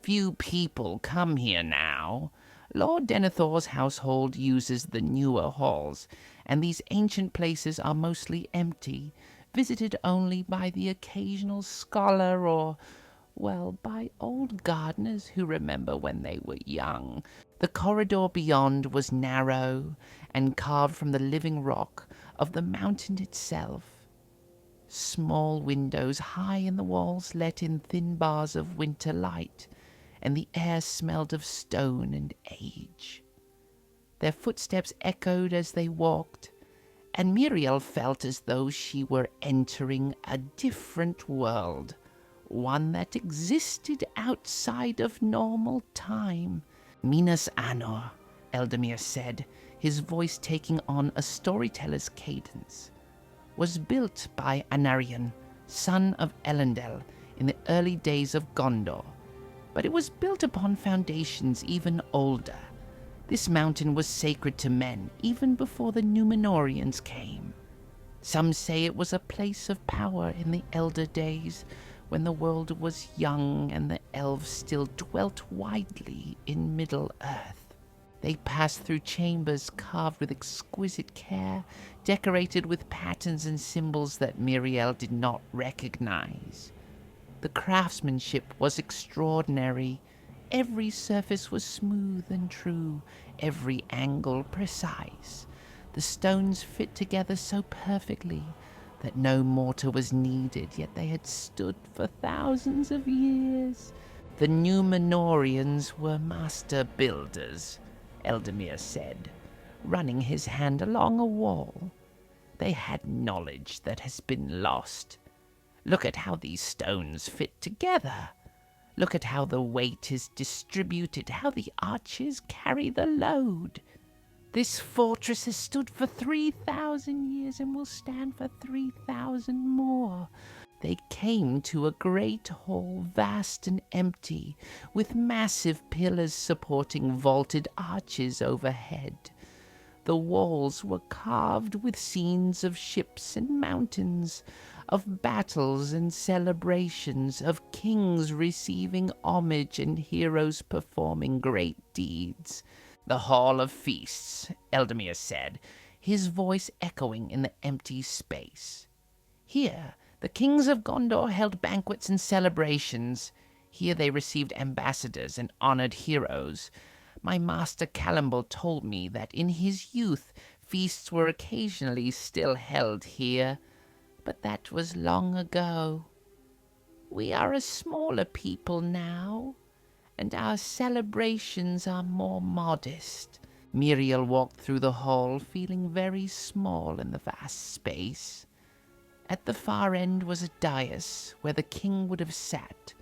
Few people come here now. Lord Denethor's household uses the newer halls, and these ancient places are mostly empty, visited only by the occasional scholar or, well, by old gardeners who remember when they were young." The corridor beyond was narrow and carved from the living rock of the mountain itself. Small windows high in the walls let in thin bars of winter light, and the air smelled of stone and age. Their footsteps echoed as they walked, and Míriel felt as though she were entering a different world, one that existed outside of normal time. "Minas Anor," Eldamir said, his voice taking on a storyteller's cadence, "was built by Anarion, son of Elendil, in the early days of Gondor. But it was built upon foundations even older. This mountain was sacred to men even before the Númenorians came. Some say it was a place of power in the elder days, when the world was young and the elves still dwelt widely in Middle-earth. They passed through chambers carved with exquisite care, decorated with patterns and symbols that Míriel did not recognize. The craftsmanship was extraordinary. Every surface was smooth and true, every angle precise. The stones fit together so perfectly that no mortar was needed, yet they had stood for thousands of years. The Númenorians were master builders," Eldamir said, running his hand along a wall. "They had knowledge that has been lost. Look at how these stones fit together. Look at how the weight is distributed, how the arches carry the load. This fortress has stood for 3,000 years and will stand for 3,000 more." They came to a great hall, vast and empty, with massive pillars supporting vaulted arches overhead. The walls were carved with scenes of ships and mountains, of battles and celebrations, of kings receiving homage and heroes performing great deeds. "The Hall of Feasts," Eldamir said, his voice echoing in the empty space. "Here, the kings of Gondor held banquets and celebrations. Here they received ambassadors and honored heroes. My master Callambal told me that in his youth feasts were occasionally still held here, but that was long ago. We are a smaller people now, and our celebrations are more modest." Míriel walked through the hall, feeling very small in the vast space. At the far end was a dais where the king would have sat,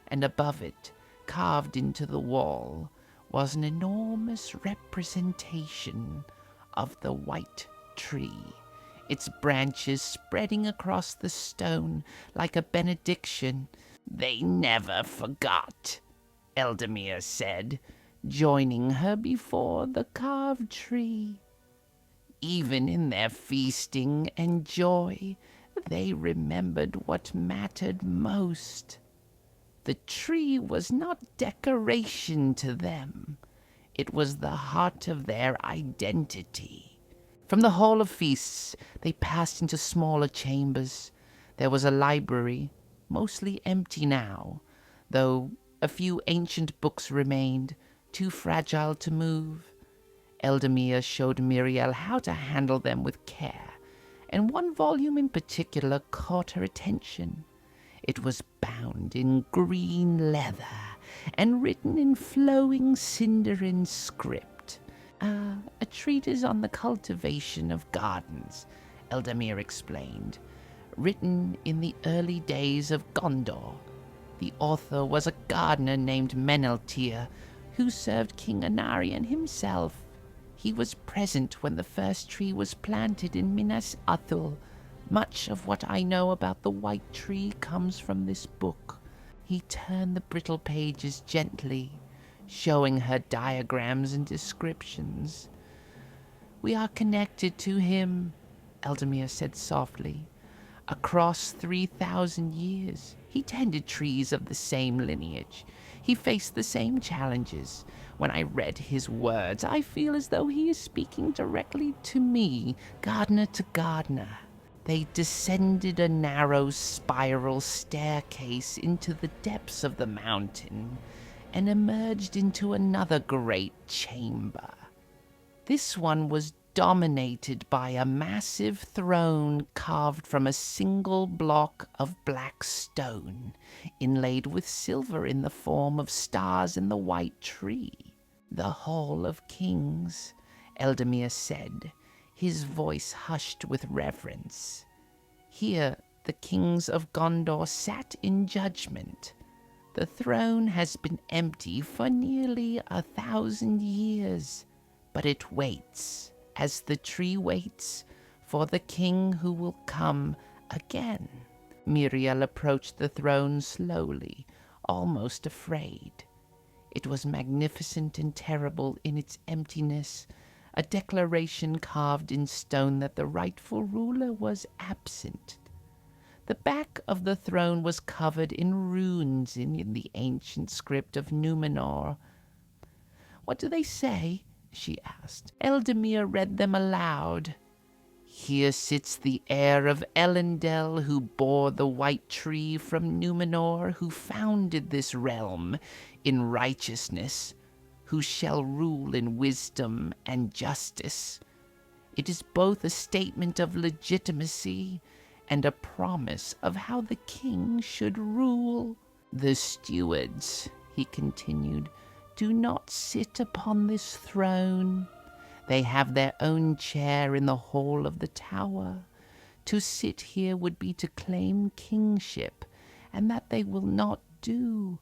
and above it, carved into the wall, was an enormous representation of the white tree, its branches spreading across the stone like a benediction. "They never forgot," Eldamir said, joining her before the carved tree. "Even in their feasting and joy, they remembered what mattered most. The tree was not decoration to them. It was the heart of their identity." From the Hall of Feasts, they passed into smaller chambers. There was a library, mostly empty now, though a few ancient books remained, too fragile to move. Eldamir showed Míriel how to handle them with care, and one volume in particular caught her attention. It was bound in green leather and written in flowing Sindarin script. A treatise on the cultivation of gardens," Eldamir explained, "written in the early days of Gondor. The author was a gardener named Meneltir, who served King Anarion himself. He was present when the first tree was planted in Minas Tirith, Much of what I know about the white tree comes from this book." He turned the brittle pages gently, showing her diagrams and descriptions. "We are connected to him," Eldamir said softly. "Across 3,000 years, he tended trees of the same lineage. He faced the same challenges. When I read his words, I feel as though he is speaking directly to me, gardener to gardener." They descended a narrow spiral staircase into the depths of the mountain and emerged into another great chamber. This one was dominated by a massive throne carved from a single block of black stone, inlaid with silver in the form of stars in the white tree. "The Hall of Kings," Eldamir said, his voice hushed with reverence. "Here the kings of Gondor sat in judgment. The throne has been empty for nearly 1,000 years, but it waits, as the tree waits, for the king who will come again." Míriel approached the throne slowly, almost afraid. It was magnificent and terrible in its emptiness, a declaration carved in stone that the rightful ruler was absent. The back of the throne was covered in runes in the ancient script of Númenor. "What do they say?" she asked. Eldamir read them aloud. "Here sits the heir of Elendel, who bore the white tree from Númenor, who founded this realm in righteousness, who shall rule in wisdom and justice." It is both a statement of legitimacy and a promise of how the king should rule. "The stewards," he continued, "do not sit upon this throne. They have their own chair in the hall of the tower. To sit here would be to claim kingship, and that they will not do.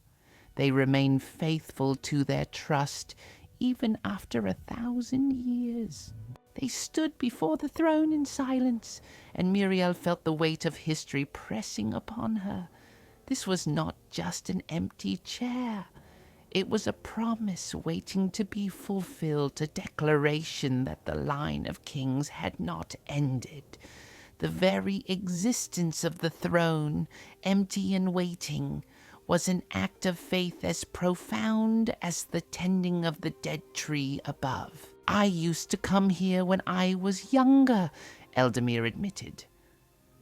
They remain faithful to their trust even after 1,000 years." They stood before the throne in silence, and Míriel felt the weight of history pressing upon her. This was not just an empty chair. It was a promise waiting to be fulfilled, a declaration that the line of kings had not ended. The very existence of the throne, empty and waiting, was an act of faith as profound as the tending of the dead tree above. "I used to come here when I was younger," Eldamir admitted.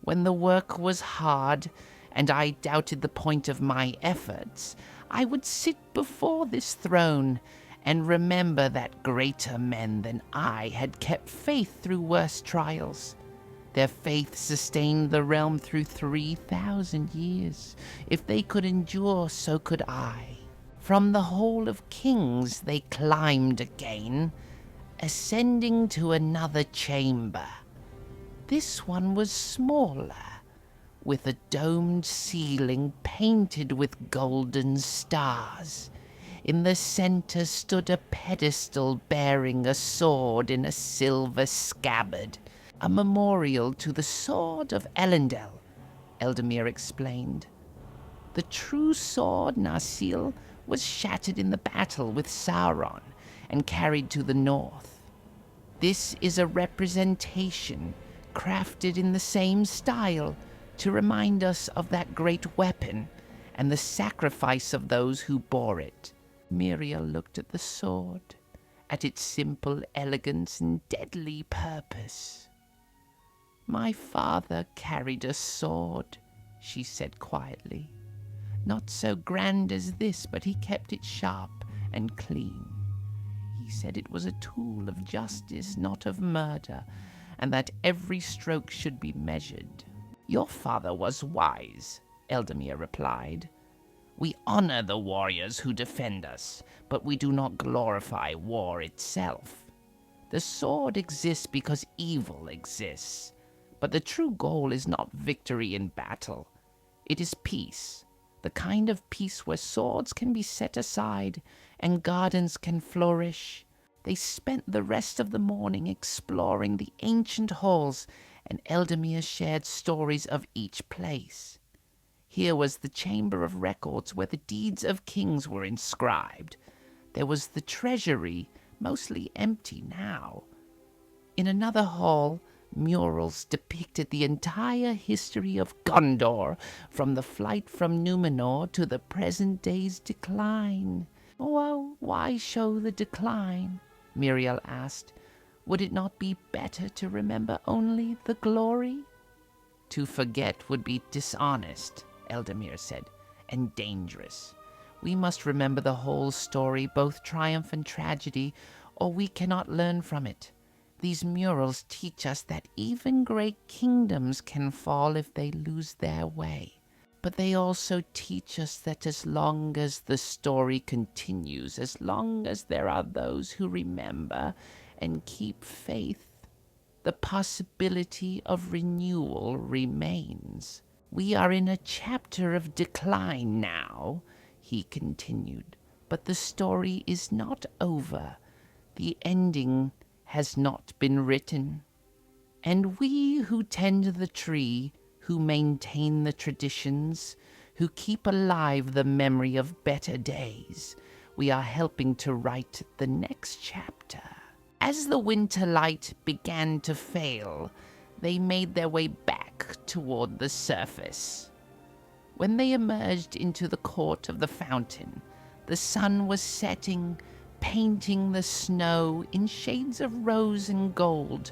"When the work was hard and I doubted the point of my efforts, I would sit before this throne and remember that greater men than I had kept faith through worse trials. Their faith sustained the realm through 3,000 years. If they could endure, so could I. From the Hall of Kings they climbed again, ascending to another chamber. This one was smaller, with a domed ceiling painted with golden stars. In the center stood a pedestal bearing a sword in a silver scabbard, a memorial to the sword of Elendel, Eldamir explained. The true sword, Narsil, was shattered in the battle with Sauron and carried to the north. This is a representation, crafted in the same style, to remind us of that great weapon and the sacrifice of those who bore it. Míriel looked at the sword, at its simple elegance and deadly purpose. "My father carried a sword," she said quietly. "Not so grand as this, but he kept it sharp and clean. He said it was a tool of justice, not of murder, and that every stroke should be measured." "Your father was wise," Eldamir replied. "We honor the warriors who defend us, but we do not glorify war itself. The sword exists because evil exists, but the true goal is not victory in battle. It is peace, the kind of peace where swords can be set aside and gardens can flourish." They spent the rest of the morning exploring the ancient halls and Eldamir shared stories of each place. Here was the Chamber of Records where the deeds of kings were inscribed. There was the treasury, mostly empty now. In another hall, murals depicted the entire history of Gondor, from the flight from Númenor to the present day's decline. Well, why show the decline? Míriel asked. Would it not be better to remember only the glory? To forget would be dishonest, Eldamir said, and dangerous. We must remember the whole story, both triumph and tragedy, or we cannot learn from it. These murals teach us that even great kingdoms can fall if they lose their way. But they also teach us that as long as the story continues, as long as there are those who remember and keep faith, the possibility of renewal remains. We are in a chapter of decline now, he continued, but the story is not over. The ending has not been written. And we who tend the tree, who maintain the traditions, who keep alive the memory of better days, we are helping to write the next chapter. As the winter light began to fail, they made their way back toward the surface. When they emerged into the court of the fountain, the sun was setting, painting the snow in shades of rose and gold.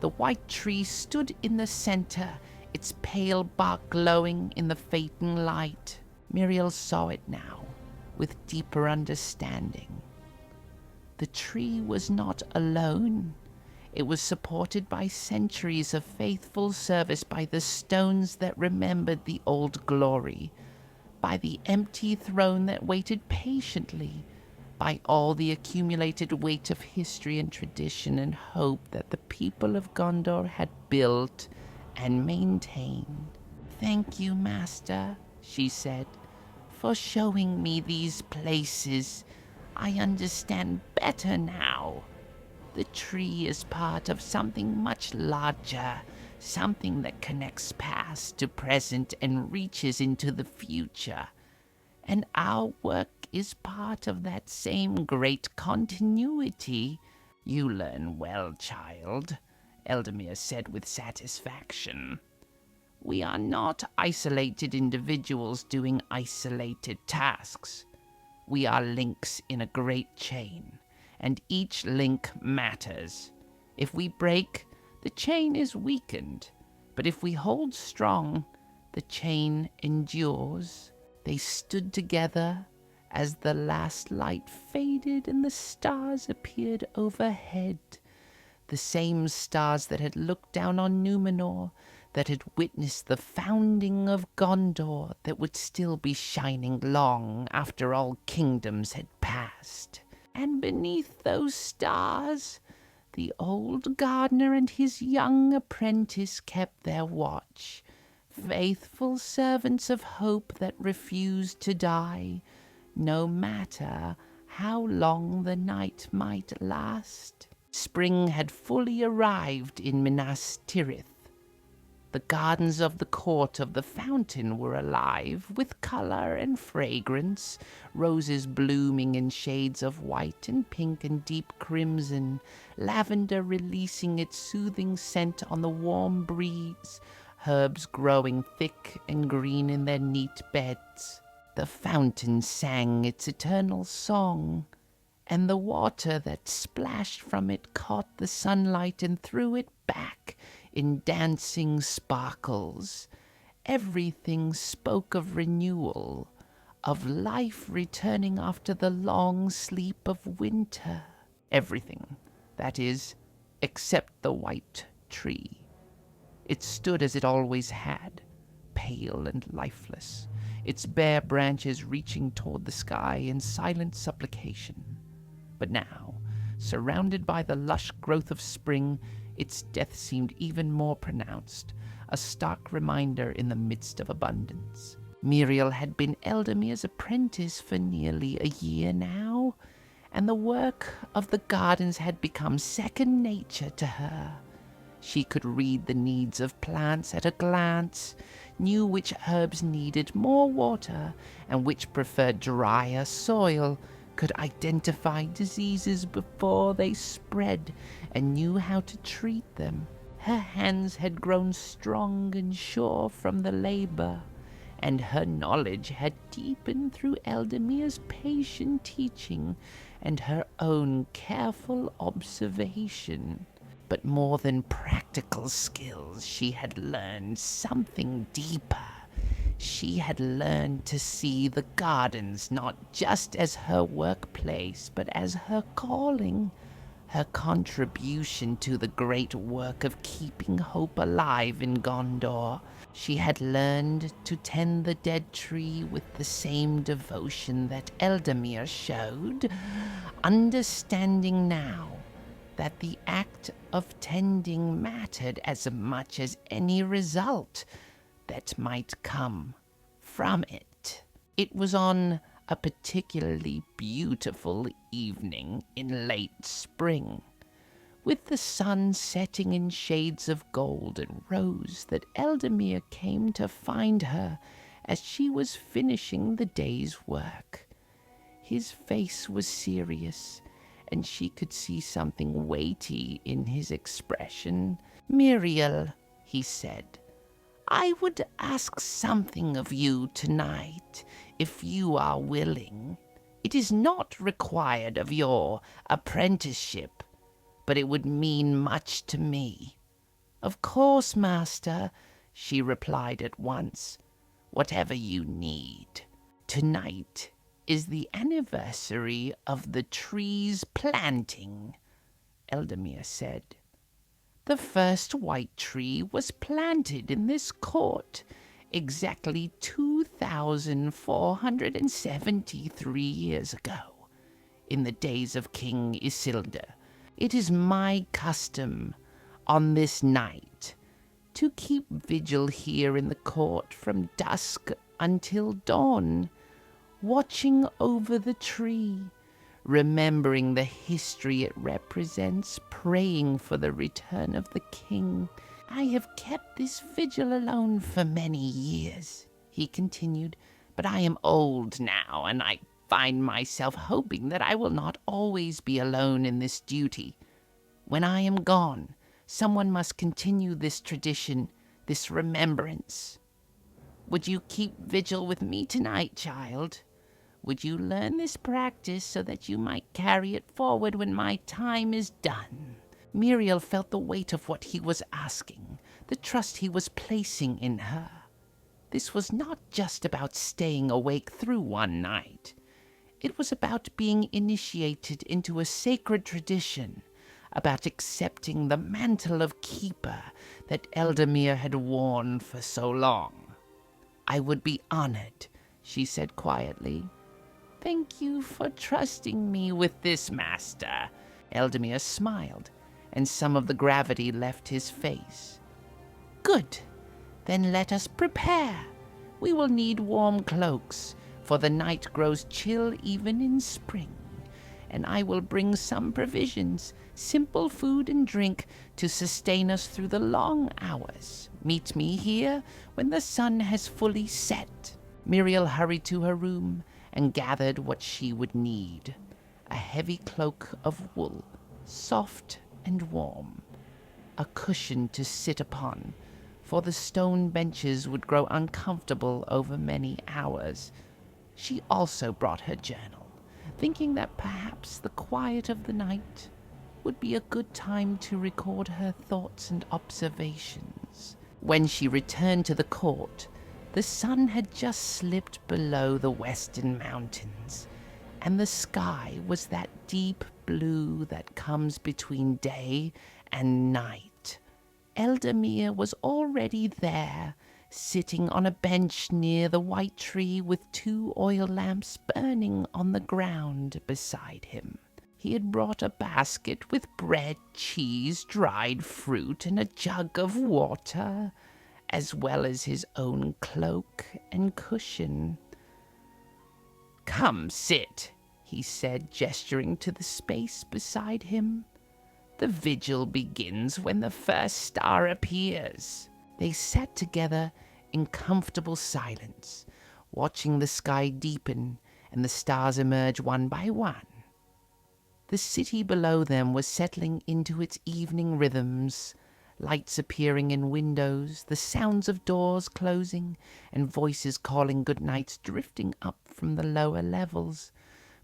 The white tree stood in the center, its pale bark glowing in the fading light. Míriel saw it now, with deeper understanding. The tree was not alone. It was supported by centuries of faithful service, by the stones that remembered the old glory, by the empty throne that waited patiently, by all the accumulated weight of history and tradition and hope that the people of Gondor had built and maintained. "Thank you, Master," she said, "for showing me these places. I understand better now. The tree is part of something much larger, something that connects past to present and reaches into the future. And our work is part of that same great continuity." "You learn well, child," Eldamir said with satisfaction. "We are not isolated individuals doing isolated tasks. We are links in a great chain, and each link matters. If we break, the chain is weakened, but if we hold strong, the chain endures." They stood together as the last light faded and the stars appeared overhead. The same stars that had looked down on Númenor, that had witnessed the founding of Gondor, that would still be shining long after all kingdoms had passed. And beneath those stars, the old gardener and his young apprentice kept their watch, faithful servants of hope that refused to die, no matter how long the night might last. Spring had fully arrived in Minas Tirith. The gardens of the court of the fountain were alive with color and fragrance, roses blooming in shades of white and pink and deep crimson, lavender releasing its soothing scent on the warm breeze, herbs growing thick and green in their neat beds. The fountain sang its eternal song, and the water that splashed from it caught the sunlight and threw it back in dancing sparkles. Everything spoke of renewal, of life returning after the long sleep of winter. Everything, that is, except the white tree. It stood as it always had, pale and lifeless, its bare branches reaching toward the sky in silent supplication. But now, surrounded by the lush growth of spring, its death seemed even more pronounced, a stark reminder in the midst of abundance. Míriel had been Eldamir's apprentice for nearly a year now, and the work of the gardens had become second nature to her. She could read the needs of plants at a glance, knew which herbs needed more water and which preferred drier soil, could identify diseases before they spread, and knew how to treat them. Her hands had grown strong and sure from the labor, and her knowledge had deepened through Eldamir's patient teaching and her own careful observation. But more than practical skills, she had learned something deeper. She had learned to see the gardens not just as her workplace, but as her calling, her contribution to the great work of keeping hope alive in Gondor. She had learned to tend the dead tree with the same devotion that Eldamir showed, understanding now that the act of tending mattered as much as any result that might come from it. It was on a particularly beautiful evening in late spring, with the sun setting in shades of gold and rose, that Eldamir came to find her as she was finishing the day's work. His face was serious, and she could see something weighty in his expression. "Míriel," he said, "I would ask something of you tonight, if you are willing. It is not required of your apprenticeship, but it would mean much to me." "Of course, master," she replied at once. "Whatever you need. Tonight is the anniversary of the tree's planting," Eldamir said. "The first white tree was planted in this court exactly 2,473 years ago, in the days of King Isildur. It is my custom, on this night, to keep vigil here in the court from dusk until dawn, watching over the tree, remembering the history it represents, praying for the return of the king. I have kept this vigil alone for many years," he continued, "but I am old now, and I find myself hoping that I will not always be alone in this duty. When I am gone, someone must continue this tradition, this remembrance. Would you keep vigil with me tonight, child? Would you learn this practice so that you might carry it forward when my time is done?" Míriel felt the weight of what he was asking, the trust he was placing in her. This was not just about staying awake through one night. It was about being initiated into a sacred tradition, about accepting the mantle of keeper that Eldamir had worn for so long. "I would be honored," she said quietly. "Thank you for trusting me with this, master." Eldamir smiled, and some of the gravity left his face. "Good. Then let us prepare. We will need warm cloaks, for the night grows chill even in spring, and I will bring some provisions, simple food and drink to sustain us through the long hours. Meet me here when the sun has fully set." Míriel hurried to her room and gathered what she would need: a heavy cloak of wool, soft and warm, a cushion to sit upon, for the stone benches would grow uncomfortable over many hours. She also brought her journal, thinking that perhaps the quiet of the night would be a good time to record her thoughts and observations. When she returned to the court, the sun had just slipped below the western mountains, and the sky was that deep blue that comes between day and night. Eldamir was already there, sitting on a bench near the white tree with 2 oil lamps burning on the ground beside him. He had brought a basket with bread, cheese, dried fruit, and a jug of water, as well as his own cloak and cushion. "Come, sit," he said, gesturing to the space beside him. The vigil begins when the first star appears. They sat together in comfortable silence, watching the sky deepen and the stars emerge one by one. The city below them was settling into its evening rhythms, lights appearing in windows, the sounds of doors closing, and voices calling good nights drifting up from the lower levels.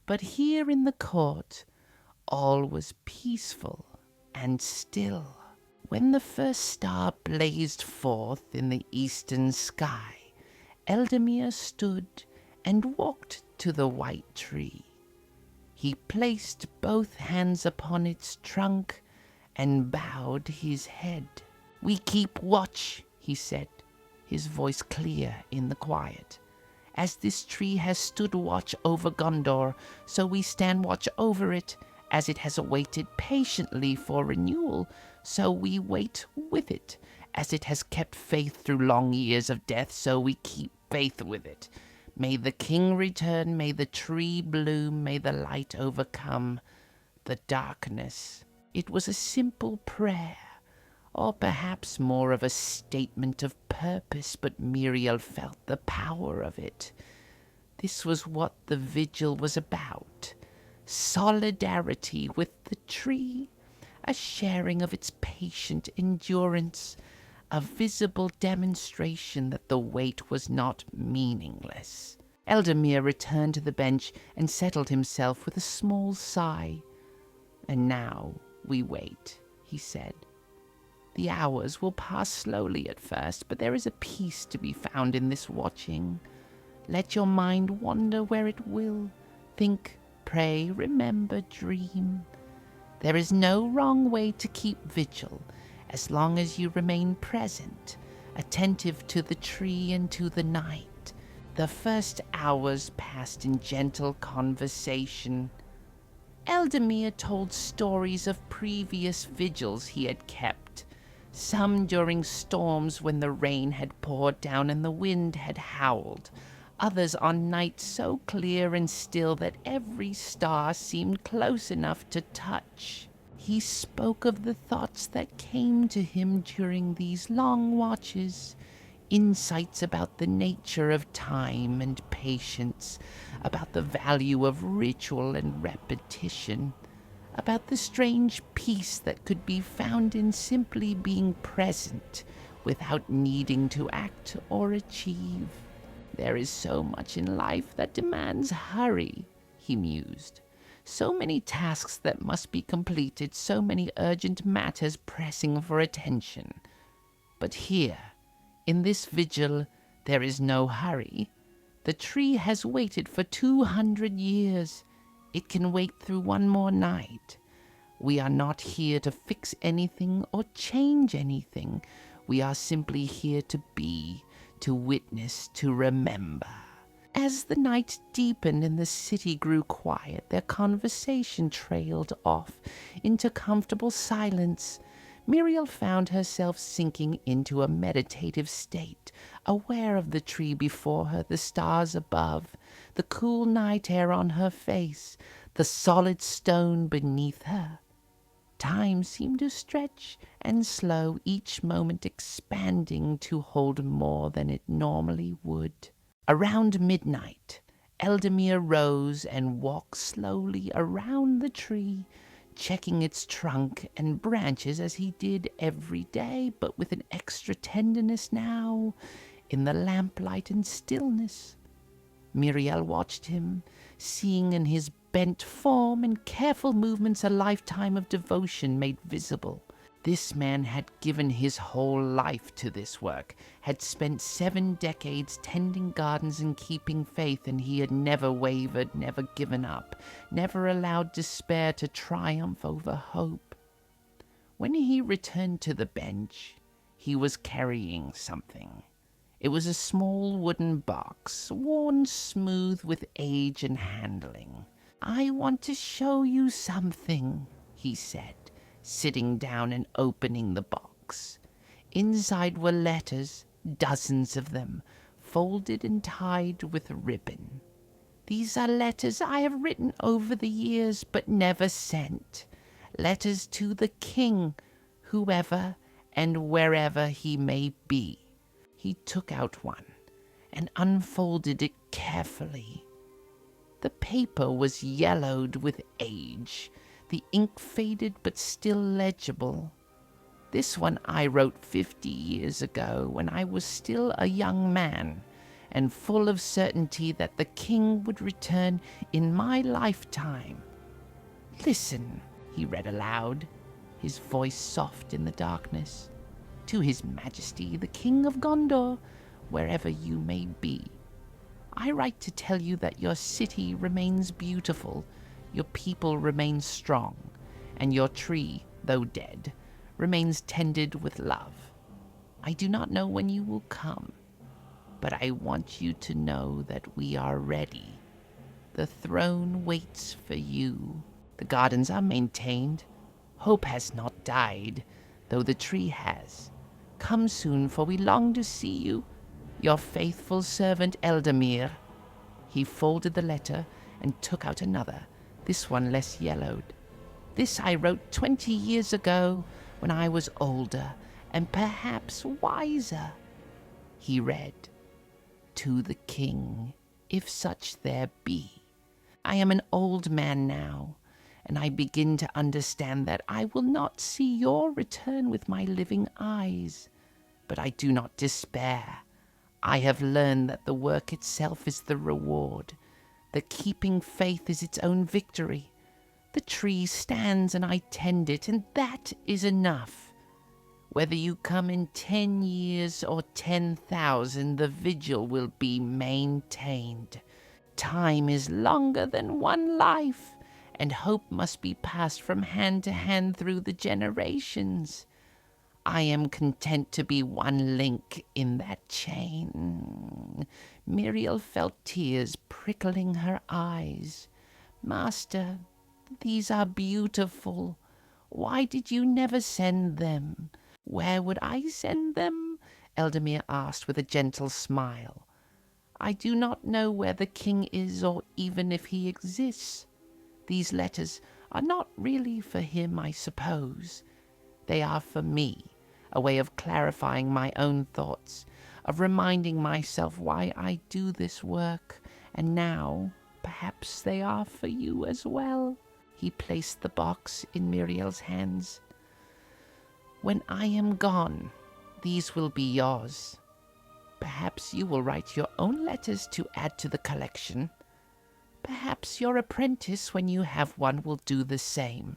But here in the court, all was peaceful and still. When the first star blazed forth in the eastern sky, Eldamir stood and walked to the white tree. He placed both hands upon its trunk and bowed his head. "We keep watch," he said, his voice clear in the quiet. "As this tree has stood watch over Gondor, so we stand watch over it. As it has waited patiently for renewal, so we wait with it. As it has kept faith through long years of death, so we keep faith with it. May the king return, may the tree bloom, may the light overcome the darkness." It was a simple prayer, or perhaps more of a statement of purpose, but Míriel felt the power of it. This was what the vigil was about. Solidarity with the tree, a sharing of its patient endurance, a visible demonstration that the wait was not meaningless. Eldamir returned to the bench and settled himself with a small sigh. "And now we wait," he said. "The hours will pass slowly at first, but there is a peace to be found in this watching. Let your mind wander where it will. Think, pray, remember, dream. There is no wrong way to keep vigil, as long as you remain present, attentive to the tree and to the night." The first hours passed in gentle conversation. Eldamir told stories of previous vigils he had kept, some during storms when the rain had poured down and the wind had howled, others on nights so clear and still that every star seemed close enough to touch. He spoke of the thoughts that came to him during these long watches, insights about the nature of time and patience, about the value of ritual and repetition, about the strange peace that could be found in simply being present without needing to act or achieve. "There is so much in life that demands hurry," he mused. "So many tasks that must be completed, so many urgent matters pressing for attention. But here, in this vigil, there is no hurry. The tree has waited for 200 years. It can wait through one more night. We are not here to fix anything or change anything. We are simply here to be, to witness, to remember." As the night deepened and the city grew quiet, their conversation trailed off into comfortable silence. Míriel found herself sinking into a meditative state, aware of the tree before her, the stars above, the cool night air on her face, the solid stone beneath her. Time seemed to stretch and slow, each moment expanding to hold more than it normally would. Around midnight, Eldamir rose and walked slowly around the tree, checking its trunk and branches as he did every day, but with an extra tenderness now, in the lamplight and stillness. Míriel watched him, seeing in his bent form and careful movements a lifetime of devotion made visible. This man had given his whole life to this work, had spent 7 decades tending gardens and keeping faith, and he had never wavered, never given up, never allowed despair to triumph over hope. When he returned to the bench, he was carrying something. It was a small wooden box, worn smooth with age and handling. "I want to show you something," he said, sitting down and opening the box. Inside were letters, dozens of them, folded and tied with ribbon. "These are letters I have written over the years but never sent. Letters to the king, whoever and wherever he may be. He took out one and unfolded it carefully. The paper was yellowed with age, the ink faded but still legible. This one I wrote 50 years ago, when I was still a young man, and full of certainty that the king would return in my lifetime. Listen, he read aloud, his voice soft in the darkness. To His Majesty, the King of Gondor, wherever you may be. I write to tell you that your city remains beautiful, your people remain strong, and your tree, though dead, remains tended with love. I do not know when you will come, but I want you to know that we are ready. The throne waits for you. The gardens are maintained. Hope has not died, though the tree has. Come soon, for we long to see you. Your faithful servant Eldamir. He folded the letter and took out another, this one less yellowed. This I wrote 20 years ago, when I was older and perhaps wiser. He read, To the king, if such there be. I am an old man now, and I begin to understand that I will not see your return with my living eyes. But I do not despair. I have learned that the work itself is the reward, that keeping faith is its own victory. The tree stands and I tend it, and that is enough. Whether you come in 10 years or 10,000, the vigil will be maintained. Time is longer than one life, and hope must be passed from hand to hand through the generations. I am content to be one link in that chain. Míriel felt tears prickling her eyes. Master, these are beautiful. Why did you never send them? Where would I send them? Eldamir asked with a gentle smile. I do not know where the king is, or even if he exists. These letters are not really for him, I suppose. They are for me, a way of clarifying my own thoughts, of reminding myself why I do this work, and now perhaps they are for you as well. He placed the box in Míriel's hands. When I am gone, these will be yours. Perhaps you will write your own letters to add to the collection. Perhaps your apprentice, when you have one, will do the same.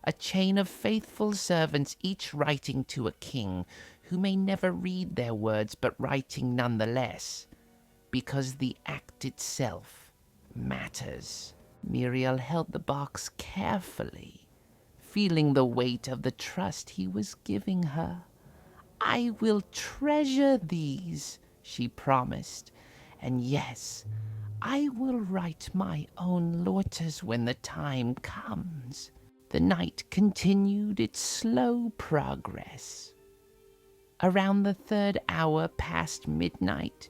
A chain of faithful servants, each writing to a king, who may never read their words, but writing nonetheless, because the act itself matters. Míriel held the box carefully, feeling the weight of the trust he was giving her. I will treasure these, she promised, and yes, I will write my own letters when the time comes. The night continued its slow progress. Around the 3rd hour past midnight,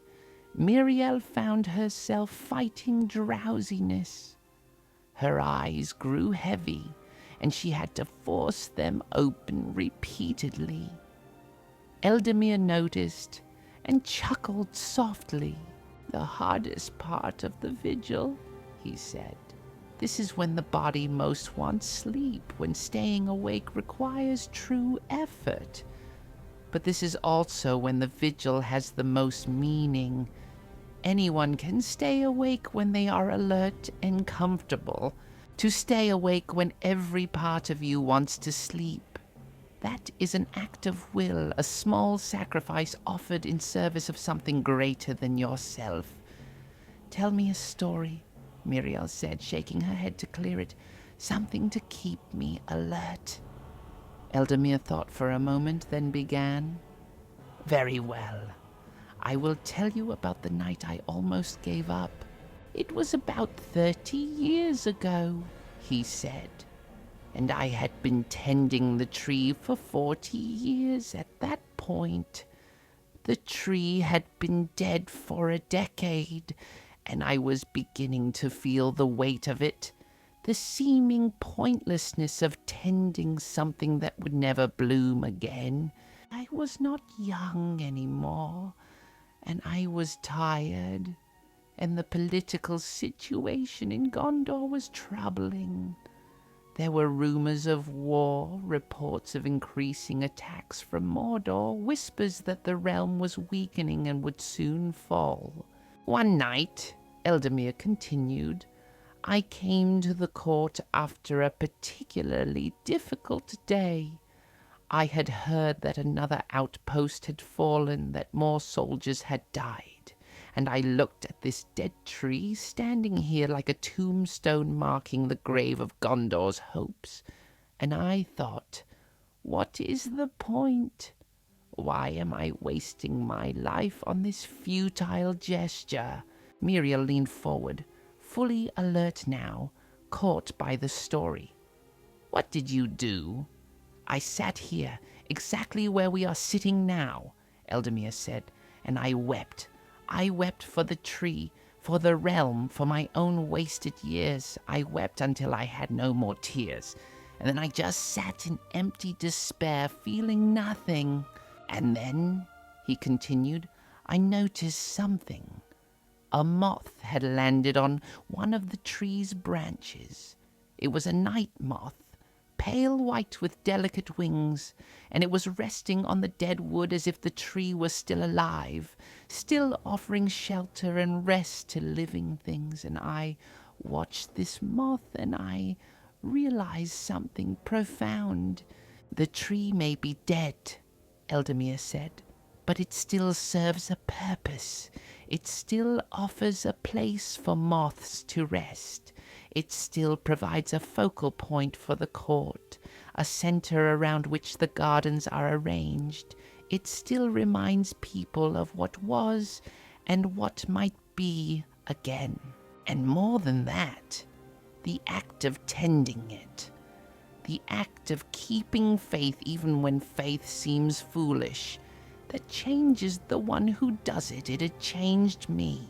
Míriel found herself fighting drowsiness. Her eyes grew heavy, and she had to force them open repeatedly. Eldamir noticed and chuckled softly. The hardest part of the vigil, he said. This is when the body most wants sleep, when staying awake requires true effort. But this is also when the vigil has the most meaning. Anyone can stay awake when they are alert and comfortable. To stay awake when every part of you wants to sleep. That is an act of will, a small sacrifice offered in service of something greater than yourself. Tell me a story, Míriel said, shaking her head to clear it. Something to keep me alert. Eldamir thought for a moment, then began. Very well. I will tell you about the night I almost gave up. It was about 30 years ago, he said, and I had been tending the tree for 40 years at that point. The tree had been dead for a decade, and I was beginning to feel the weight of it. the seeming pointlessness of tending something that would never bloom again. I was not young anymore, and I was tired, and the political situation in Gondor was troubling. There were rumors of war, reports of increasing attacks from Mordor, whispers that the realm was weakening and would soon fall. One night, Eldamir continued, I came to the court after a particularly difficult day. I had heard that another outpost had fallen, that more soldiers had died, and I looked at this dead tree standing here like a tombstone marking the grave of Gondor's hopes, and I thought, what is the point? Why am I wasting my life on this futile gesture? Míriel leaned forward, fully alert now, caught by the story. What did you do? I sat here, exactly where we are sitting now, Eldamir said, and I wept. I wept for the tree, for the realm, for my own wasted years. I wept until I had no more tears, and then I just sat in empty despair, feeling nothing. And then, he continued, I noticed something. A moth had landed on one of the tree's branches. It was a night moth, pale white with delicate wings, and it was resting on the dead wood as if the tree was still alive, still offering shelter and rest to living things. And I watched this moth, and I realized something profound. The tree may be dead, Eldamir said, but it still serves a purpose. It still offers a place for moths to rest. It still provides a focal point for the court, a center around which the gardens are arranged. It still reminds people of what was and what might be again. And more than that, the act of tending it, the act of keeping faith even when faith seems foolish, that changes the one who does it. It had changed me,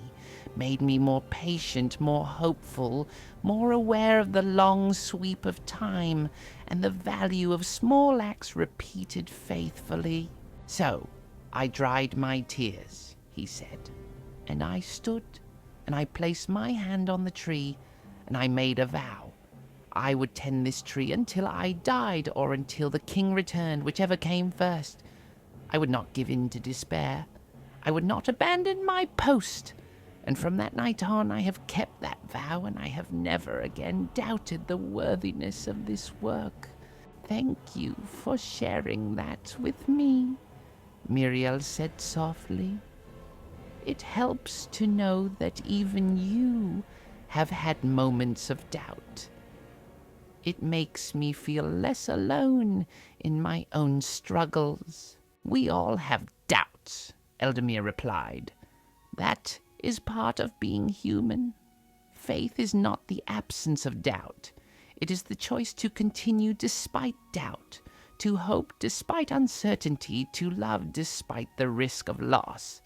made me more patient, more hopeful, more aware of the long sweep of time and the value of small acts repeated faithfully. So I dried my tears, he said, and I stood, and I placed my hand on the tree, and I made a vow. I would tend this tree until I died, or until the king returned, whichever came first. I would not give in to despair. I would not abandon my post. And from that night on, I have kept that vow, and I have never again doubted the worthiness of this work. Thank you for sharing that with me, Míriel said softly. It helps to know that even you have had moments of doubt. It makes me feel less alone in my own struggles. We all have doubts, Eldamir replied. That is part of being human. Faith is not the absence of doubt. It is the choice to continue despite doubt, to hope despite uncertainty, to love despite the risk of loss.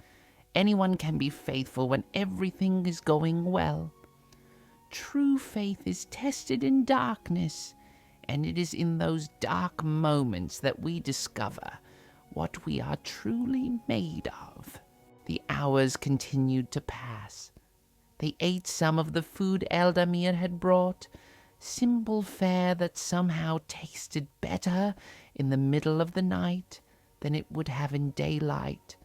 Anyone can be faithful when everything is going well. True faith is tested in darkness, and it is in those dark moments that we discover what we are truly made of. The hours continued to pass. They ate some of the food Eldamir had brought, simple fare that somehow tasted better in the middle of the night than it would have in daylight.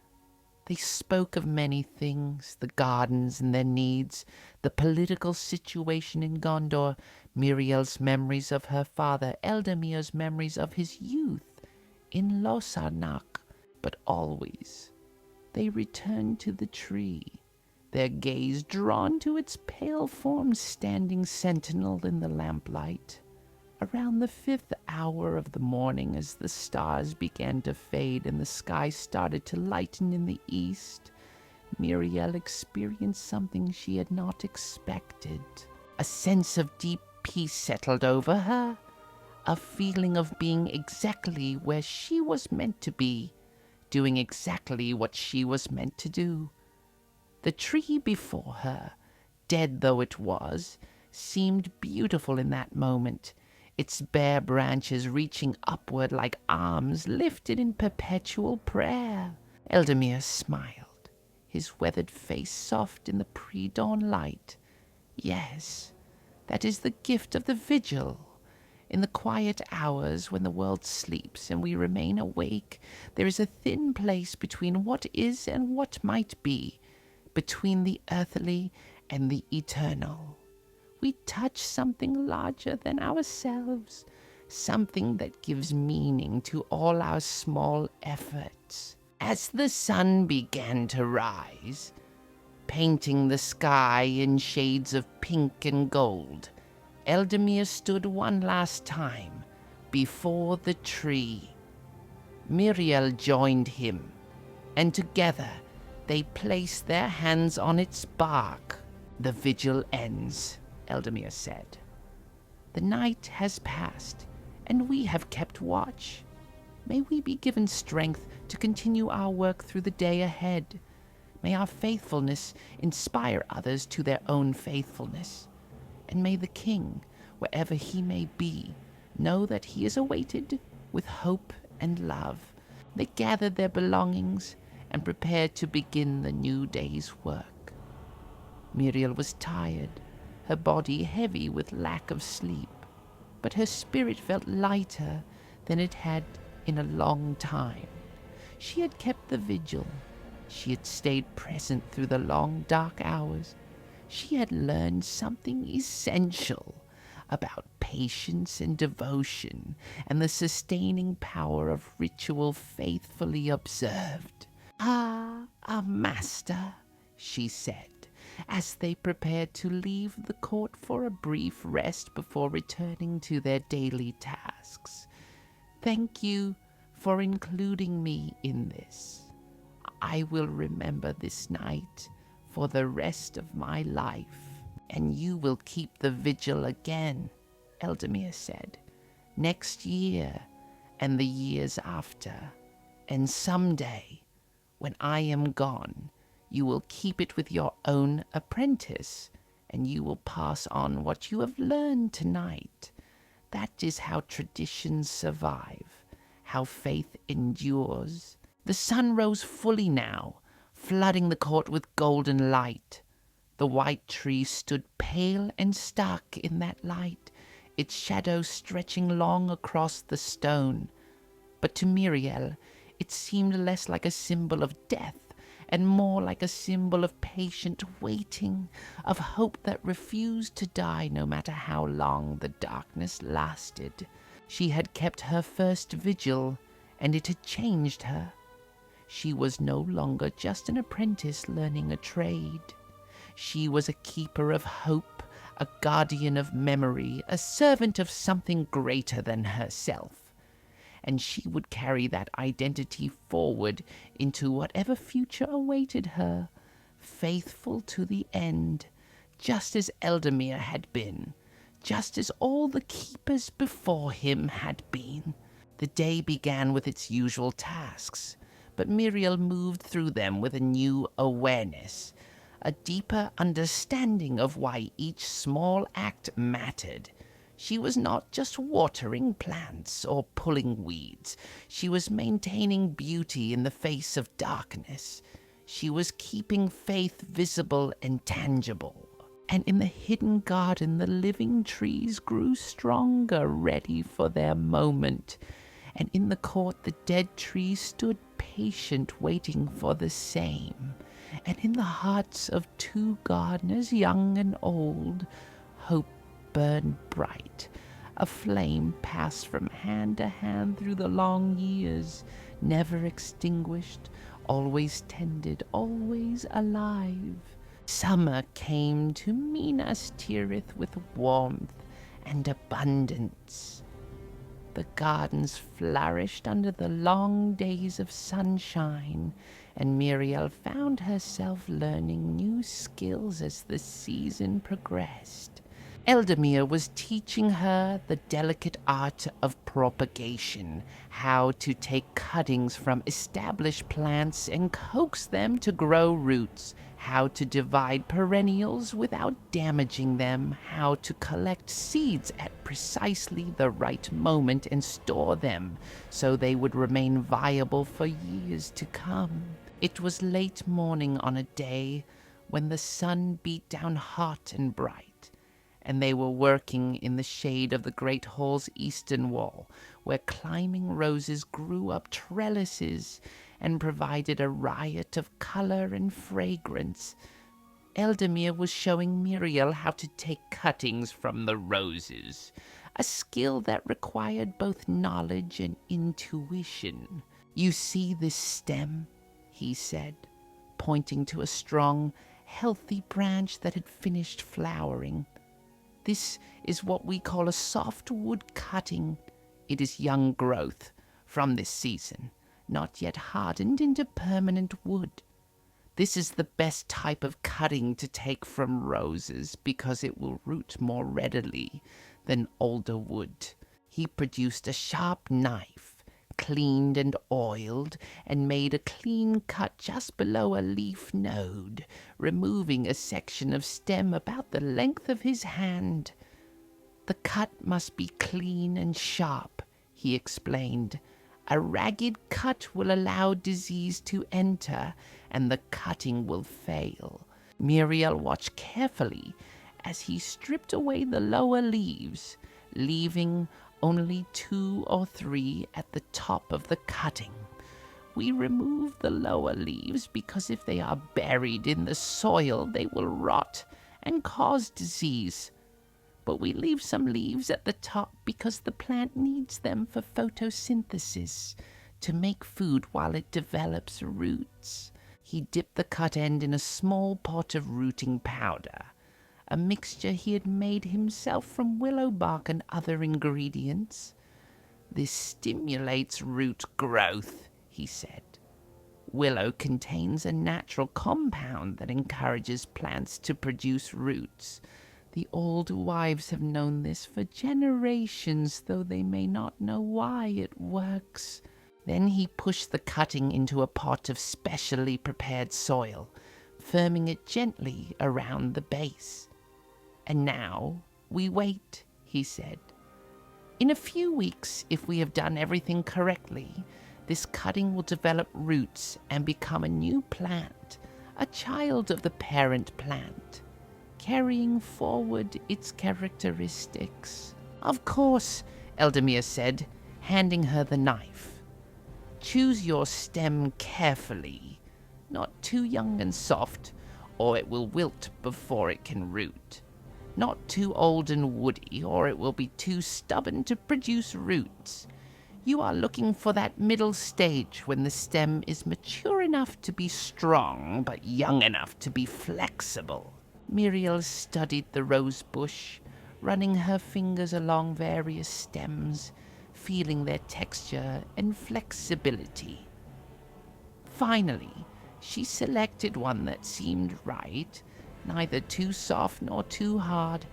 They spoke of many things, the gardens and their needs, the political situation in Gondor, Míriel's memories of her father, Eldamir's memories of his youth in Lossarnach, but always they returned to the tree, their gaze drawn to its pale form standing sentinel in the lamplight. Around the 5th hour of the morning, as the stars began to fade and the sky started to lighten in the east, Míriel experienced something she had not expected. A sense of deep peace settled over her, a feeling of being exactly where she was meant to be, doing exactly what she was meant to do. The tree before her, dead though it was, seemed beautiful in that moment, its bare branches reaching upward like arms lifted in perpetual prayer. Eldamir smiled, his weathered face soft in the pre-dawn light. Yes, that is the gift of the vigil. In the quiet hours when the world sleeps and we remain awake, there is a thin place between what is and what might be, between the earthly and the eternal. We touch something larger than ourselves, something that gives meaning to all our small efforts. As the sun began to rise, painting the sky in shades of pink and gold, Eldamir stood one last time before the tree. Míriel joined him, and together they placed their hands on its bark. "The vigil ends," Eldamir said. "The night has passed, and we have kept watch. May we be given strength to continue our work through the day ahead. May our faithfulness inspire others to their own faithfulness. And may the king, wherever he may be, know that he is awaited with hope and love." They gathered their belongings and prepared to begin the new day's work. Míriel was tired, her body heavy with lack of sleep, but her spirit felt lighter than it had in a long time. She had kept the vigil. She had stayed present through the long dark hours. She had learned something essential about patience and devotion and the sustaining power of ritual faithfully observed. "Ah, our master," she said, as they prepared to leave the court for a brief rest before returning to their daily tasks. "Thank you for including me in this. I will remember this night for the rest of my life." "And you will keep the vigil again," Eldamir said, "next year and the years after. And someday, when I am gone, you will keep it with your own apprentice, and you will pass on what you have learned tonight. That is how traditions survive, how faith endures." The sun rose fully now, flooding the court with golden light. The white tree stood pale and stark in that light, its shadow stretching long across the stone. But to Míriel, it seemed less like a symbol of death and more like a symbol of patient waiting, of hope that refused to die no matter how long the darkness lasted. She had kept her first vigil, and it had changed her. She was no longer just an apprentice learning a trade. She was a keeper of hope, a guardian of memory, a servant of something greater than herself. And she would carry that identity forward into whatever future awaited her, faithful to the end, just as Eldamir had been, just as all the keepers before him had been. The day began with its usual tasks, but Míriel moved through them with a new awareness, a deeper understanding of why each small act mattered. She was not just watering plants or pulling weeds. She was maintaining beauty in the face of darkness. She was keeping faith visible and tangible. And in the hidden garden, the living trees grew stronger, ready for their moment. And in the court, the dead trees stood patient, waiting for the same. And in the hearts of two gardeners, young and old, hope burned bright. A flame passed from hand to hand through the long years, never extinguished, always tended, always alive. Summer came to Minas Tirith with warmth and abundance. The gardens flourished under the long days of sunshine, and Míriel found herself learning new skills as the season progressed. Eldamir was teaching her the delicate art of propagation, how to take cuttings from established plants and coax them to grow roots, how to divide perennials without damaging them, how to collect seeds at precisely the right moment and store them so they would remain viable for years to come. It was late morning on a day when the sun beat down hot and bright, and they were working in the shade of the great hall's eastern wall, where climbing roses grew up trellises and provided a riot of color and fragrance. Eldamir was showing Míriel how to take cuttings from the roses, a skill that required both knowledge and intuition. "You see this stem?" he said, pointing to a strong, healthy branch that had finished flowering. "This is what we call a softwood cutting. It is young growth from this season, not yet hardened into permanent wood. This is the best type of cutting to take from roses because it will root more readily than older wood." He produced a sharp knife, cleaned and oiled, and made a clean cut just below a leaf node, removing a section of stem about the length of his hand. "The cut must be clean and sharp," he explained. "A ragged cut will allow disease to enter, and the cutting will fail." Míriel watched carefully as he stripped away the lower leaves, leaving only 2 or 3 at the top of the cutting. "We remove the lower leaves because if they are buried in the soil, they will rot and cause disease. But we leave some leaves at the top because the plant needs them for photosynthesis, to make food while it develops roots." He dipped the cut end in a small pot of rooting powder, a mixture he had made himself from willow bark and other ingredients. "This stimulates root growth," he said. "Willow contains a natural compound that encourages plants to produce roots. The old wives have known this for generations, though they may not know why it works." Then he pushed the cutting into a pot of specially prepared soil, firming it gently around the base. "And now we wait," he said. "In a few weeks, if we have done everything correctly, this cutting will develop roots and become a new plant, a child of the parent plant, carrying forward its characteristics." "Of course," Eldamir said, handing her the knife. "Choose your stem carefully, not too young and soft, or it will wilt before it can root. Not too old and woody, or it will be too stubborn to produce roots. You are looking for that middle stage when the stem is mature enough to be strong, but young enough to be flexible." Míriel studied the rose bush, running her fingers along various stems, feeling their texture and flexibility. Finally, she selected one that seemed right, neither too soft nor too hard,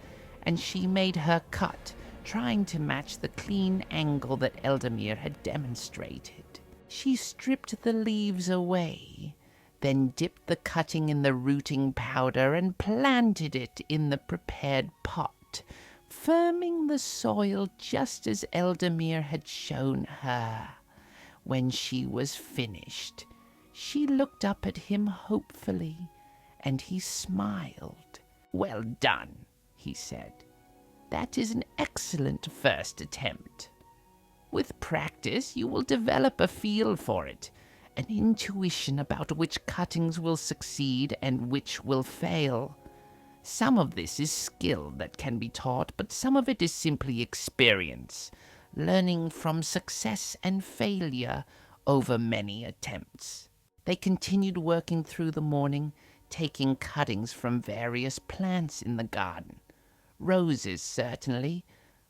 and she made her cut, trying to match the clean angle that Eldamir had demonstrated. She stripped the leaves away, then dipped the cutting in the rooting powder and planted it in the prepared pot, firming the soil just as Eldamir had shown her. When she was finished, she looked up at him hopefully, and he smiled. "Well done," he said. "That is an excellent first attempt. With practice, you will develop a feel for it, an intuition about which cuttings will succeed and which will fail. Some of this is skill that can be taught, but some of it is simply experience, learning from success and failure over many attempts." They continued working through the morning, taking cuttings from various plants in the garden. Roses, certainly,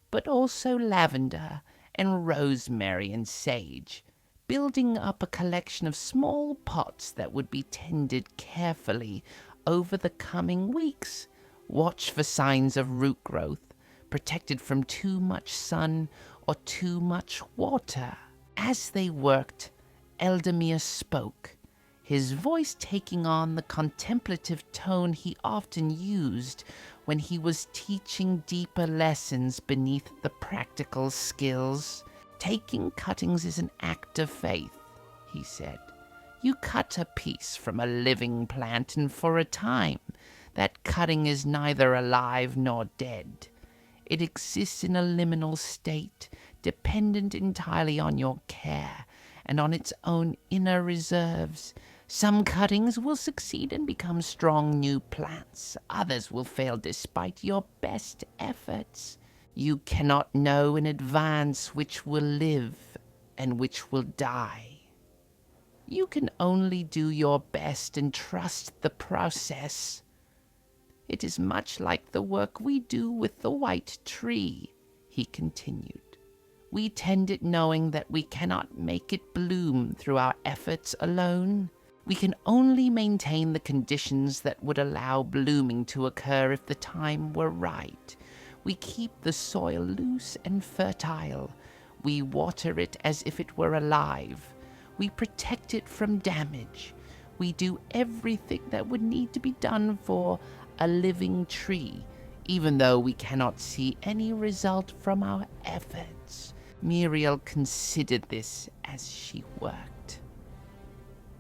but also lavender and rosemary and sage, building up a collection of small pots that would be tended carefully over the coming weeks. Watch for signs of root growth, protected from too much sun or too much water. As they worked, Eldamir spoke, his voice taking on the contemplative tone he often used when he was teaching deeper lessons beneath the practical skills. "Taking cuttings is an act of faith," he said. "You cut a piece from a living plant, and for a time that cutting is neither alive nor dead. It exists in a liminal state, dependent entirely on your care and on its own inner reserves. Some cuttings will succeed and become strong new plants. Others will fail despite your best efforts. You cannot know in advance which will live and which will die. You can only do your best and trust the process. It is much like the work we do with the white tree," he continued. "We tend it knowing that we cannot make it bloom through our efforts alone. We can only maintain the conditions that would allow blooming to occur if the time were right. We keep the soil loose and fertile. We water it as if it were alive. We protect it from damage. We do everything that would need to be done for a living tree, even though we cannot see any result from our efforts." Míriel considered this as she worked.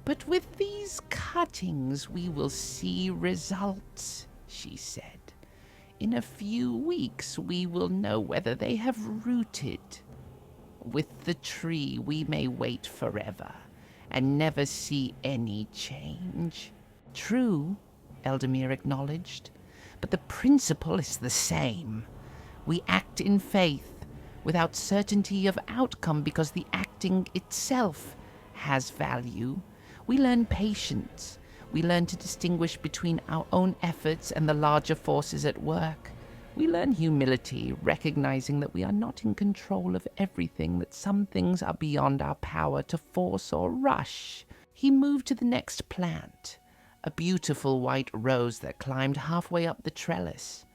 "But with these cuttings we will see results," she said. "In a few weeks we will know whether they have rooted. With the tree we may wait forever and never see any change." "True," Eldamir acknowledged, "but the principle is the same. We act in faith, without certainty of outcome because the acting itself has value. We learn patience. We learn to distinguish between our own efforts and the larger forces at work. We learn humility, recognizing that we are not in control of everything, that some things are beyond our power to force or rush." He moved to the next plant, a beautiful white rose that climbed halfway up the trellis.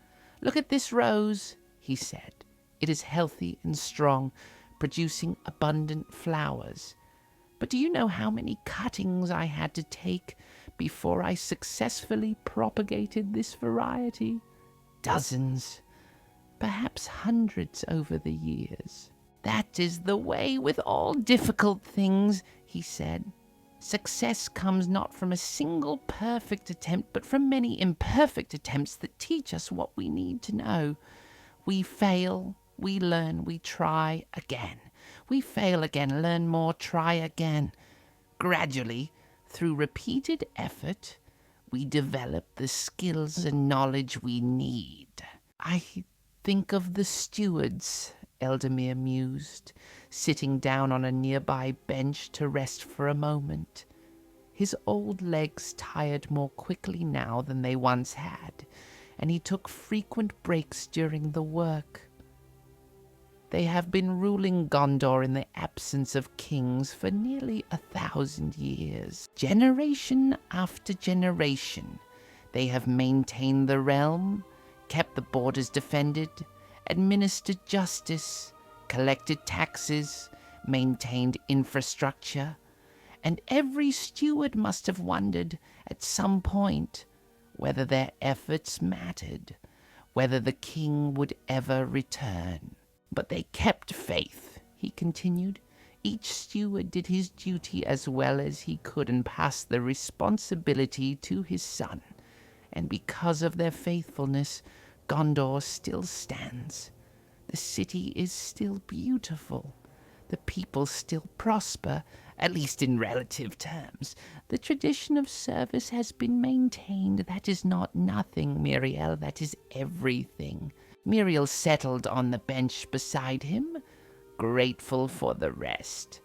"Look at this rose," he said. "It is healthy and strong, producing abundant flowers. But do you know how many cuttings I had to take before I successfully propagated this variety? Dozens, perhaps hundreds over the years." "That is the way with all difficult things," he said. "Success comes not from a single perfect attempt, but from many imperfect attempts that teach us what we need to know. We fail, we learn, we try again. We fail again, learn more, try again. Gradually, through repeated effort, we develop the skills and knowledge we need." "I think of the stewards," Eldamir mused, sitting down on a nearby bench to rest for a moment. His old legs tired more quickly now than they once had, and he took frequent breaks during the work. "They have been ruling Gondor in the absence of kings for nearly 1,000 years. Generation after generation, they have maintained the realm, kept the borders defended, administered justice, collected taxes, maintained infrastructure, and every steward must have wondered at some point whether their efforts mattered, whether the king would ever return. But they kept faith," he continued. "Each steward did his duty as well as he could and passed the responsibility to his son. And because of their faithfulness, Gondor still stands. The city is still beautiful. The people still prosper, at least in relative terms. The tradition of service has been maintained. That is not nothing, Míriel, that is everything." Míriel settled on the bench beside him, grateful for the rest.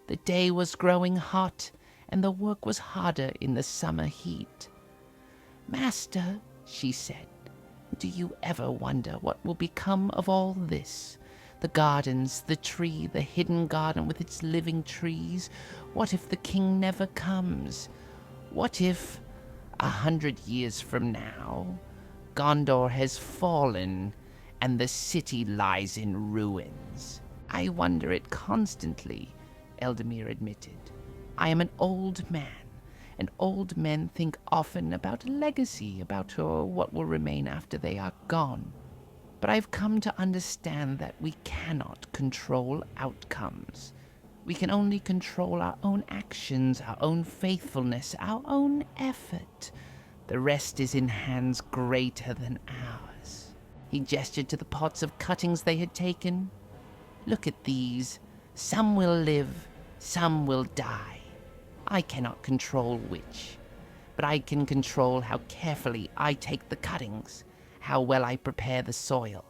The day was growing hot, and the work was harder in the summer heat. "Master," she said, "do you ever wonder what will become of all this? The gardens, the tree, the hidden garden with its living trees. What if the king never comes? What if, 100 years from now, Gondor has fallen and the city lies in ruins?" "I wonder it constantly," Eldamir admitted. "I am an old man, and old men think often about a legacy, about what will remain after they are gone. But I've come to understand that we cannot control outcomes. We can only control our own actions, our own faithfulness, our own effort. The rest is in hands greater than ours. He gestured to the pots of cuttings they had taken. Look at these. Some will live, some will die. I cannot control which, but I can control how carefully I take the cuttings, how well I prepare the soil,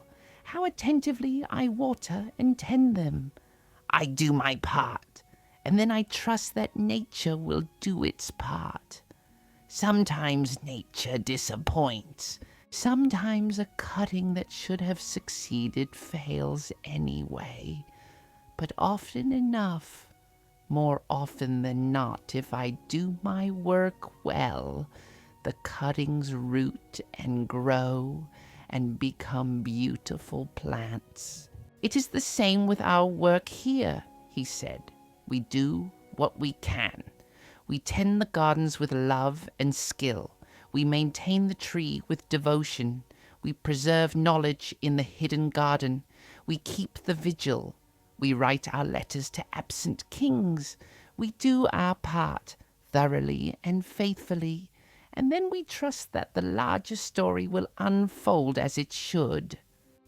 how attentively I water and tend them. I do my part, and then I trust that nature will do its part. Sometimes nature disappoints. Sometimes a cutting that should have succeeded fails anyway. But often enough, more often than not, if I do my work well, the cuttings root and grow and become beautiful plants. It is the same with our work here, he said. We do what we can. We tend the gardens with love and skill. We maintain the tree with devotion. We preserve knowledge in the hidden garden. We keep the vigil. We write our letters to absent kings. We do our part thoroughly and faithfully, and then we trust that the larger story will unfold as it should.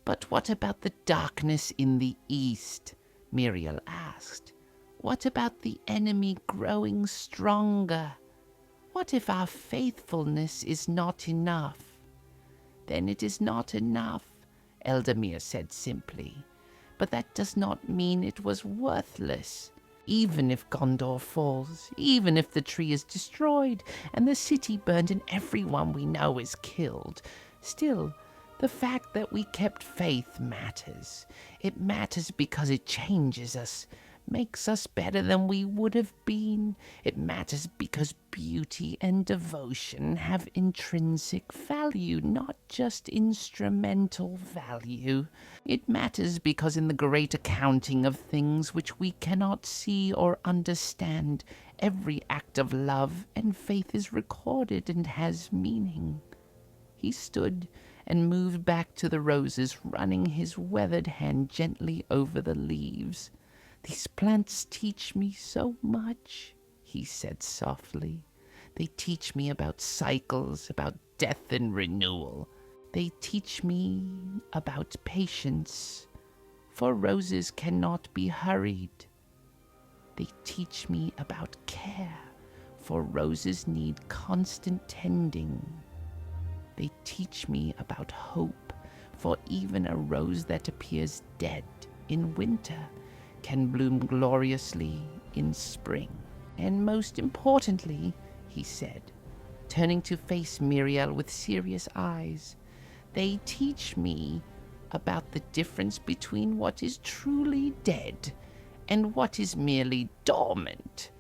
But what about the darkness in the east? Míriel asked. What about the enemy growing stronger? What if our faithfulness is not enough? Then it is not enough, Eldamir said simply. But that does not mean it was worthless. Even if Gondor falls, even if the tree is destroyed, and the city burned and everyone we know is killed, still, the fact that we kept faith matters. It matters because it changes us, makes us better than we would have been. It matters because beauty and devotion have intrinsic value, not just instrumental value. It matters because in the great accounting of things which we cannot see or understand, every act of love and faith is recorded and has meaning. He stood and moved back to the roses, running his weathered hand gently over the leaves. These plants teach me so much, he said softly. They teach me about cycles, about death and renewal. They teach me about patience, for roses cannot be hurried. They teach me about care, for roses need constant tending. They teach me about hope, for even a rose that appears dead in winter can bloom gloriously in spring. And most importantly, he said, turning to face Míriel with serious eyes, they teach me about the difference between what is truly dead and what is merely dormant.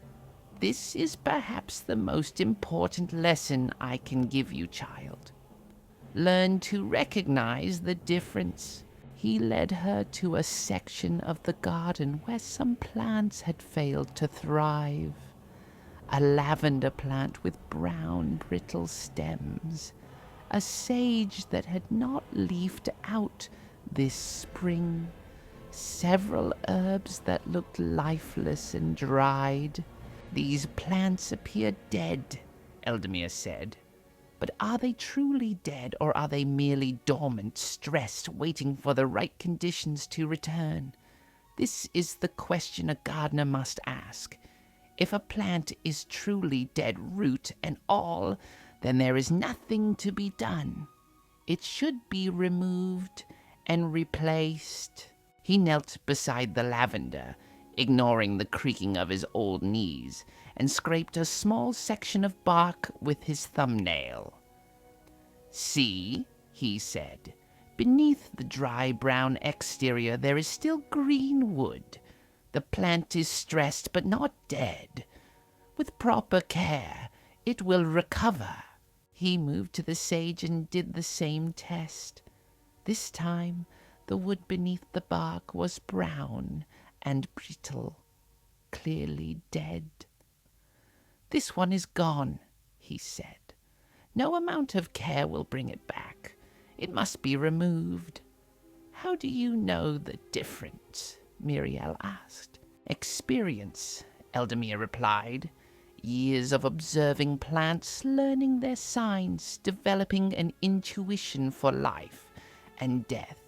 This is perhaps the most important lesson I can give you, child. Learn to recognize the difference. He led her to a section of the garden where some plants had failed to thrive. A lavender plant with brown, brittle stems. A sage that had not leafed out this spring. Several herbs that looked lifeless and dried. These plants appear dead, Eldamir said. But are they truly dead, or are they merely dormant, stressed, waiting for the right conditions to return? This is the question a gardener must ask. If a plant is truly dead, root and all, then there is nothing to be done. It should be removed and replaced. He knelt beside the lavender, ignoring the creaking of his old knees, and scraped a small section of bark with his thumbnail. See, he said, beneath the dry brown exterior there is still green wood. The plant is stressed but not dead. With proper care, it will recover. He moved to the sage and did the same test. This time, the wood beneath the bark was brown and brittle, clearly dead. "This one is gone," he said. "No amount of care will bring it back. It must be removed." "How do you know the difference?" Míriel asked. "Experience," Eldamir replied. "Years of observing plants, learning their signs, developing an intuition for life and death,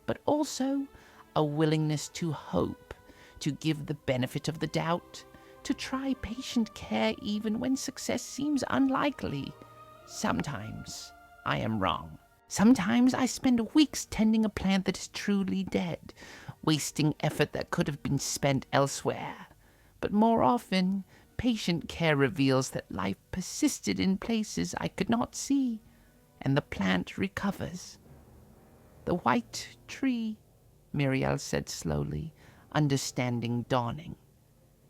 but also a willingness to hope, to give the benefit of the doubt, to try patient care even when success seems unlikely. Sometimes I am wrong. Sometimes I spend weeks tending a plant that is truly dead, wasting effort that could have been spent elsewhere. But more often, patient care reveals that life persisted in places I could not see, and the plant recovers." "The white tree," Míriel said slowly, understanding dawning.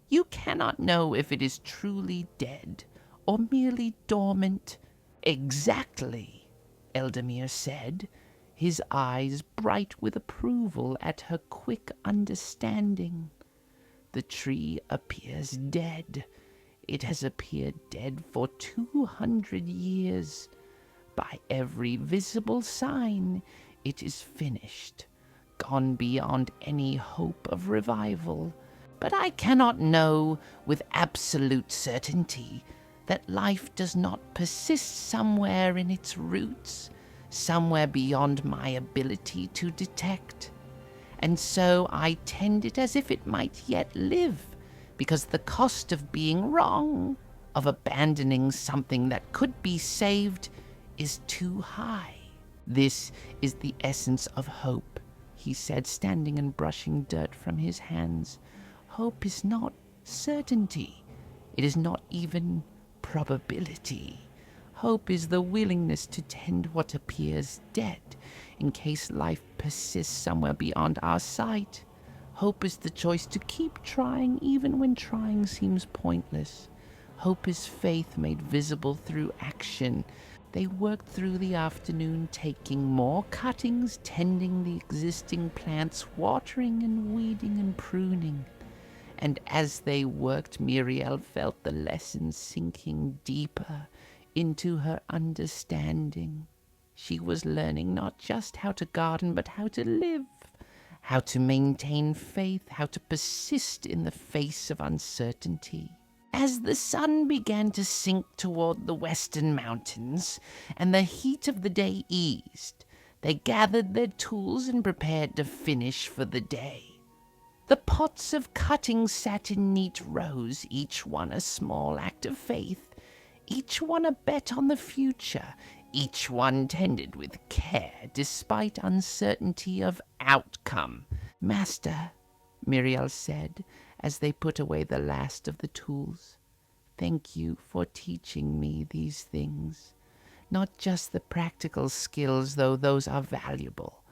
"You cannot know if it is truly dead or merely dormant." "Exactly," Eldamir said, his eyes bright with approval at her quick understanding. "The tree appears dead. It has appeared dead for 200 years. By every visible sign, it is finished, gone beyond any hope of revival. But I cannot know with absolute certainty that life does not persist somewhere in its roots, somewhere beyond my ability to detect. And so I tend it as if it might yet live, because the cost of being wrong, of abandoning something that could be saved, is too high. This is the essence of hope," he said, standing and brushing dirt from his hands. "Hope is not certainty. It is not even probability. Hope is the willingness to tend what appears dead, in case life persists somewhere beyond our sight. Hope is the choice to keep trying even when trying seems pointless. Hope is faith made visible through action." They worked through the afternoon, taking more cuttings, tending the existing plants, watering and weeding and pruning. And as they worked, Míriel felt the lesson sinking deeper into her understanding. She was learning not just how to garden, but how to live, how to maintain faith, how to persist in the face of uncertainty. As the sun began to sink toward the western mountains, and the heat of the day eased, they gathered their tools and prepared to finish for the day. The pots of cuttings sat in neat rows, each one a small act of faith, each one a bet on the future, each one tended with care despite uncertainty of outcome. "Master," Míriel said, as they put away the last of the tools, "thank you for teaching me these things. Not just the practical skills, though those are valuable,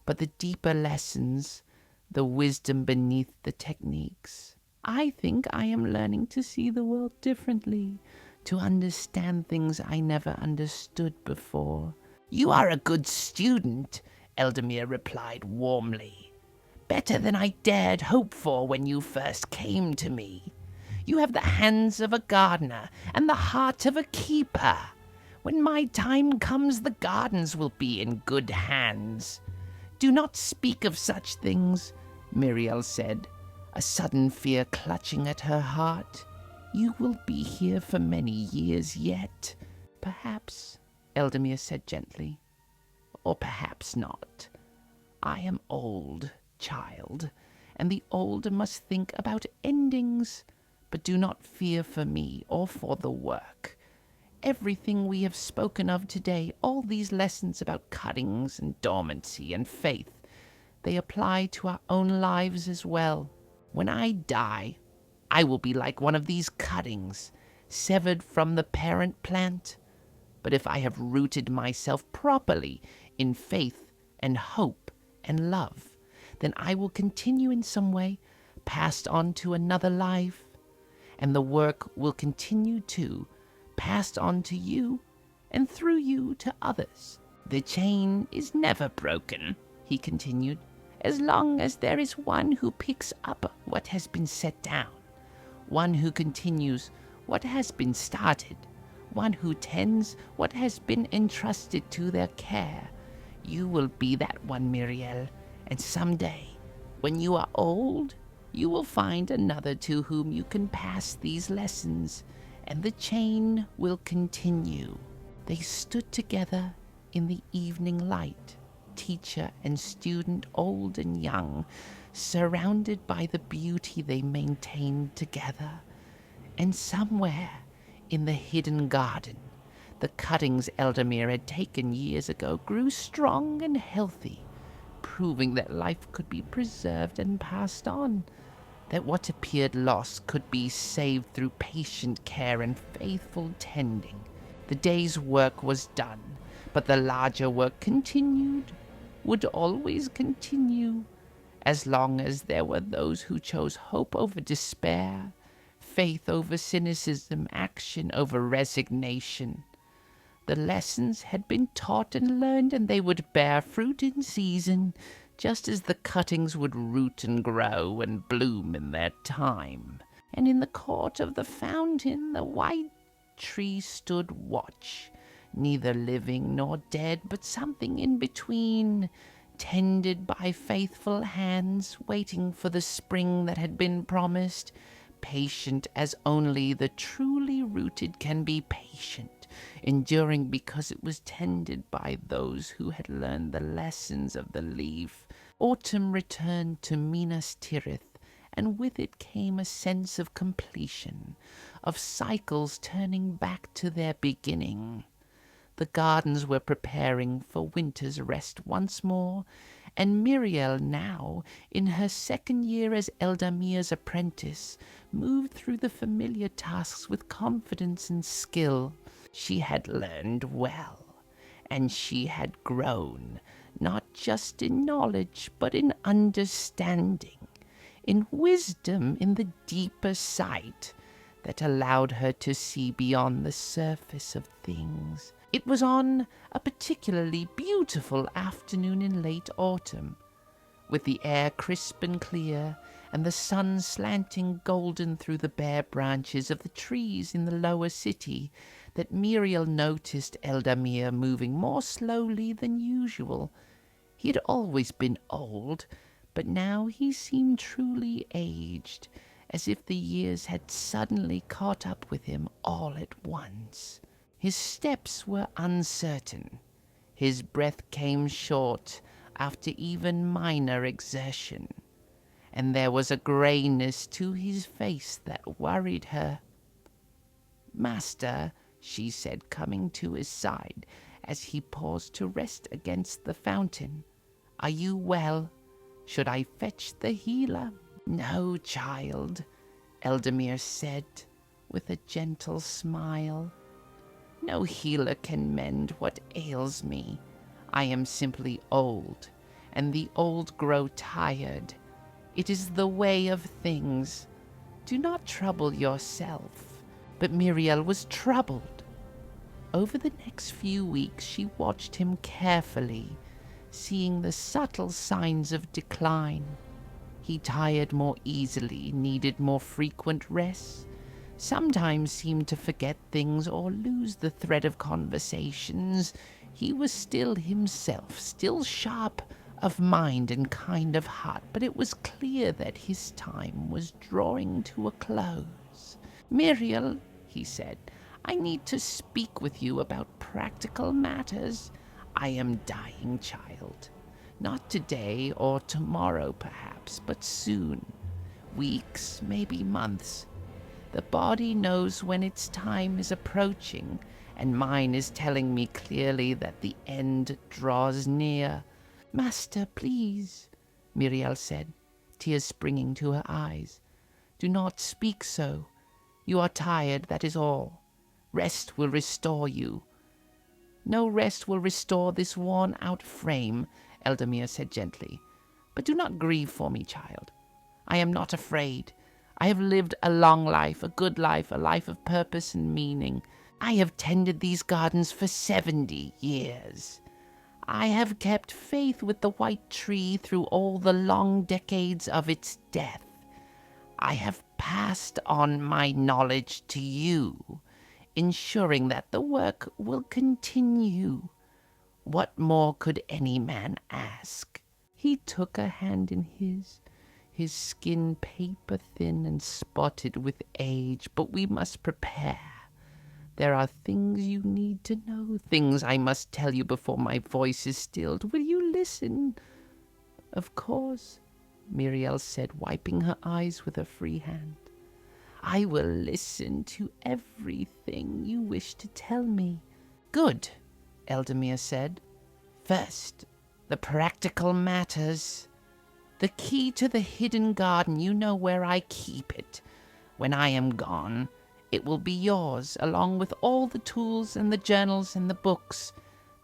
but the deeper lessons, the wisdom beneath the techniques. I think I am learning to see the world differently, to understand things I never understood before." "You are a good student," Eldamir replied warmly. "Better than I dared hope for when you first came to me. You have the hands of a gardener and the heart of a keeper. When my time comes, the gardens will be in good hands." "Do not speak of such things," Míriel said, a sudden fear clutching at her heart. "You will be here for many years yet." "Perhaps," Eldamir said gently, "or perhaps not. I am old, child, and the old must think about endings. But do not fear for me or for the work. Everything we have spoken of today, all these lessons about cuttings and dormancy and faith, they apply to our own lives as well. When I die, I will be like one of these cuttings, severed from the parent plant. But if I have rooted myself properly in faith and hope and love, then I will continue in some way, passed on to another life. And the work will continue too, passed on to you, and through you to others. The chain is never broken," he continued, "as long as there is one who picks up what has been set down, one who continues what has been started, one who tends what has been entrusted to their care. You will be that one, Míriel, and someday, when you are old, you will find another to whom you can pass these lessons, and the chain will continue." They stood together in the evening light, teacher and student, old and young, surrounded by the beauty they maintained together. And somewhere in the hidden garden, the cuttings Eldamir had taken years ago grew strong and healthy, proving that life could be preserved and passed on, that what appeared lost could be saved through patient care and faithful tending. The day's work was done, but the larger work continued, would always continue, as long as there were those who chose hope over despair, faith over cynicism, action over resignation. The lessons had been taught and learned, and they would bear fruit in season, just as the cuttings would root and grow and bloom in their time. And in the court of the fountain, the white tree stood watch, neither living nor dead, but something in between, tended by faithful hands, waiting for the spring that had been promised, patient as only the truly rooted can be patient, enduring because it was tended by those who had learned the lessons of the leaf. Autumn returned to Minas Tirith, and with it came a sense of completion, of cycles turning back to their beginning. The gardens were preparing for winter's rest once more, and Míriel, now in her second year as Eldamir's apprentice, moved through the familiar tasks with confidence and skill. She had learned well, and she had grown, not just in knowledge, but in understanding, in wisdom, in the deeper sight that allowed her to see beyond the surface of things. It was on a particularly beautiful afternoon in late autumn, with the air crisp and clear, and the sun slanting golden through the bare branches of the trees in the lower city, that Míriel noticed Eldamir moving more slowly than usual. He had always been old, but now he seemed truly aged, as if the years had suddenly caught up with him all at once. His steps were uncertain. His breath came short after even minor exertion, and there was a grayness to his face that worried her. "Master," she said, coming to his side as he paused to rest against the fountain, "are you well? Should I fetch the healer?" "No, child," Eldamir said with a gentle smile. "No healer can mend what ails me. I am simply old, and the old grow tired. It is the way of things. Do not trouble yourself." But Míriel was troubled. Over the next few weeks she watched him carefully, seeing the subtle signs of decline. He tired more easily, needed more frequent rest, sometimes seemed to forget things or lose the thread of conversations. He was still himself, still sharp of mind and kind of heart, but it was clear that his time was drawing to a close. "Míriel," he said, "I need to speak with you about practical matters. I am dying, child. Not today or tomorrow, perhaps, but soon. Weeks, maybe months. The body knows when its time is approaching, and mine is telling me clearly that the end draws near." "Master, please," Míriel said, tears springing to her eyes. "Do not speak so. You are tired, that is all. Rest will restore you." "No rest will restore this worn-out frame," Eldamir said gently. "But do not grieve for me, child. I am not afraid. I have lived a long life, a good life, a life of purpose and meaning. I have tended these gardens for 70 years. I have kept faith with the white tree through all the long decades of its death. I have passed on my knowledge to you, ensuring that the work will continue. What more could any man ask? He took a hand in his skin paper thin and spotted with age. But we must prepare. There are things you need to know, things I must tell you before my voice is stilled. Will you listen? Of course, Míriel said, wiping her eyes with her free hand. I will listen to everything you wish to tell me. Good, Eldamir said. First, the practical matters. The key to the hidden garden, you know where I keep it. When I am gone, it will be yours, along with all the tools and the journals and the books.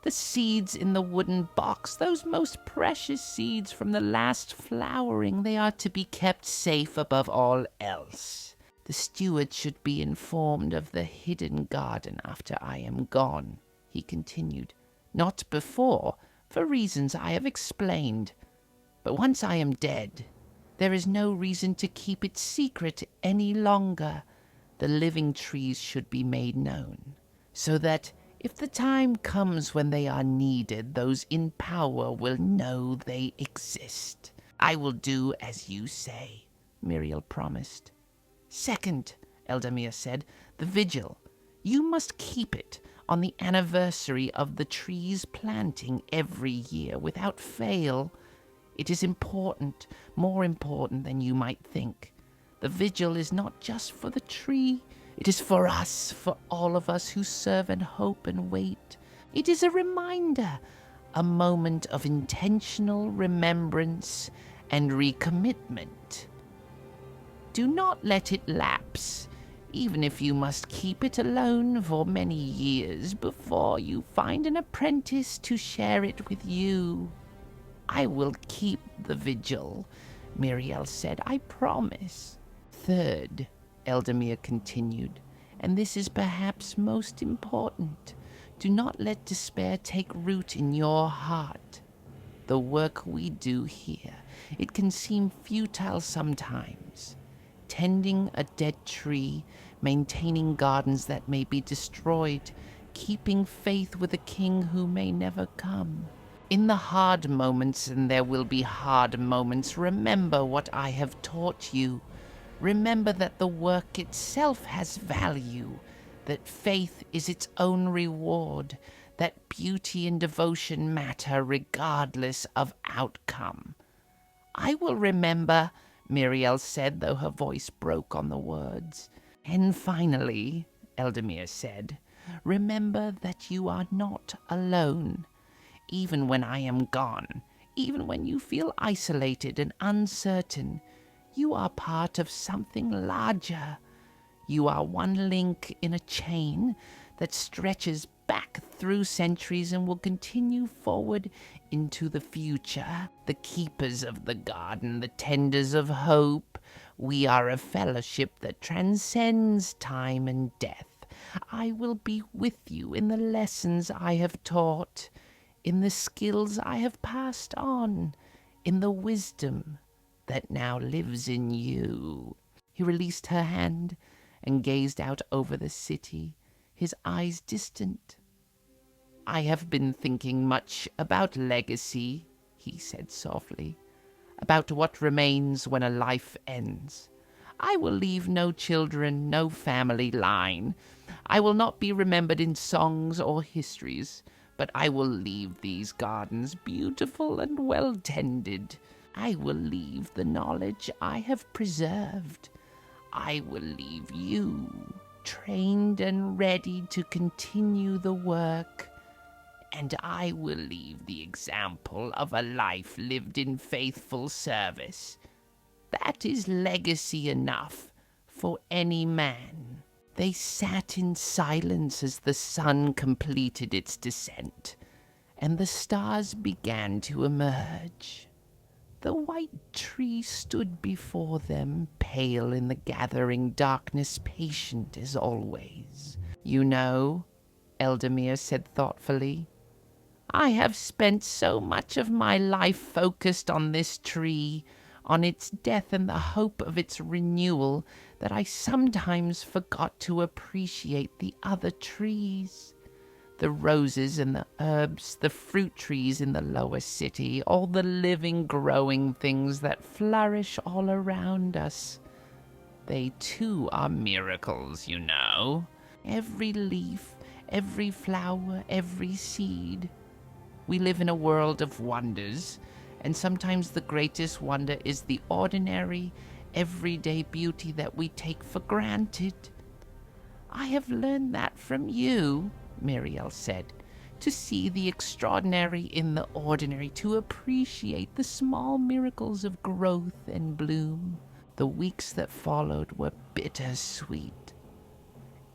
The seeds in the wooden box, those most precious seeds from the last flowering, they are to be kept safe above all else. The steward should be informed of the hidden garden after I am gone, he continued. Not before, for reasons I have explained. But once I am dead, there is no reason to keep it secret any longer. The living trees should be made known, so that if the time comes when they are needed, those in power will know they exist. I will do as you say, Míriel promised. Second, Eldamir said, the vigil. You must keep it on the anniversary of the tree's planting every year without fail. It is important, more important than you might think. The vigil is not just for the tree. It is for us, for all of us who serve and hope and wait. It is a reminder, a moment of intentional remembrance and recommitment. Do not let it lapse, even if you must keep it alone for many years before you find an apprentice to share it with you. I will keep the vigil, Míriel said, I promise. Third, Eldamir continued, and this is perhaps most important, do not let despair take root in your heart. The work we do here, it can seem futile sometimes. Tending a dead tree, maintaining gardens that may be destroyed, keeping faith with a king who may never come. In the hard moments, and there will be hard moments, remember what I have taught you. Remember that the work itself has value, that faith is its own reward, that beauty and devotion matter regardless of outcome. I will remember, Míriel said, though her voice broke on the words. And finally, Eldamir said, remember that you are not alone. Even when I am gone, even when you feel isolated and uncertain, you are part of something larger. You are one link in a chain that stretches back through centuries and will continue forward into the future. The keepers of the garden, the tenders of hope. We are a fellowship that transcends time and death. I will be with you in the lessons I have taught, in the skills I have passed on, in the wisdom that now lives in you. He released her hand and gazed out over the city, his eyes distant. I have been thinking much about legacy, he said softly, about what remains when a life ends. I will leave no children, no family line. I will not be remembered in songs or histories, but I will leave these gardens beautiful and well tended. I will leave the knowledge I have preserved. I will leave you, trained and ready to continue the work. And I will leave the example of a life lived in faithful service. That is legacy enough for any man. They sat in silence as the sun completed its descent, and the stars began to emerge. The white tree stood before them, pale in the gathering darkness, patient as always. You know, Eldamir said thoughtfully, I have spent so much of my life focused on this tree, on its death and the hope of its renewal, that I sometimes forgot to appreciate the other trees. The roses and the herbs, the fruit trees in the lower city, all the living, growing things that flourish all around us. They too are miracles, you know. Every leaf, every flower, every seed. We live in a world of wonders, and sometimes the greatest wonder is the ordinary, everyday beauty that we take for granted. I have learned that from you, Míriel said, to see the extraordinary in the ordinary, to appreciate the small miracles of growth and bloom. The weeks that followed were bittersweet.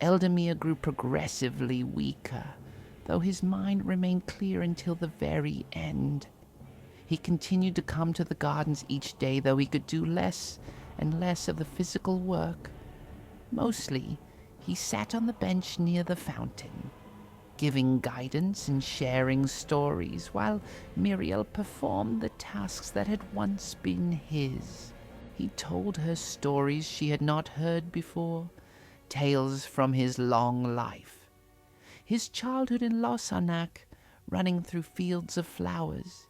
Eldamir grew progressively weaker, though his mind remained clear until the very end. He continued to come to the gardens each day, though he could do less and less of the physical work. Mostly, he sat on the bench near the fountain, giving guidance and sharing stories, while Míriel performed the tasks that had once been his. He told her stories she had not heard before, tales from his long life. His childhood in Lossarnac, running through fields of flowers.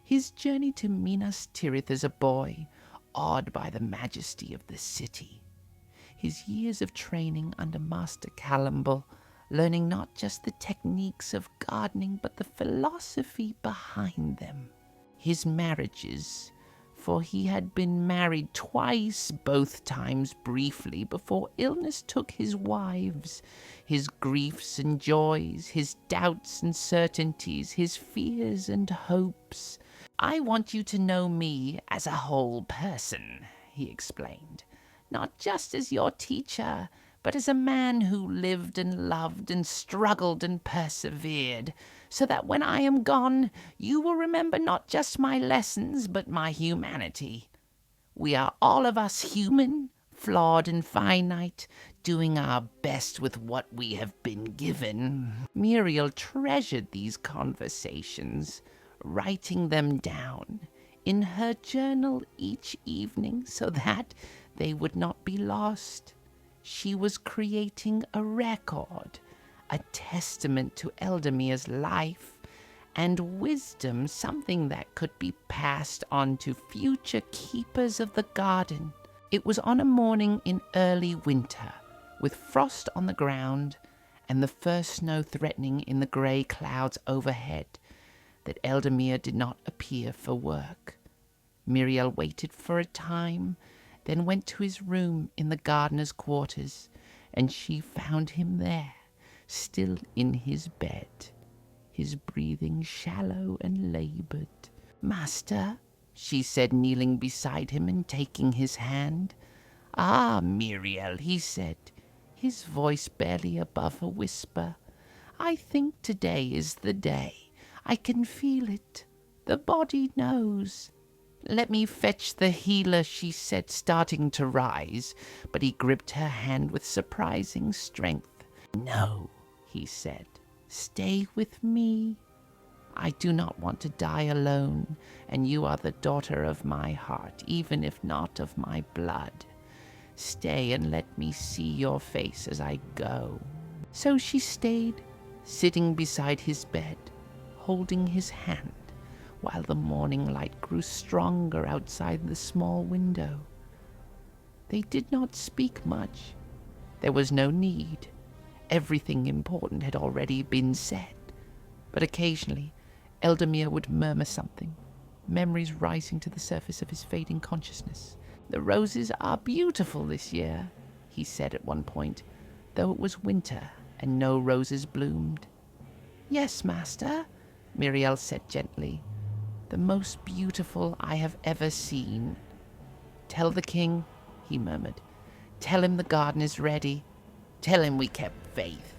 His journey to Minas Tirith as a boy, awed by the majesty of the city. His years of training under Master Callumble, learning not just the techniques of gardening, but the philosophy behind them. His marriages, for he had been married twice, both times briefly, before illness took his wives. His griefs and joys, his doubts and certainties, his fears and hopes. I want you to know me as a whole person, he explained. Not just as your teacher, but as a man who lived and loved and struggled and persevered, so that when I am gone, you will remember not just my lessons, but my humanity. We are all of us human, flawed and finite, doing our best with what we have been given. Míriel treasured these conversations, writing them down in her journal each evening so that they would not be lost. She was creating a record, a testament to Eldamir's life and wisdom, something that could be passed on to future keepers of the garden. It was on a morning in early winter, with frost on the ground and the first snow threatening in the grey clouds overhead, that Eldamir did not appear for work. Míriel waited for a time, then went to his room in the gardener's quarters, and she found him there, still in his bed, his breathing shallow and laboured. "Master," she said, kneeling beside him and taking his hand. "Ah, Míriel," he said, his voice barely above a whisper. "I think today is the day. I can feel it. The body knows." "Let me fetch the healer," she said, starting to rise, but he gripped her hand with surprising strength. "No," he said, "stay with me. I do not want to die alone, and you are the daughter of my heart, even if not of my blood. Stay and let me see your face as I go." So she stayed, sitting beside his bed, holding his hand, while the morning light grew stronger outside the small window. They did not speak much. There was no need. Everything important had already been said. But occasionally, Eldamir would murmur something, memories rising to the surface of his fading consciousness. "The roses are beautiful this year," he said at one point, though it was winter and no roses bloomed. "Yes, master," Míriel said gently. "The most beautiful I have ever seen." "Tell the king," he murmured. "Tell him the garden is ready. Tell him we kept faith."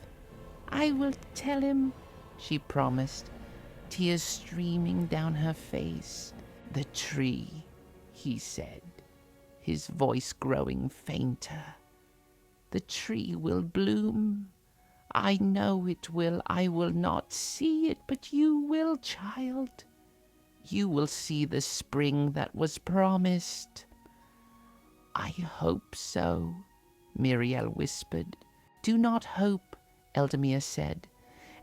"I will tell him," she promised, tears streaming down her face. "The tree," he said, his voice growing fainter. "The tree will bloom. I know it will. I will not see it, but you will, child. you will see the spring that was promised." "I hope so," Míriel whispered. "Do not hope," Eldamir said,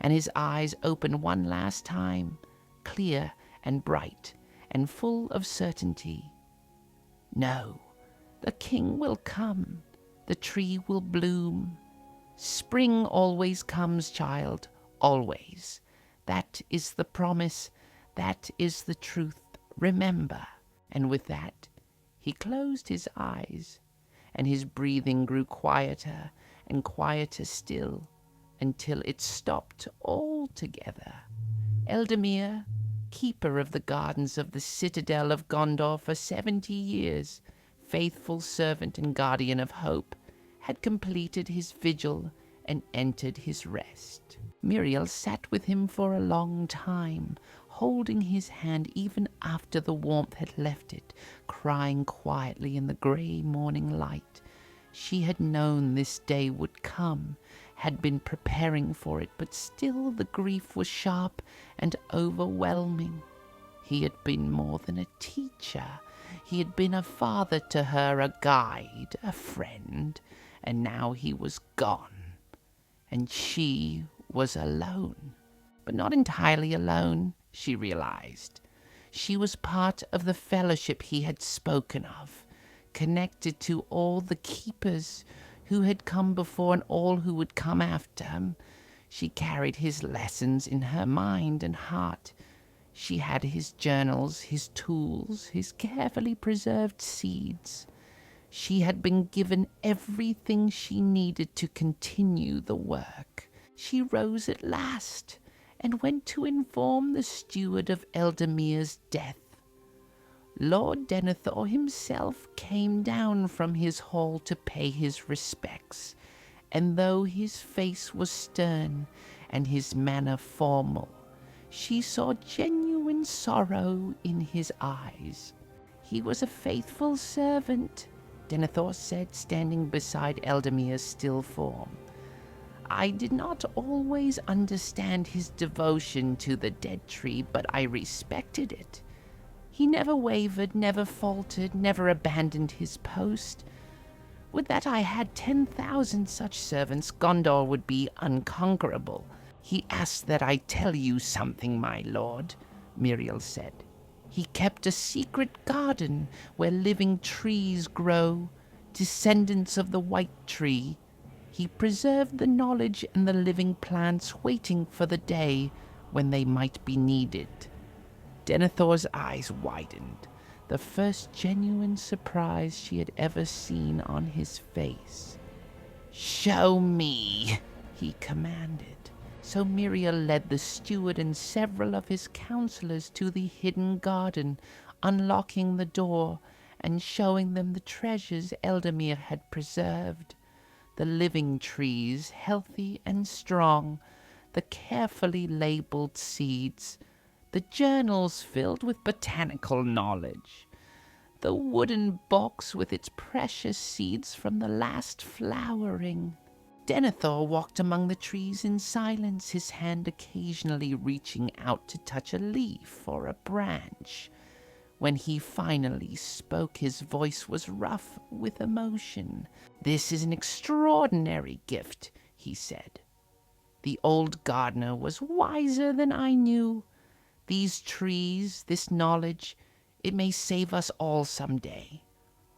and his eyes opened one last time, clear and bright and full of certainty. "No, the king will come. The tree will bloom. Spring always comes, child, always. That is the promise. That is the truth. Remember." And with that, he closed his eyes, and his breathing grew quieter and quieter still, until it stopped altogether. Eldamir, keeper of the gardens of the Citadel of Gondor for 70 years, faithful servant and guardian of hope, had completed his vigil and entered his rest. Míriel sat with him for a long time, holding his hand even after the warmth had left it, crying quietly in the grey morning light. She had known this day would come, had been preparing for it, but still the grief was sharp and overwhelming. He had been more than a teacher. He had been a father to her, a guide, a friend, and now he was gone. And she was alone. But not entirely alone, she realized. She was part of the fellowship he had spoken of, connected to all the keepers who had come before and all who would come after him. She carried his lessons in her mind and heart. She had his journals, his tools, his carefully preserved seeds. She had been given everything she needed to continue the work. She rose at last and went to inform the steward of Eldamir's death. Lord Denethor himself came down from his hall to pay his respects, and though his face was stern and his manner formal, she saw genuine sorrow in his eyes. "He was a faithful servant," Denethor said, standing beside Eldamir's still form. "I did not always understand his devotion to the dead tree, but I respected it. He never wavered, never faltered, never abandoned his post. Would that I had 10,000 such servants, Gondor would be unconquerable." "He asked that I tell you something, my lord," Míriel said. "He kept a secret garden where living trees grow, descendants of the white tree. He preserved the knowledge and the living plants, waiting for the day when they might be needed." Denethor's eyes widened, the first genuine surprise she had ever seen on his face. "Show me," he commanded. So Míriel led the steward and several of his counselors to the hidden garden, unlocking the door and showing them the treasures Eldamir had preserved. The living trees, healthy and strong, the carefully labeled seeds, the journals filled with botanical knowledge, the wooden box with its precious seeds from the last flowering. Denethor walked among the trees in silence, his hand occasionally reaching out to touch a leaf or a branch. When he finally spoke, his voice was rough with emotion. "This is an extraordinary gift," he said. "The old gardener was wiser than I knew. These trees, this knowledge, it may save us all some day,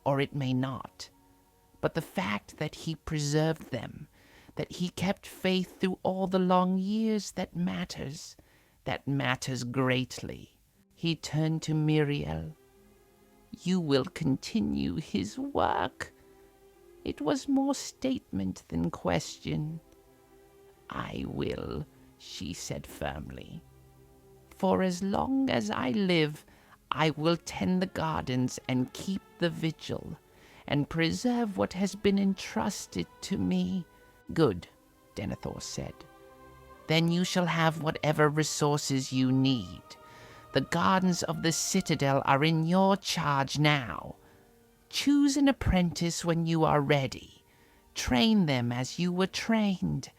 or it may not. But the fact that he preserved them, that he kept faith through all the long years, that matters greatly." He turned to Míriel. "You will continue his work." It was more statement than question. "I will," she said firmly. "For as long as I live, I will tend the gardens and keep the vigil, and preserve what has been entrusted to me." "Good," Denethor said. "Then you shall have whatever resources you need. The gardens of the Citadel are in your charge now. Choose an apprentice when you are ready. Train them as you were trained.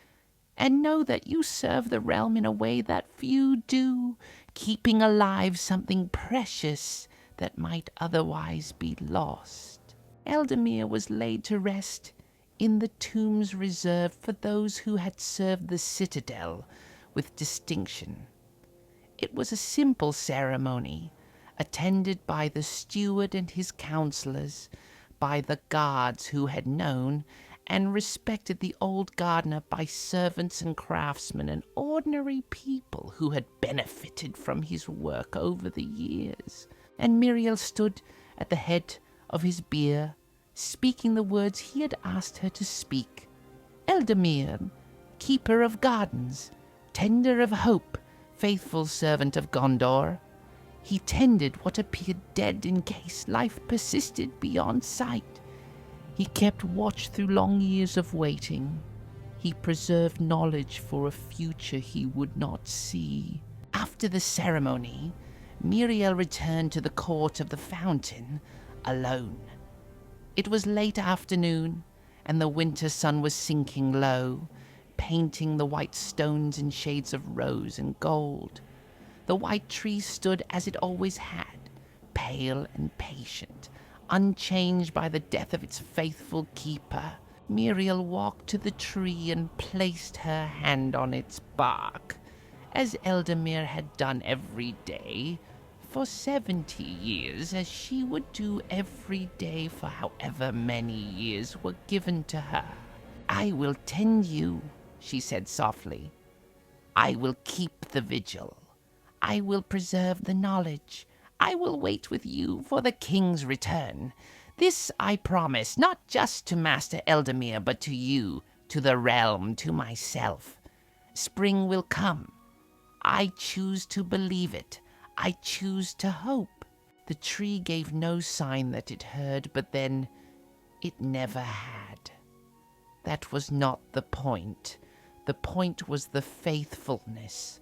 And know that you serve the realm in a way that few do, keeping alive something precious that might otherwise be lost. Eldamir was laid to rest in the tombs reserved for those who had served the Citadel with distinction. It was a simple ceremony, attended by the steward and his counselors, by the guards who had known and respected the old gardener, by servants and craftsmen and ordinary people who had benefited from his work over the years. And Míriel stood at the head of his bier, speaking the words he had asked her to speak. Eldamir, keeper of gardens, tender of hope, faithful servant of Gondor. He tended what appeared dead in case life persisted beyond sight. He kept watch through long years of waiting. He preserved knowledge for a future he would not see. After the ceremony, Míriel returned to the court of the fountain alone. It was late afternoon, and the winter sun was sinking low, painting the white stones in shades of rose and gold. The white tree stood as it always had, pale and patient, unchanged by the death of its faithful keeper. Míriel walked to the tree and placed her hand on its bark, as Eldamir had done every day for 70 years, as she would do every day for however many years were given to her. "I will tend you," she said softly. "I will keep the vigil. I will preserve the knowledge. I will wait with you for the king's return. This I promise, not just to Master Eldamir, but to you, to the realm, to myself. Spring will come. I choose to believe it. I choose to hope." The tree gave no sign that it heard, but then it never had. That was not the point. The point was the faithfulness,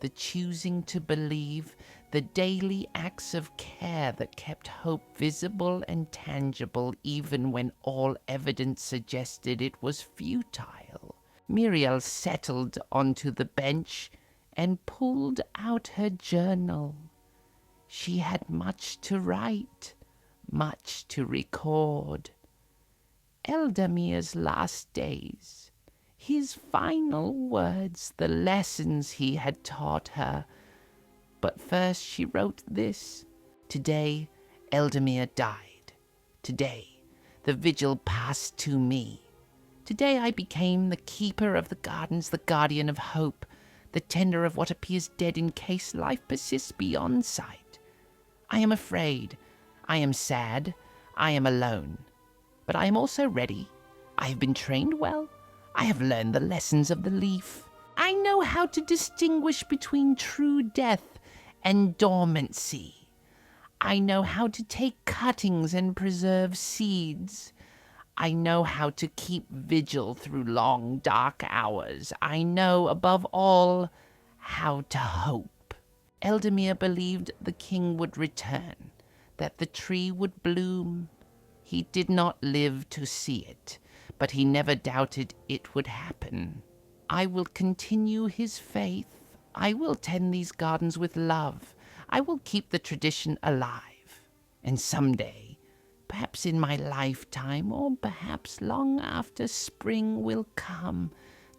the choosing to believe, the daily acts of care that kept hope visible and tangible even when all evidence suggested it was futile. Míriel settled onto the bench and pulled out her journal. She had much to write, much to record. Eldamir's last days, his final words, the lessons he had taught her. But first she wrote this. Today, Eldamir died. Today, the vigil passed to me. Today I became the keeper of the gardens, the guardian of hope, the tender of what appears dead in case life persists beyond sight. I am afraid. I am sad. I am alone. But I am also ready. I have been trained well. I have learned the lessons of the leaf. I know how to distinguish between true death and dormancy. I know how to take cuttings and preserve seeds. I know how to keep vigil through long, dark hours. I know, above all, how to hope. Eldamir believed the king would return, that the tree would bloom. He did not live to see it, but he never doubted it would happen. I will continue his faith. I will tend these gardens with love. I will keep the tradition alive. And someday, perhaps in my lifetime, or perhaps long after, spring will come.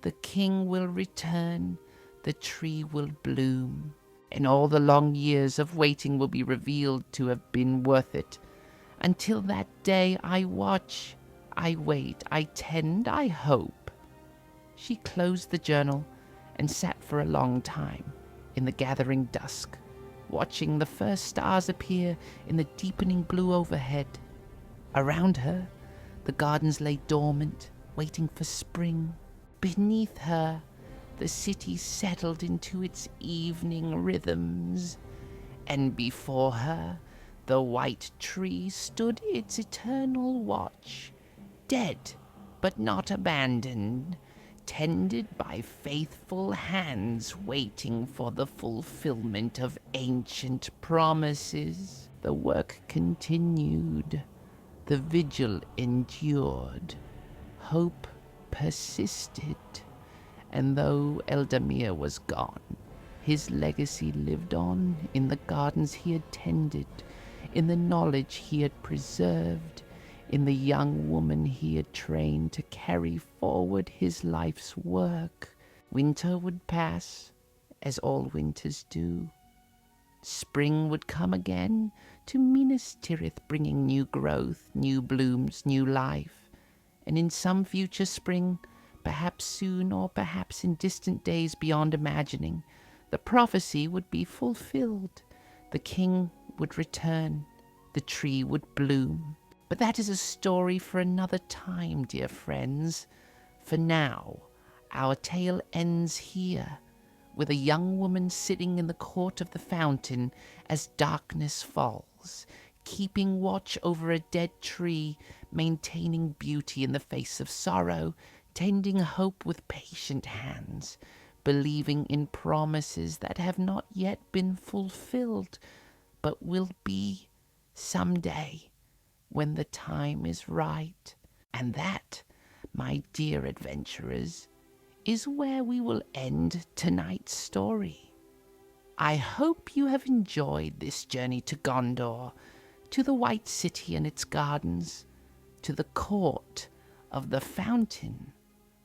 The king will return. The tree will bloom. And all the long years of waiting will be revealed to have been worth it. Until that day, I watch, I wait, I tend, I hope. She closed the journal and sat for a long time in the gathering dusk, watching the first stars appear in the deepening blue overhead. Around her, the gardens lay dormant, waiting for spring. Beneath her, the city settled into its evening rhythms. And before her, the white tree stood its eternal watch, dead but not abandoned, tended by faithful hands waiting for the fulfillment of ancient promises. The work continued. The vigil endured. Hope persisted. And though Eldamir was gone, his legacy lived on in the gardens he had tended, in the knowledge he had preserved, in the young woman he had trained to carry forward his life's work. Winter would pass, as all winters do. Spring would come again to Minas Tirith, bringing new growth, new blooms, new life. And in some future spring, perhaps soon or perhaps in distant days beyond imagining, the prophecy would be fulfilled. The king would return. The tree would bloom. But that is a story for another time, dear friends. For now, our tale ends here, with a young woman sitting in the court of the fountain as darkness falls, keeping watch over a dead tree, maintaining beauty in the face of sorrow, tending hope with patient hands, believing in promises that have not yet been fulfilled, but will be someday when the time is right. And that, my dear adventurers, is where we will end tonight's story. I hope you have enjoyed this journey to Gondor, to the White City and its gardens, to the court of the fountain,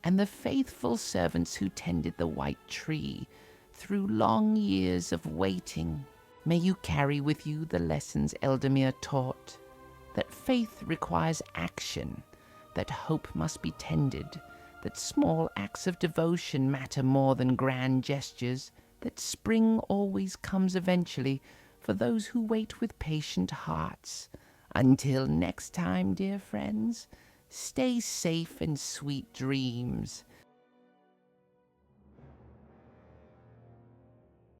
and the faithful servants who tended the white tree through long years of waiting. May you carry with you the lessons Eldamir taught, that faith requires action, that hope must be tended, that small acts of devotion matter more than grand gestures, that spring always comes eventually for those who wait with patient hearts. Until next time, dear friends, stay safe and sweet dreams.